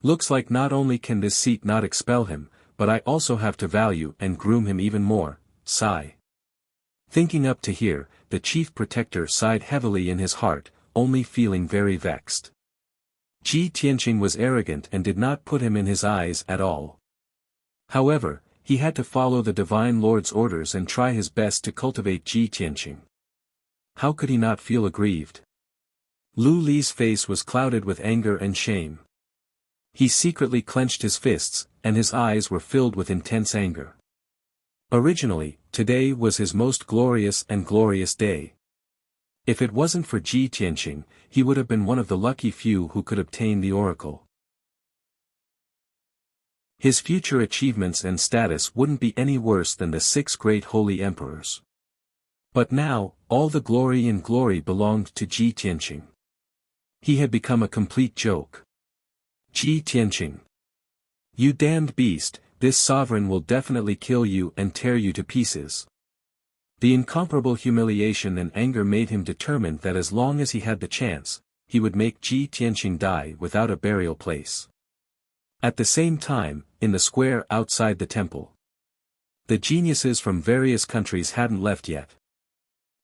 Looks like not only can this seat not expel him, but I also have to value and groom him even more, sigh. Thinking up to here, the chief protector sighed heavily in his heart, only feeling very vexed. Ji Tianqing was arrogant and did not put him in his eyes at all. However, he had to follow the Divine Lord's orders and try his best to cultivate Ji Tianqing. How could he not feel aggrieved? Lu Li's face was clouded with anger and shame. He secretly clenched his fists, and his eyes were filled with intense anger. Originally, today was his most glorious day. If it wasn't for Ji Tianqing, he would have been one of the lucky few who could obtain the oracle. His future achievements and status wouldn't be any worse than the 6 great holy emperors. But now, all the glory belonged to Ji Tianqing. He had become a complete joke. Ji Tianqing. You damned beast, this sovereign will definitely kill you and tear you to pieces. The incomparable humiliation and anger made him determined that as long as he had the chance, he would make Ji Tianqing die without a burial place. At the same time, in the square outside the temple, the geniuses from various countries hadn't left yet.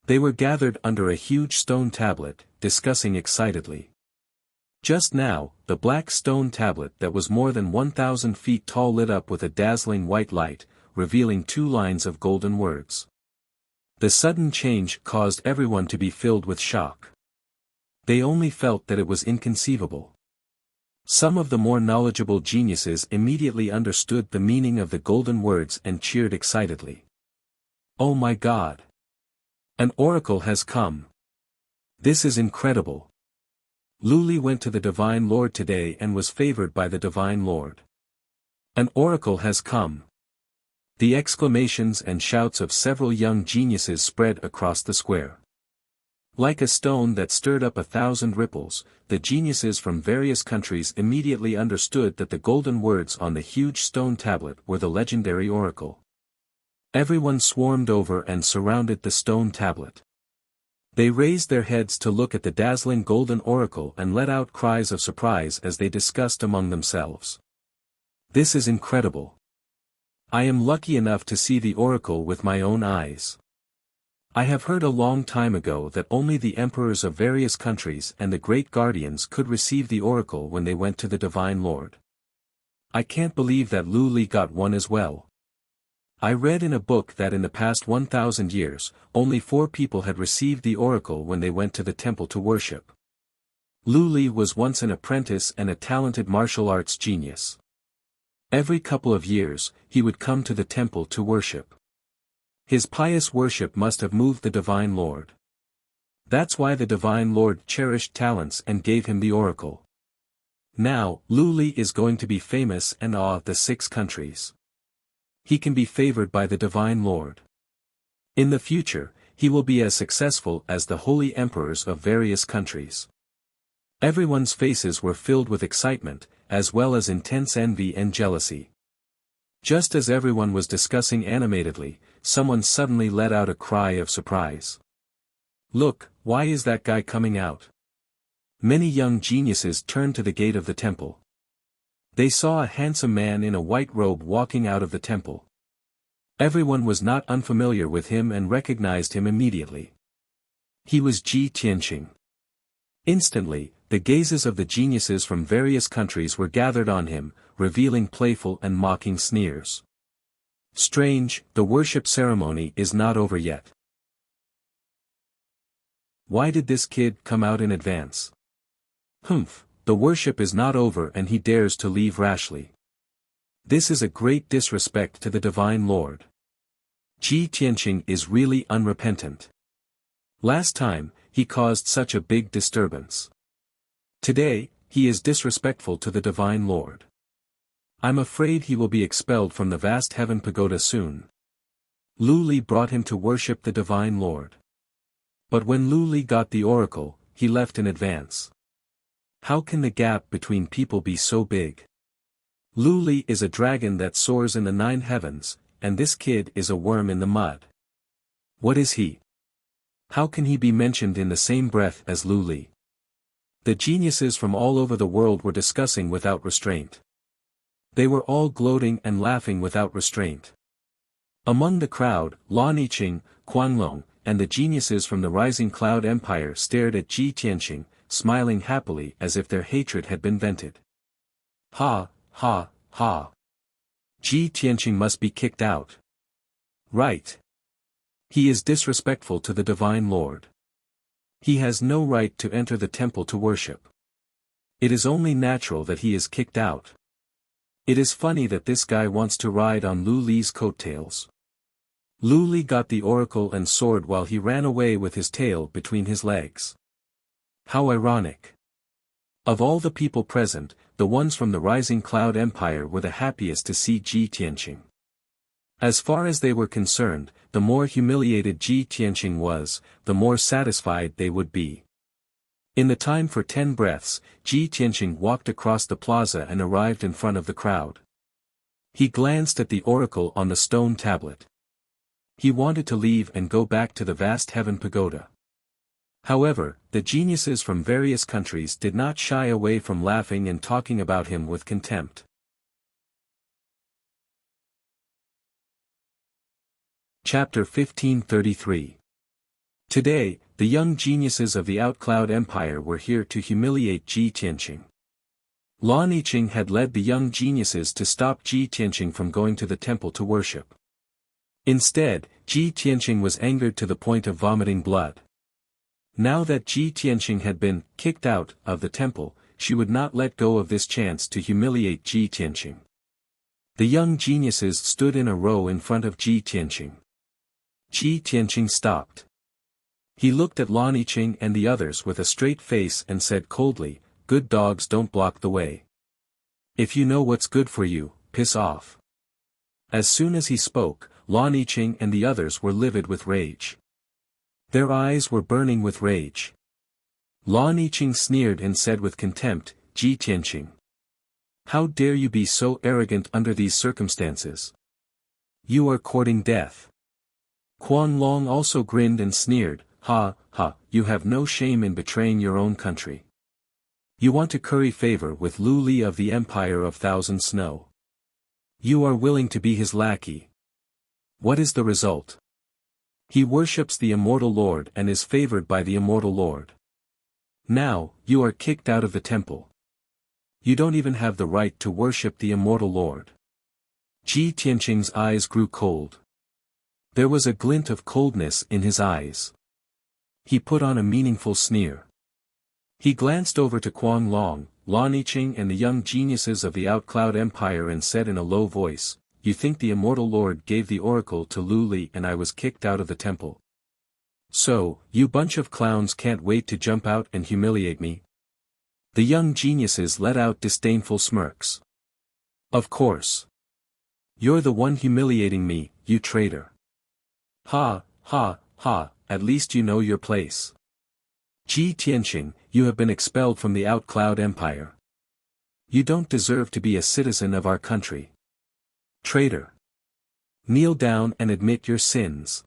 They were gathered under a huge stone tablet, discussing excitedly. Just now, the black stone tablet that was more than 1,000 feet tall lit up with a dazzling white light, revealing 2 lines of golden words. The sudden change caused everyone to be filled with shock. They only felt that it was inconceivable. Some of the more knowledgeable geniuses immediately understood the meaning of the golden words and cheered excitedly. Oh my God! An oracle has come! This is incredible! Lu Li went to the Divine Lord today and was favored by the Divine Lord. An oracle has come! The exclamations and shouts of several young geniuses spread across the square. Like a stone that stirred up 1,000 ripples, the geniuses from various countries immediately understood that the golden words on the huge stone tablet were the legendary oracle. Everyone swarmed over and surrounded the stone tablet. They raised their heads to look at the dazzling golden oracle and let out cries of surprise as they discussed among themselves. This is incredible. I am lucky enough to see the oracle with my own eyes. I have heard a long time ago that only the emperors of various countries and the great guardians could receive the oracle when they went to the Divine Lord. I can't believe that Lu Li got one as well. I read in a book that in the past 1,000 years, only 4 people had received the oracle when they went to the temple to worship. Lu Li was once an apprentice and a talented martial arts genius. Every couple of years, he would come to the temple to worship. His pious worship must have moved the Divine Lord. That's why the Divine Lord cherished talents and gave him the oracle. Now, Lu Li is going to be famous and awe the 6 countries. He can be favored by the Divine Lord. In the future, he will be as successful as the holy emperors of various countries. Everyone's faces were filled with excitement, as well as intense envy and jealousy. Just as everyone was discussing animatedly, someone suddenly let out a cry of surprise. Look, why is that guy coming out? Many young geniuses turned to the gate of the temple. They saw a handsome man in a white robe walking out of the temple. Everyone was not unfamiliar with him and recognized him immediately. He was Ji Tianqing. Instantly, the gazes of the geniuses from various countries were gathered on him, revealing playful and mocking sneers. Strange, the worship ceremony is not over yet. Why did this kid come out in advance? Humph, the worship is not over and he dares to leave rashly. This is a great disrespect to the Divine Lord. Ji Tianqing is really unrepentant. Last time, he caused such a big disturbance. Today, he is disrespectful to the Divine Lord. I'm afraid he will be expelled from the vast heaven pagoda soon. Lu Li brought him to worship the Divine Lord. But when Lu Li got the oracle, he left in advance. How can the gap between people be so big? Lu Li is a dragon that soars in the 9 heavens, and this kid is a worm in the mud. What is he? How can he be mentioned in the same breath as Lu Li? The geniuses from all over the world were discussing without restraint. They were all gloating and laughing without restraint. Among the crowd, Lan Yiqing, Quanglong, and the geniuses from the Rising Cloud Empire stared at Ji Tianqing, smiling happily as if their hatred had been vented. Ha, ha, ha. Ji Tianqing must be kicked out. Right. He is disrespectful to the Divine Lord. He has no right to enter the temple to worship. It is only natural that he is kicked out. It is funny that this guy wants to ride on Lu Li's coattails. Lu Li got the oracle and sword while he ran away with his tail between his legs. How ironic. Of all the people present, the ones from the Rising Cloud Empire were the happiest to see Ji Tianqing. As far as they were concerned, the more humiliated Ji Tianqing was, the more satisfied they would be. In the time for 10 breaths, Ji Tianqing walked across the plaza and arrived in front of the crowd. He glanced at the oracle on the stone tablet. He wanted to leave and go back to the vast heaven pagoda. However, the geniuses from various countries did not shy away from laughing and talking about him with contempt. Chapter 1533. Today, the young geniuses of the Outcloud Empire were here to humiliate Ji Tianqing. Lan Yiqing had led the young geniuses to stop Ji Tianqing from going to the temple to worship. Instead, Ji Tianqing was angered to the point of vomiting blood. Now that Ji Tianqing had been kicked out of the temple, she would not let go of this chance to humiliate Ji Tianqing. The young geniuses stood in a row in front of Ji Tianqing. Ji Tianqing stopped. He looked at Lan Yiqing and the others with a straight face and said coldly, "Good dogs don't block the way. If you know what's good for you, piss off." As soon as he spoke, Lan Yiqing and the others were livid with rage. Their eyes were burning with rage. Lan Yiqing sneered and said with contempt, "Ji Tianqing. How dare you be so arrogant under these circumstances? You are courting death." Quan Long also grinned and sneered, "Ha, ha, you have no shame in betraying your own country. You want to curry favor with Lu Li of the Empire of Thousand Snow. You are willing to be his lackey. What is the result? He worships the Immortal Lord and is favored by the Immortal Lord. Now, you are kicked out of the temple. You don't even have the right to worship the Immortal Lord." Ji Tianqing's eyes grew cold. There was a glint of coldness in his eyes. He put on a meaningful sneer. He glanced over to Quan Long, Lan Yiqing and the young geniuses of the Outcloud Empire and said in a low voice, "You think the Immortal Lord gave the oracle to Lu Li and I was kicked out of the temple? So, you bunch of clowns can't wait to jump out and humiliate me?" The young geniuses let out disdainful smirks. "Of course. You're the one humiliating me, you traitor. Ha, ha, ha, at least you know your place. Ji Tianqing, you have been expelled from the Outcloud Empire. You don't deserve to be a citizen of our country. Traitor. Kneel down and admit your sins."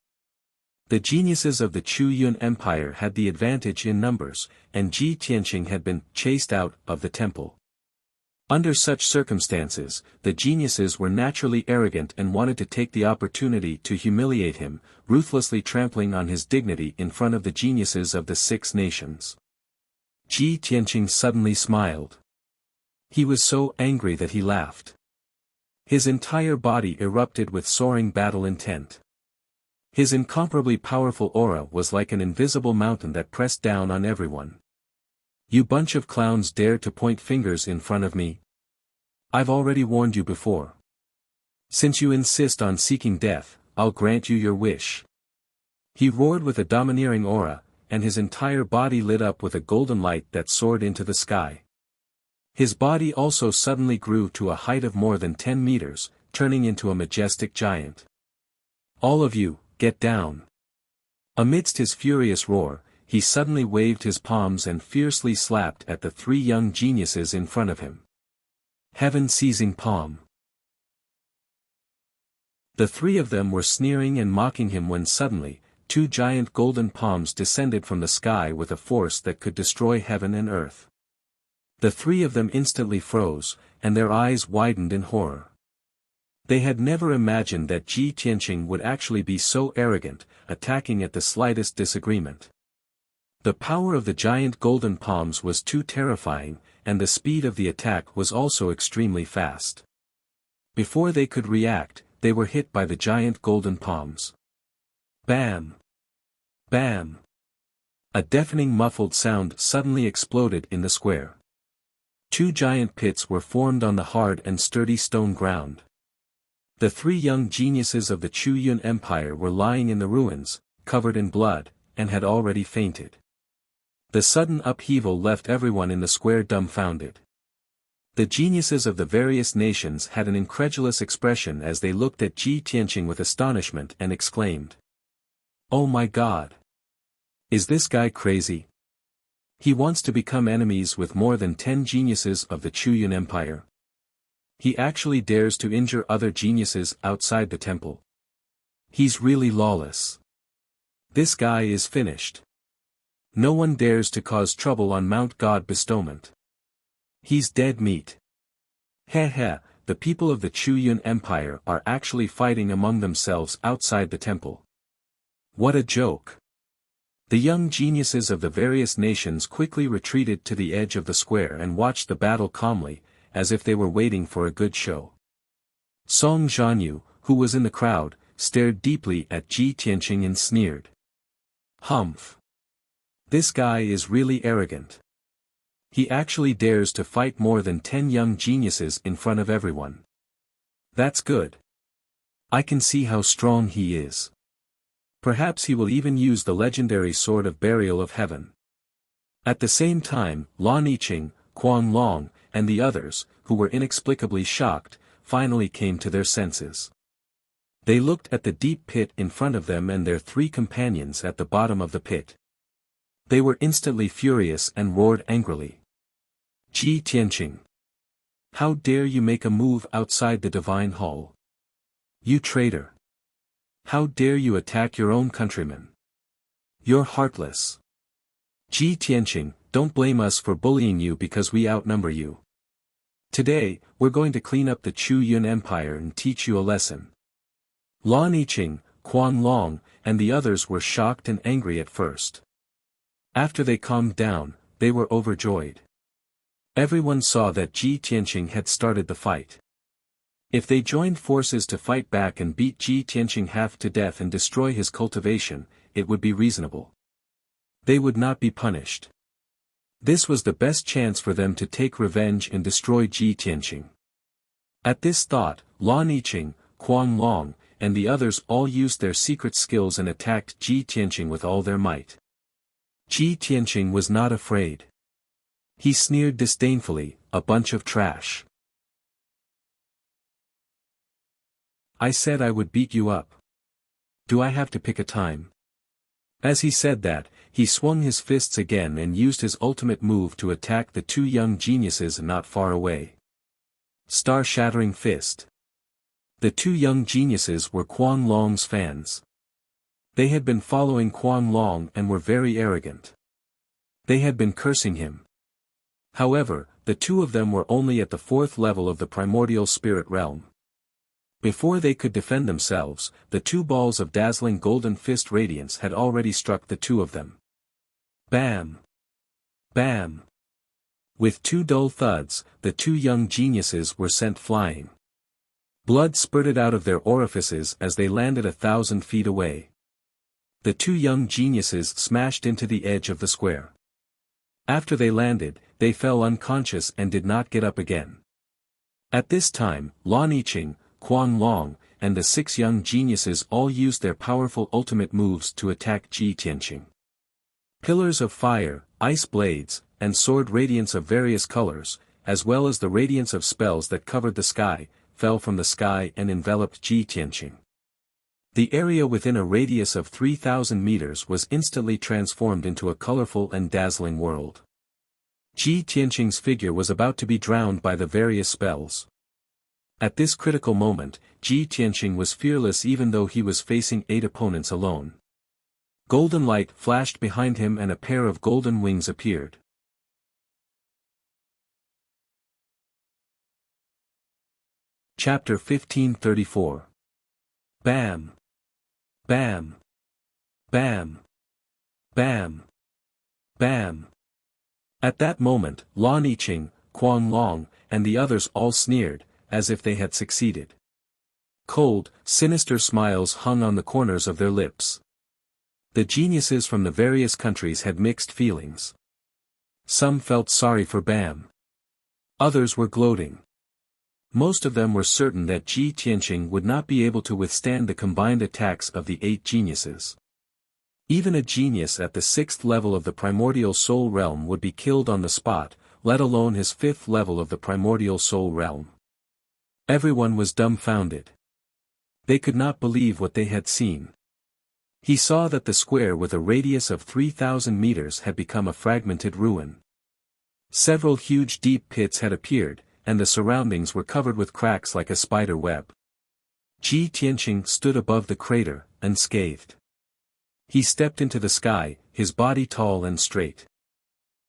The geniuses of the Chu Yun Empire had the advantage in numbers, and Ji Tianqing had been chased out of the temple. Under such circumstances, the geniuses were naturally arrogant and wanted to take the opportunity to humiliate him, ruthlessly trampling on his dignity in front of the geniuses of the 6 nations. Ji Tianqing suddenly smiled. He was so angry that he laughed. His entire body erupted with soaring battle intent. His incomparably powerful aura was like an invisible mountain that pressed down on everyone. "You bunch of clowns dare to point fingers in front of me? I've already warned you before. Since you insist on seeking death, I'll grant you your wish." He roared with a domineering aura, and his entire body lit up with a golden light that soared into the sky. His body also suddenly grew to a height of more than 10 meters, turning into a majestic giant. "All of you, get down." Amidst his furious roar, he suddenly waved his palms and fiercely slapped at the 3 young geniuses in front of him. Heaven-seizing palm. The 3 of them were sneering and mocking him when suddenly, 2 giant golden palms descended from the sky with a force that could destroy heaven and earth. The 3 of them instantly froze, and their eyes widened in horror. They had never imagined that Ji Tianqing would actually be so arrogant, attacking at the slightest disagreement. The power of the giant golden palms was too terrifying, and the speed of the attack was also extremely fast. Before they could react, they were hit by the giant golden palms. Bam! Bam! A deafening muffled sound suddenly exploded in the square. Two giant pits were formed on the hard and sturdy stone ground. The three young geniuses of the Chu Yun Empire were lying in the ruins, covered in blood, and had already fainted. The sudden upheaval left everyone in the square dumbfounded. The geniuses of the various nations had an incredulous expression as they looked at Ji Tianqing with astonishment and exclaimed, "Oh my God! Is this guy crazy? He wants to become enemies with more than 10 geniuses of the Chu Yun Empire. He actually dares to injure other geniuses outside the temple. He's really lawless. This guy is finished. No one dares to cause trouble on Mount God Bestowment. He's dead meat. Heh heh, the people of the Chu Yun Empire are actually fighting among themselves outside the temple. What a joke." The young geniuses of the various nations quickly retreated to the edge of the square and watched the battle calmly, as if they were waiting for a good show. Song Zhanyu, who was in the crowd, stared deeply at Ji Tianqing and sneered. "Humph! This guy is really arrogant. He actually dares to fight more than 10 young geniuses in front of everyone. That's good. I can see how strong he is. Perhaps he will even use the legendary Sword of Burial of Heaven." At the same time, Lan Yiqing, Quan Long, and the others, who were inexplicably shocked, finally came to their senses. They looked at the deep pit in front of them and their three companions at the bottom of the pit. They were instantly furious and roared angrily. "Ji Tianqing! How dare you make a move outside the divine hall? You traitor! How dare you attack your own countrymen? You're heartless. Ji Tianqing, don't blame us for bullying you because we outnumber you. Today, we're going to clean up the Chu Yun Empire and teach you a lesson." Lan Yiqing, Quan Long, and the others were shocked and angry at first. After they calmed down, they were overjoyed. Everyone saw that Ji Tianqing had started the fight. If they joined forces to fight back and beat Ji Tianqing half to death and destroy his cultivation, it would be reasonable. They would not be punished. This was the best chance for them to take revenge and destroy Ji Tianqing. At this thought, Lan Yiqing, Quan Long, and the others all used their secret skills and attacked Ji Tianqing with all their might. Ji Tianqing was not afraid. He sneered disdainfully, "A bunch of trash. I said I would beat you up. Do I have to pick a time?" As he said that, he swung his fists again and used his ultimate move to attack the two young geniuses not far away. Star-shattering fist. The two young geniuses were Quan Long's fans. They had been following Quan Long and were very arrogant. They had been cursing him. However, the two of them were only at the 4th level of the primordial spirit realm. Before they could defend themselves, the two balls of dazzling golden fist radiance had already struck the two of them. Bam! Bam! With two dull thuds, the two young geniuses were sent flying. Blood spurted out of their orifices as they landed 1,000 feet away. The two young geniuses smashed into the edge of the square. After they landed, they fell unconscious and did not get up again. At this time, Lan Yiqing, Quan Long, and the 6 young geniuses all used their powerful ultimate moves to attack Ji Tianqing. Pillars of fire, ice blades, and sword radiance of various colors, as well as the radiance of spells that covered the sky, fell from the sky and enveloped Ji Tianqing. The area within a radius of 3,000 meters was instantly transformed into a colorful and dazzling world. Ji Tianqing's figure was about to be drowned by the various spells. At this critical moment, Ji Tianqing was fearless even though he was facing 8 opponents alone. Golden light flashed behind him and a pair of golden wings appeared. Chapter 1534. Bam! Bam! Bam! Bam! Bam! At that moment, Lan Yiqing, Quan Long, and the others all sneered, as if they had succeeded. Cold, sinister smiles hung on the corners of their lips. The geniuses from the various countries had mixed feelings. Some felt sorry for Bam. Others were gloating. Most of them were certain that Ji Tianqing would not be able to withstand the combined attacks of the 8 geniuses. Even a genius at the 6th level of the primordial soul realm would be killed on the spot, let alone his 5th level of the primordial soul realm. Everyone was dumbfounded. They could not believe what they had seen. He saw that the square with a radius of 3,000 meters had become a fragmented ruin. Several huge deep pits had appeared, and the surroundings were covered with cracks like a spider web. Ji Tianqing stood above the crater, unscathed. He stepped into the sky, his body tall and straight.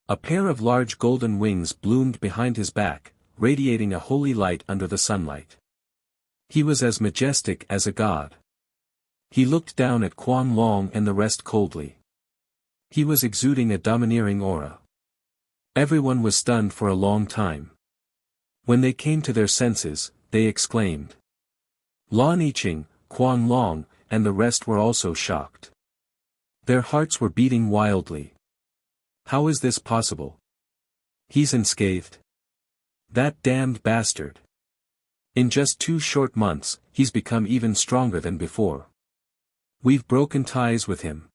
A pair of large golden wings bloomed behind his back, radiating a holy light under the sunlight. He was as majestic as a god. He looked down at Quan Long and the rest coldly. He was exuding a domineering aura. Everyone was stunned for a long time. When they came to their senses, they exclaimed. Lan Yiqing, Quan Long, and the rest were also shocked. Their hearts were beating wildly. How is this possible? He's unscathed. That damned bastard. In just 2 short months, he's become even stronger than before. We've broken ties with him.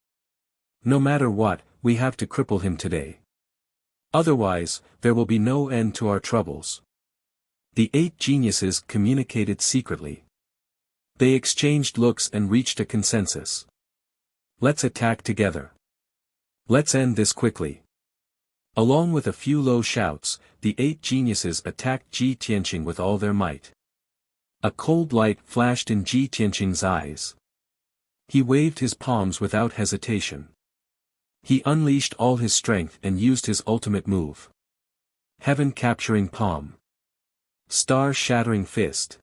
No matter what, we have to cripple him today. Otherwise, there will be no end to our troubles. The 8 geniuses communicated secretly. They exchanged looks and reached a consensus. Let's attack together. Let's end this quickly. Along with a few low shouts, the 8 geniuses attacked Ji Tianqing with all their might. A cold light flashed in Ji Tianqing's eyes. He waved his palms without hesitation. He unleashed all his strength and used his ultimate move. Heaven-capturing palm. Star-shattering fist.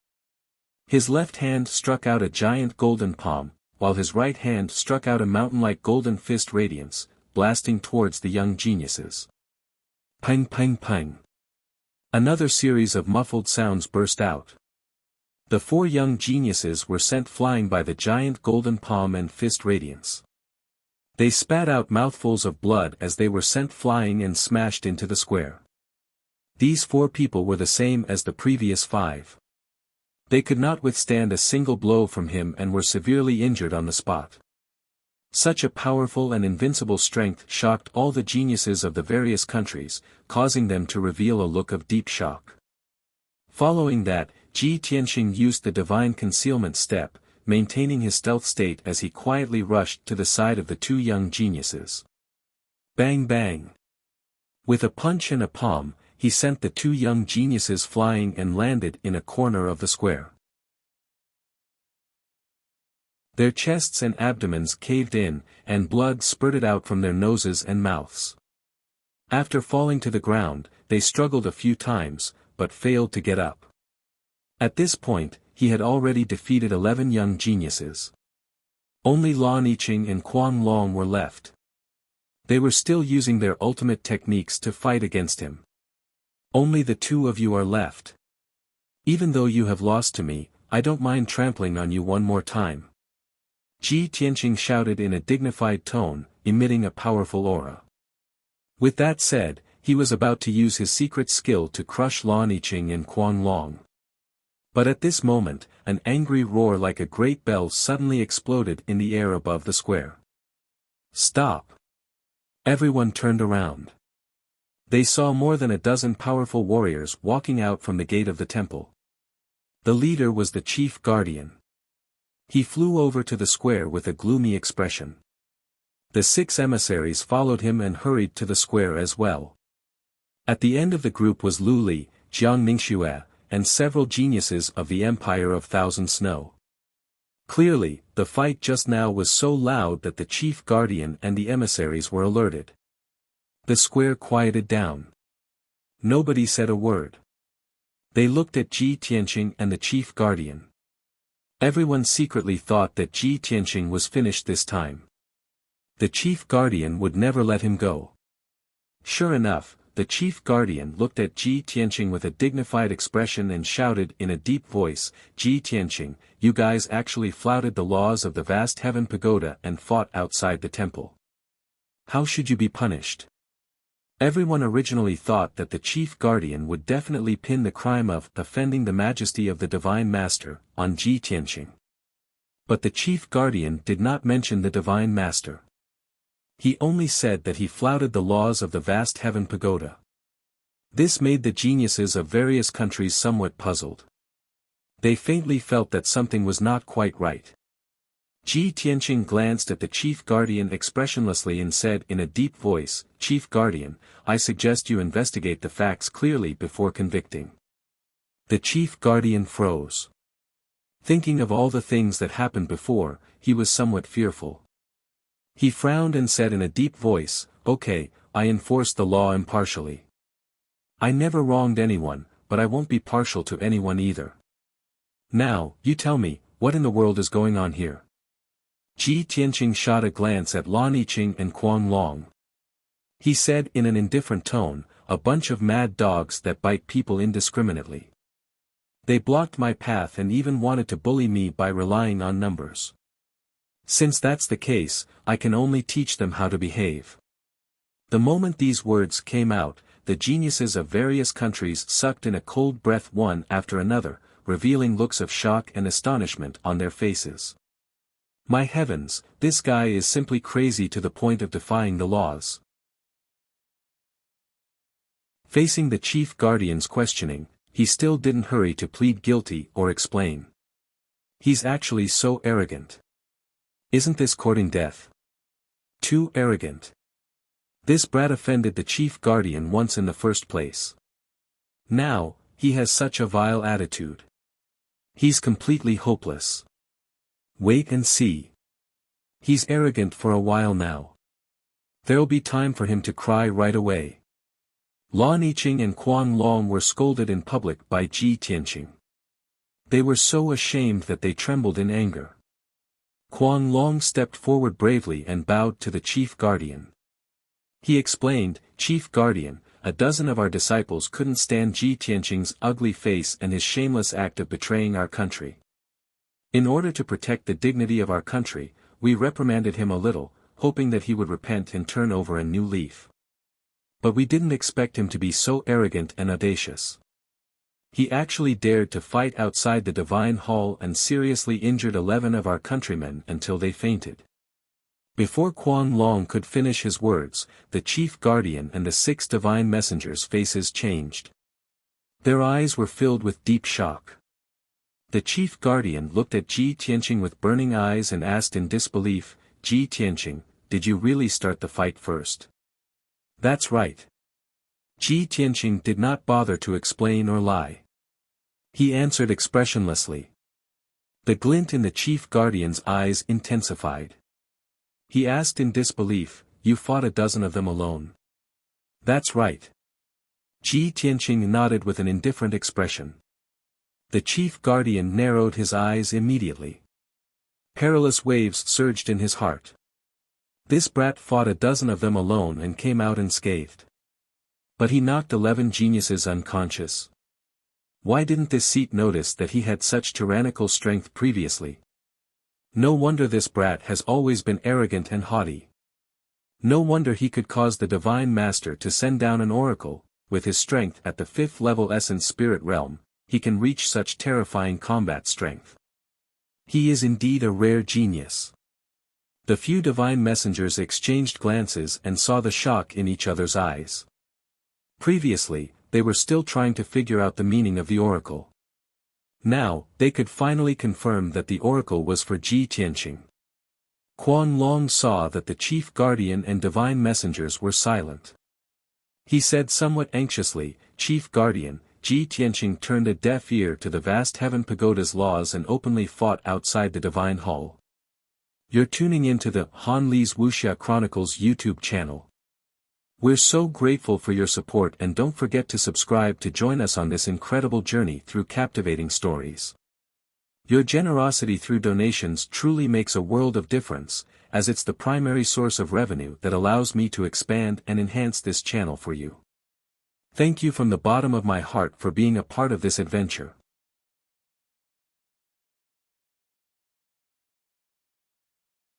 His left hand struck out a giant golden palm, while his right hand struck out a mountain-like golden fist radiance, blasting towards the young geniuses. Pang pang pang. Another series of muffled sounds burst out. The 4 young geniuses were sent flying by the giant golden palm and fist radiance. They spat out mouthfuls of blood as they were sent flying and smashed into the square. These 4 people were the same as the previous 5. They could not withstand a single blow from him and were severely injured on the spot. Such a powerful and invincible strength shocked all the geniuses of the various countries, causing them to reveal a look of deep shock. Following that, Ji Tianqing used the divine concealment step, maintaining his stealth state as he quietly rushed to the side of the 2 young geniuses. Bang bang! With a punch and a palm, he sent the 2 young geniuses flying and landed in a corner of the square. Their chests and abdomens caved in, and blood spurted out from their noses and mouths. After falling to the ground, they struggled a few times, but failed to get up. At this point, he had already defeated 11 young geniuses. Only Lan Yiqing and Quan Long were left. They were still using their ultimate techniques to fight against him. Only the 2 of you are left. Even though you have lost to me, I don't mind trampling on you one more time. Ji Tianqing shouted in a dignified tone, emitting a powerful aura. With that said, he was about to use his secret skill to crush Lan Yiqing and Quan Long. But at this moment, an angry roar like a great bell suddenly exploded in the air above the square. Stop! Everyone turned around. They saw more than a dozen powerful warriors walking out from the gate of the temple. The leader was the chief guardian. He flew over to the square with a gloomy expression. The 6 emissaries followed him and hurried to the square as well. At the end of the group was Lu Li, Jiang Ningxue, and several geniuses of the Empire of Thousand Snow. Clearly, the fight just now was so loud that the chief guardian and the emissaries were alerted. The square quieted down. Nobody said a word. They looked at Ji Tianqing and the chief guardian. Everyone secretly thought that Ji Tianqing was finished this time. The chief guardian would never let him go. Sure enough, the chief guardian looked at Ji Tianqing with a dignified expression and shouted in a deep voice, "Ji Tianqing, you guys actually flouted the laws of the vast heaven pagoda and fought outside the temple. How should you be punished?" Everyone originally thought that the chief guardian would definitely pin the crime of offending the majesty of the divine master on Ji Tianqing. But the chief guardian did not mention the divine master. He only said that he flouted the laws of the vast heaven pagoda. This made the geniuses of various countries somewhat puzzled. They faintly felt that something was not quite right. Ji Tianqing glanced at the chief guardian expressionlessly and said in a deep voice, "Chief guardian, I suggest you investigate the facts clearly before convicting." The chief guardian froze. Thinking of all the things that happened before, he was somewhat fearful. He frowned and said in a deep voice, "Okay, I enforce the law impartially. I never wronged anyone, but I won't be partial to anyone either. Now, you tell me, what in the world is going on here?" Ji Tianqing shot a glance at Lan Yiqing and Quan Long. He said in an indifferent tone, "A bunch of mad dogs that bite people indiscriminately. They blocked my path and even wanted to bully me by relying on numbers. Since that's the case, I can only teach them how to behave." The moment these words came out, the geniuses of various countries sucked in a cold breath one after another, revealing looks of shock and astonishment on their faces. My heavens, this guy is simply crazy to the point of defying the laws. Facing the chief guardian's questioning, he still didn't hurry to plead guilty or explain. He's actually so arrogant. Isn't this courting death? Too arrogant. This brat offended the chief guardian once in the first place. Now, he has such a vile attitude. He's completely hopeless. Wait and see. He's arrogant for a while now. There'll be time for him to cry right away. Lan Yiqing and Quan Long were scolded in public by Ji Tianqing. They were so ashamed that they trembled in anger. Quan Long stepped forward bravely and bowed to the chief guardian. He explained, "Chief guardian, a dozen of our disciples couldn't stand Ji Tianqing's ugly face and his shameless act of betraying our country. In order to protect the dignity of our country, we reprimanded him a little, hoping that he would repent and turn over a new leaf. But we didn't expect him to be so arrogant and audacious. He actually dared to fight outside the divine hall and seriously injured 11 of our countrymen until they fainted." Before Quan Long could finish his words, the chief guardian and the 6 divine messengers' faces changed. Their eyes were filled with deep shock. The chief guardian looked at Ji Tianqing with burning eyes and asked in disbelief, "Ji Tianqing, did you really start the fight first?" "That's right." Ji Tianqing did not bother to explain or lie. He answered expressionlessly. The glint in the chief guardian's eyes intensified. He asked in disbelief, "You fought a dozen of them alone?" "That's right." Ji Tianqing nodded with an indifferent expression. The chief guardian narrowed his eyes immediately. Perilous waves surged in his heart. This brat fought a dozen of them alone and came out unscathed. But he knocked 11 geniuses unconscious. Why didn't this seat notice that he had such tyrannical strength previously? No wonder this brat has always been arrogant and haughty. No wonder he could cause the divine master to send down an oracle. With his strength at the 5th level essence spirit realm, he can reach such terrifying combat strength. He is indeed a rare genius. The few divine messengers exchanged glances and saw the shock in each other's eyes. Previously, they were still trying to figure out the meaning of the oracle. Now, they could finally confirm that the oracle was for Ji Tianqing. Quan Long saw that the chief guardian and divine messengers were silent. He said somewhat anxiously, "Chief guardian, Ji Tianqing turned a deaf ear to the vast heaven pagoda's laws and openly fought outside the divine hall. You're tuning into the Han Li's Wuxia Chronicles YouTube channel. We're so grateful for your support, and don't forget to subscribe to join us on this incredible journey through captivating stories. Your generosity through donations truly makes a world of difference, as it's the primary source of revenue that allows me to expand and enhance this channel for you. Thank you from the bottom of my heart for being a part of this adventure.